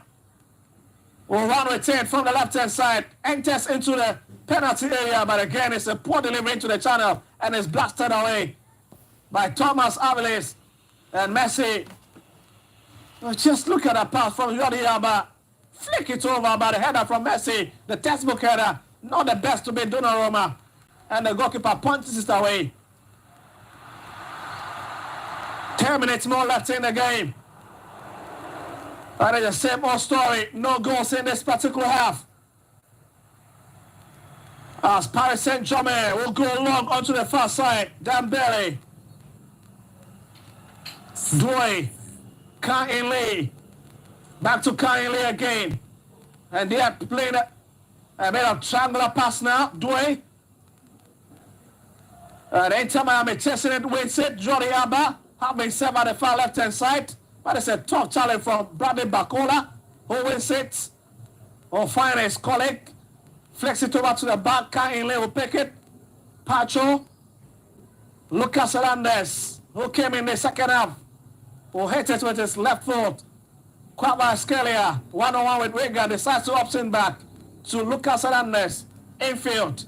will run with it from the left-hand side, enters into the penalty area, but again it's a poor delivery into the channel and is blasted away by Thomas Aviles. And Messi, just look at that pass from Jordi Alba, flick it over, but the header from Messi, the textbook header, not the best to be Donnarumma, and the goalkeeper punches it away. 10 minutes more left in the game. That is the same old story. No goals in this particular half. As Paris Saint-Germain will go long onto the far side. Dembele. Doué. Kain Lee. Back to Kain Lee again. And they are playing a bit of triangular pass now. Doué. And Inter Miami chasing it, wins it. Jordi Alba having served at the far left-hand side. But it's a tough challenge from Bradley Bacola, who wins it. Will find his colleague. Flex it over to the back. Kain Lee will pick it. Pacho. Lucas Hernandez, who came in the second half, will hit it with his left foot. Kvaratskhelia, one-on-one with Wigan, decides to option back to Lucas Hernandez. Infield.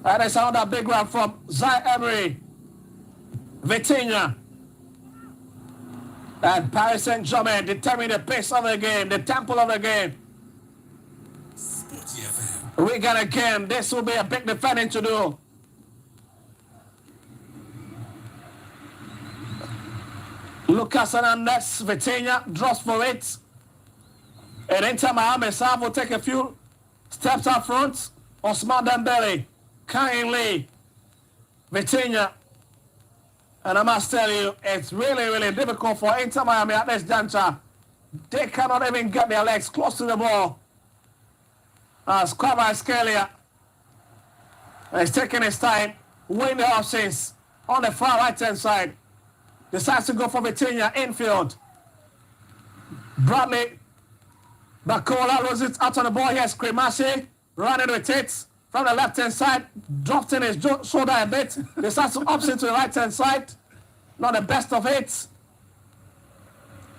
And it's another big one from Zaire Emery. Vitinha. And Paris Saint-Germain determine the pace of the game, the tempo of the game. Wigan again, this will be a big defending to do. Lucas Hernandez, Vitinha draws for it. And Inter Miami side will take a few steps up front. Ousmane Dembele, Kain Lee, Vitinha. And I must tell you, it's really, really difficult for Inter Miami at this juncture. They cannot even get their legs close to the ball. As Kvaratskhelia is taking his time, winning the options on the far right-hand side. Decides to go for Vitinha, infield. Bradley Bacola loses it out on the ball. Here's Cremassi running with it. from the left-hand side, dropped in his shoulder a bit. They start to option to the right-hand side. Not the best of hits.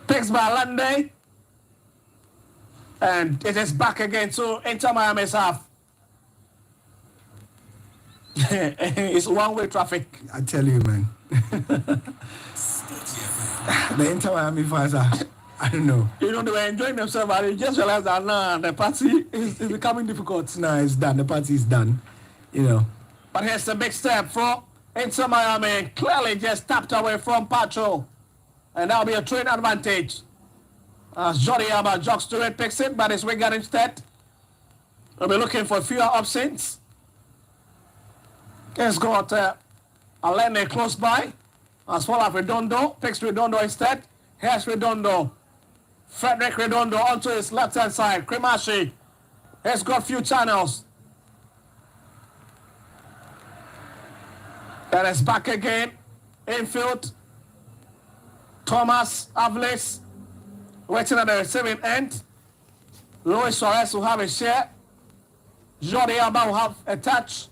Picks by Lande. And it is back again to Inter Miami's half. It's one-way traffic. I tell you, man. The Inter Miami fans are, I don't know. You know, they were enjoying themselves, but they just realized that, nah, the party is becoming difficult. No, it's done. The party is done. You know. But here's a big step for Inter Miami. Clearly just tapped away from Pacho. And that'll be a train advantage. As Jordi Alba jogs to it, picks it, but it's Wigan instead. We'll be looking for fewer options. He's got Alene close by. As well as Redondo. Picks Redondo instead. Here's Redondo. Frederick Redondo onto his left-hand side. Krimashi. He's got few channels. Then it's back again. Infield. Thomas Avles. Waiting at the receiving end. Luis Suarez will have a share. Jordi Alba will have a touch.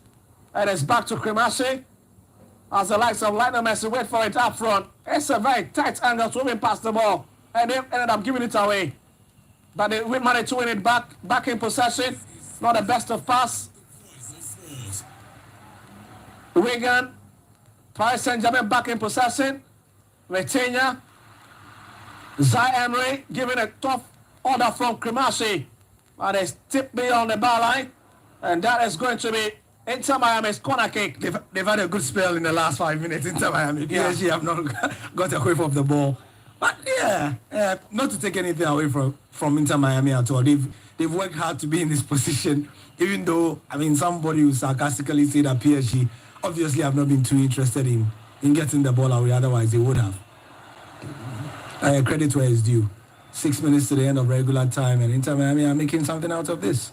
And it's back to Krimashi. As the likes of Lionel Messi wait for it up front. It's a very tight angle to win past the ball. And they ended up giving it away. But they managed to win it back in possession. Not the best of pass. Wigan. Paris Saint-Germain back in possession. Retenia. Zai Emery giving a tough order from Krimashi. And it's tipped beyond the bar line. And that is going to be Inter Miami's corner kick. They've had a good spell in the last 5 minutes. Inter Miami. PSG have not got away from the ball. But yeah, not to take anything away from Inter Miami at all. They've worked hard to be in this position. Even though, I mean, somebody will sarcastically say that PSG obviously have not been too interested in getting the ball away. Otherwise, they would have. Credit where it's due. 6 minutes to the end of regular time, and Inter Miami are making something out of this.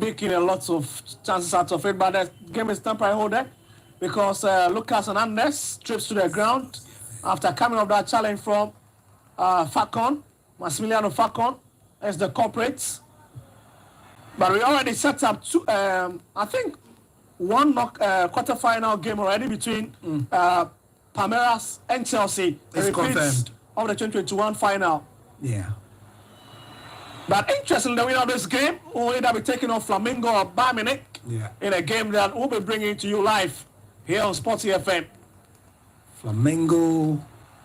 Making a lot of chances out of it, but the game is temporary holder because Lucas Hernandez trips to the ground after coming off that challenge from Falcon, Massimiliano Falcon, as the culprits. But we already set up two, I think, one quarter-final game already between Palmeiras and Chelsea. It's confirmed. Of the 2021 final. Yeah. But interestingly, the winner of this game will either be taking on Flamengo or Bayern Munich in a game that we'll be bringing to you live here on Sports FM. Flamengo,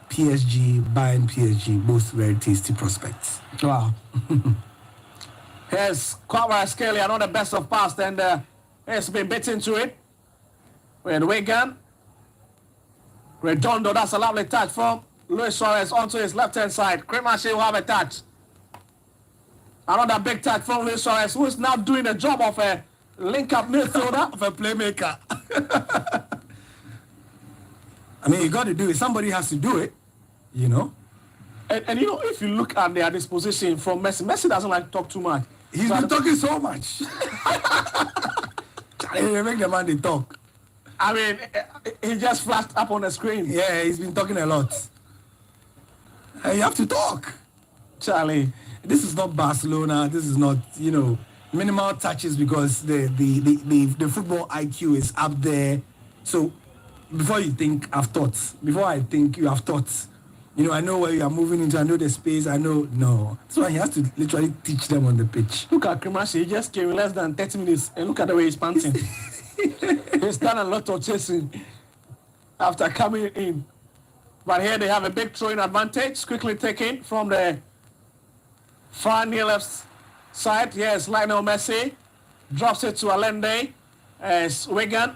PSG, Bayern PSG, both very tasty prospects. Wow. Here's Kvaratskhelia, another best of past, and he's been beaten to it. With Wigan. Redondo, that's a lovely touch from Luis Suarez onto his left-hand side. Krimashi will have a touch. Another big touch from Luis Suarez, who is now doing the job of a link-up midfielder. Of a playmaker. I mean, you got to do it. Somebody has to do it, you know. And you know, if you look at their disposition from Messi, Messi doesn't like to talk too much. He's been talking so much. They make the man they talk. I mean, he just flashed up on the screen. Yeah, he's been talking a lot. You have to talk. Charlie, this is not Barcelona. This is not, you know, minimal touches because the football IQ is up there. So before you think, I've thought. Before I think, you have thought. You know, I know where you are moving into. I know the space. I know. No. So he has to literally teach them on the pitch. Look at Krimashi. He just came in less than 30 minutes. And look at the way he's panting. He's done a lot of chasing after coming in. But here they have a big throwing advantage. Quickly taken from the far near left side. Here's Lionel Messi. Drops it to Allende. As Wigan.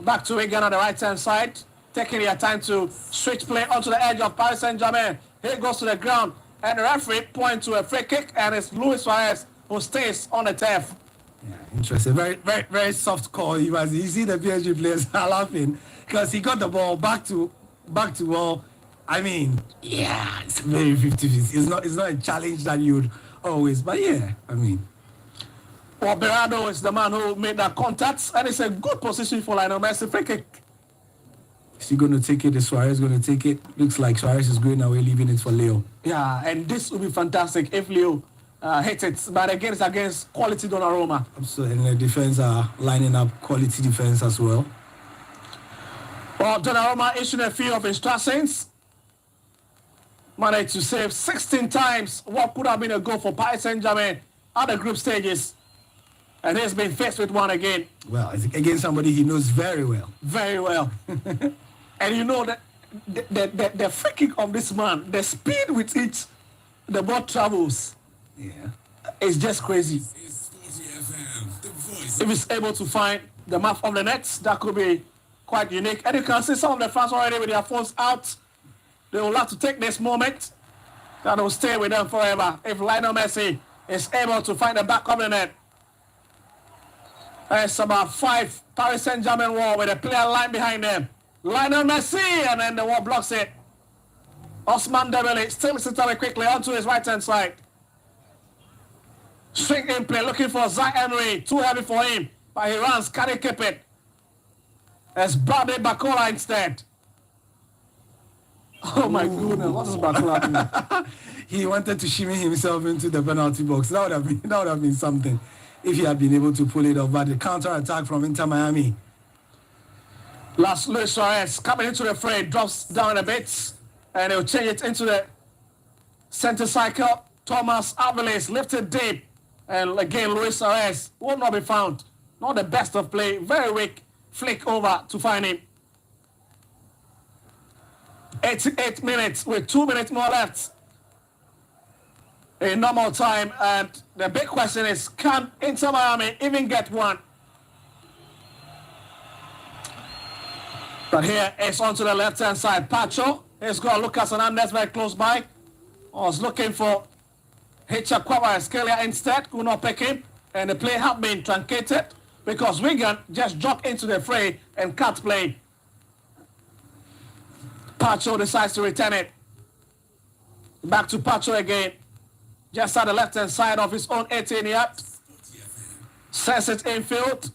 Back to Wigan on the right-hand side. Taking their time to switch play onto the edge of Paris Saint-Germain. Here it goes to the ground. And the referee points to a free kick. And it's Luis Suarez who stays on the turf. Yeah, interesting. Very, very, very soft call. You see the PSG players are laughing because he got the ball back to wall. I mean, yeah, it's very 50-50. It's not a challenge that you'd always, but yeah, I mean. Well, Berardo is the man who made that contact, and it's a good position for Lionel Messi. Free kick. Is he going to take it? Is Suarez going to take it? Looks like Suarez is going away, leaving it for Leo. Yeah, and this will be fantastic if Leo hit it. But again, it's against quality Donnarumma. Absolutely. And the defense are lining up quality defense as well. Well, Donnarumma issued a few of instructions. Managed to save 16 times what could have been a goal for Paris Saint-Germain at the group stages. And he's been faced with one again. Well, it's against somebody he knows very well. Very well. And you know that the free kick of this man, the speed with which the ball travels, is just crazy. If he's able to find the mouth of the net, that could be quite unique. And you can see some of the fans already with their phones out. They will have to take this moment. That will stay with them forever. If Lionel Messi is able to find the back of the net. There's about 5 Paris Saint-Germain wall with a player line behind them. Lionel Messi, and then the wall blocks it. Ousmane Dembele still sits away quickly onto his right-hand side. Swing in play, looking for Zach Emery. Too heavy for him, but he runs. Can he keep it? It's Bradley Bacola instead. Oh my goodness, what is Bacola doing? He wanted to shimmy himself into the penalty box. That would have been something if he had been able to pull it off. But the counter-attack from Inter Miami. Luis Suarez coming into the fray, drops down a bit, and he'll change it into the center cycle. Thomas Alvarez lifted deep, and again Luis Suarez will not be found. Not the best of play, very weak flick over to find him. 88 minutes with 2 minutes more left in normal time, and the big question is, can Inter Miami even get one? But here it's onto the left-hand side. Pacho, he's got Lucas Hernandez very close by. I was looking for Hicha Kwabaskelia instead, could not pick him, and the play had been truncated because Wigan just dropped into the fray and can't play. Pacho decides to return it. Back to Pacho again. Just at the left-hand side of his own 18-yard. Sends it infield.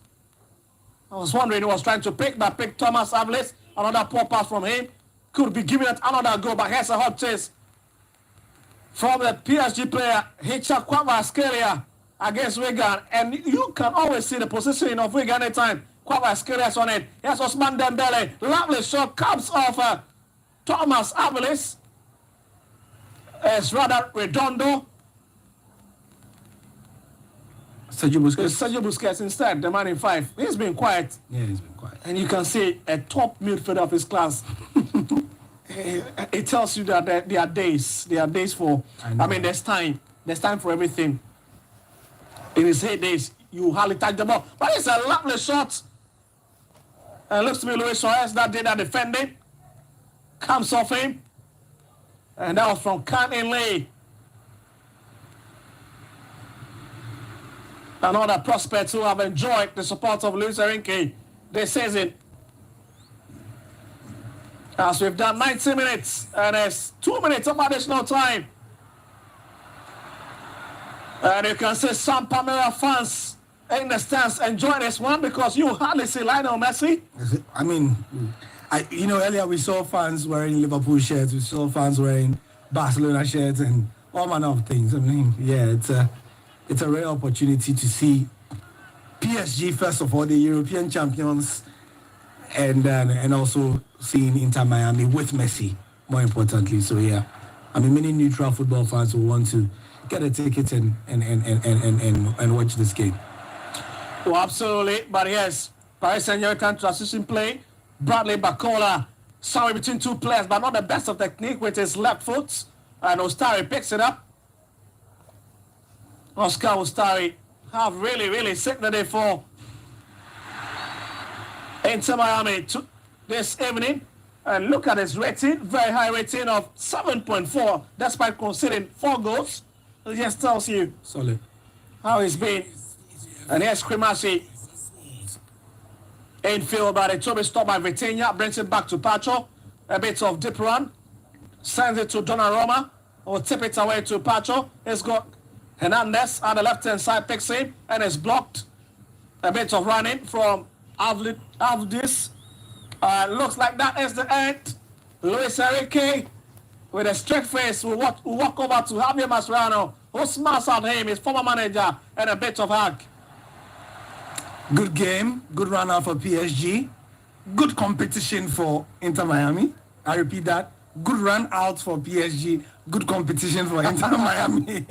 I was wondering he was trying to pick Thomas Alvarez. Another poor pass from him. Could be giving it another go, but here's a hot chase from the PSG player, Hicha Kwabaskelia, against Wigan. And you can always see the positioning of Wigan anytime Kwabaskelia is on it. Here's Ousmane Dembele. Lovely shot comes off Thomas Alvarez. It's rather Redondo. Sergio Busquets. It's Sergio Busquets instead, the man in 5. He's been quiet. Yeah, he's been quiet. And you can see a top midfielder of his class. It tells you that there are days. There are days for... I mean, there's time. There's time for everything. In his heydays, you hardly touch the ball. But it's a lovely shot. And looks to be Luis Suarez that did that defending. Comes off him. And that was from Khan Lee. Another prospect who have enjoyed the support of Luis Enrique this season. As we've done 90 minutes, and there's 2 minutes of additional time. And you can see some Palmeiras fans in the stands enjoying this one because you hardly see Lionel Messi. I mean, earlier we saw fans wearing Liverpool shirts, we saw fans wearing Barcelona shirts and all manner of things. I mean, yeah, it's a rare opportunity to see PSG, first of all, the European champions, and also seeing Inter Miami with Messi, more importantly. So yeah, I mean, many neutral football fans will want to get a ticket and watch this game. Oh, absolutely. But yes, Paris Saint-Germain transition play. Bradley Bacola, somewhere between two players, but not the best of technique with his left foot. And Ostari picks it up. Oscar Ostari have really set the day for Inter Miami this evening. And look at his rating, very high rating of 7.4, despite conceding 4 goals. It just tells you solid how he's been. And here's Cremassi. Infield, but it will be stopped by Vitinha, brings it back to Pacho. A bit of deep run. Sends it to Donnarumma, or tip it away to Pacho. He's got Hernandez on the left-hand side, picks him, and is blocked. A bit of running from Avdis. Looks like that is the end. Luis Enrique, with a straight face, will walk over to Javier Mascherano, who smashed at him, his former manager, and a bit of hug. Good game, good run out for PSG, good competition for Inter Miami. I repeat that, good run out for PSG, good competition for Inter Miami.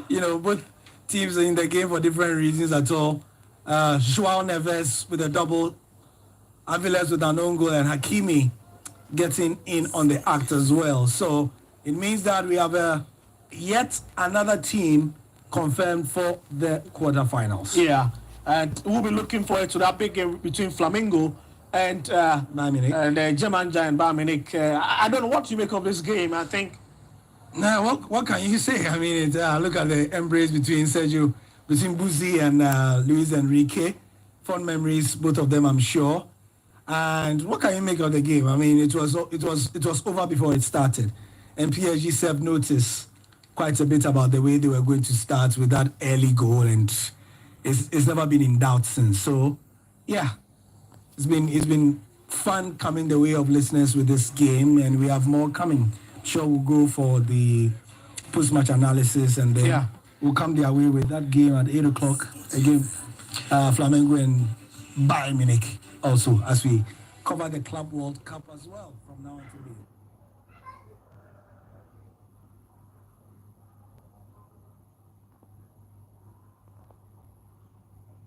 You know, both teams are in the game for different reasons at all. Joao Neves with a double, Aviles with an own goal, and Hakimi getting in on the act as well. So it means that we have yet another team confirmed for the quarterfinals. Yeah, and we'll be looking forward to that big game between Flamengo and German giant Bayern Munich. I don't know what you make of this game. I think. Now, what can you say? I mean, look at the embrace between Buzi and Luis Enrique. Fond memories, both of them, I'm sure. And what can you make of the game? I mean, it was over before it started, and PSG served notice quite a bit about the way they were going to start with that early goal, and it's never been in doubt since. So, yeah, it's been fun coming the way of listeners with this game, and we have more coming. Sure, we'll go for the post-match analysis, and then we'll come their way with that game at 8 o'clock again. Flamengo and Bayern Munich also, as we cover the Club World Cup as well from now until the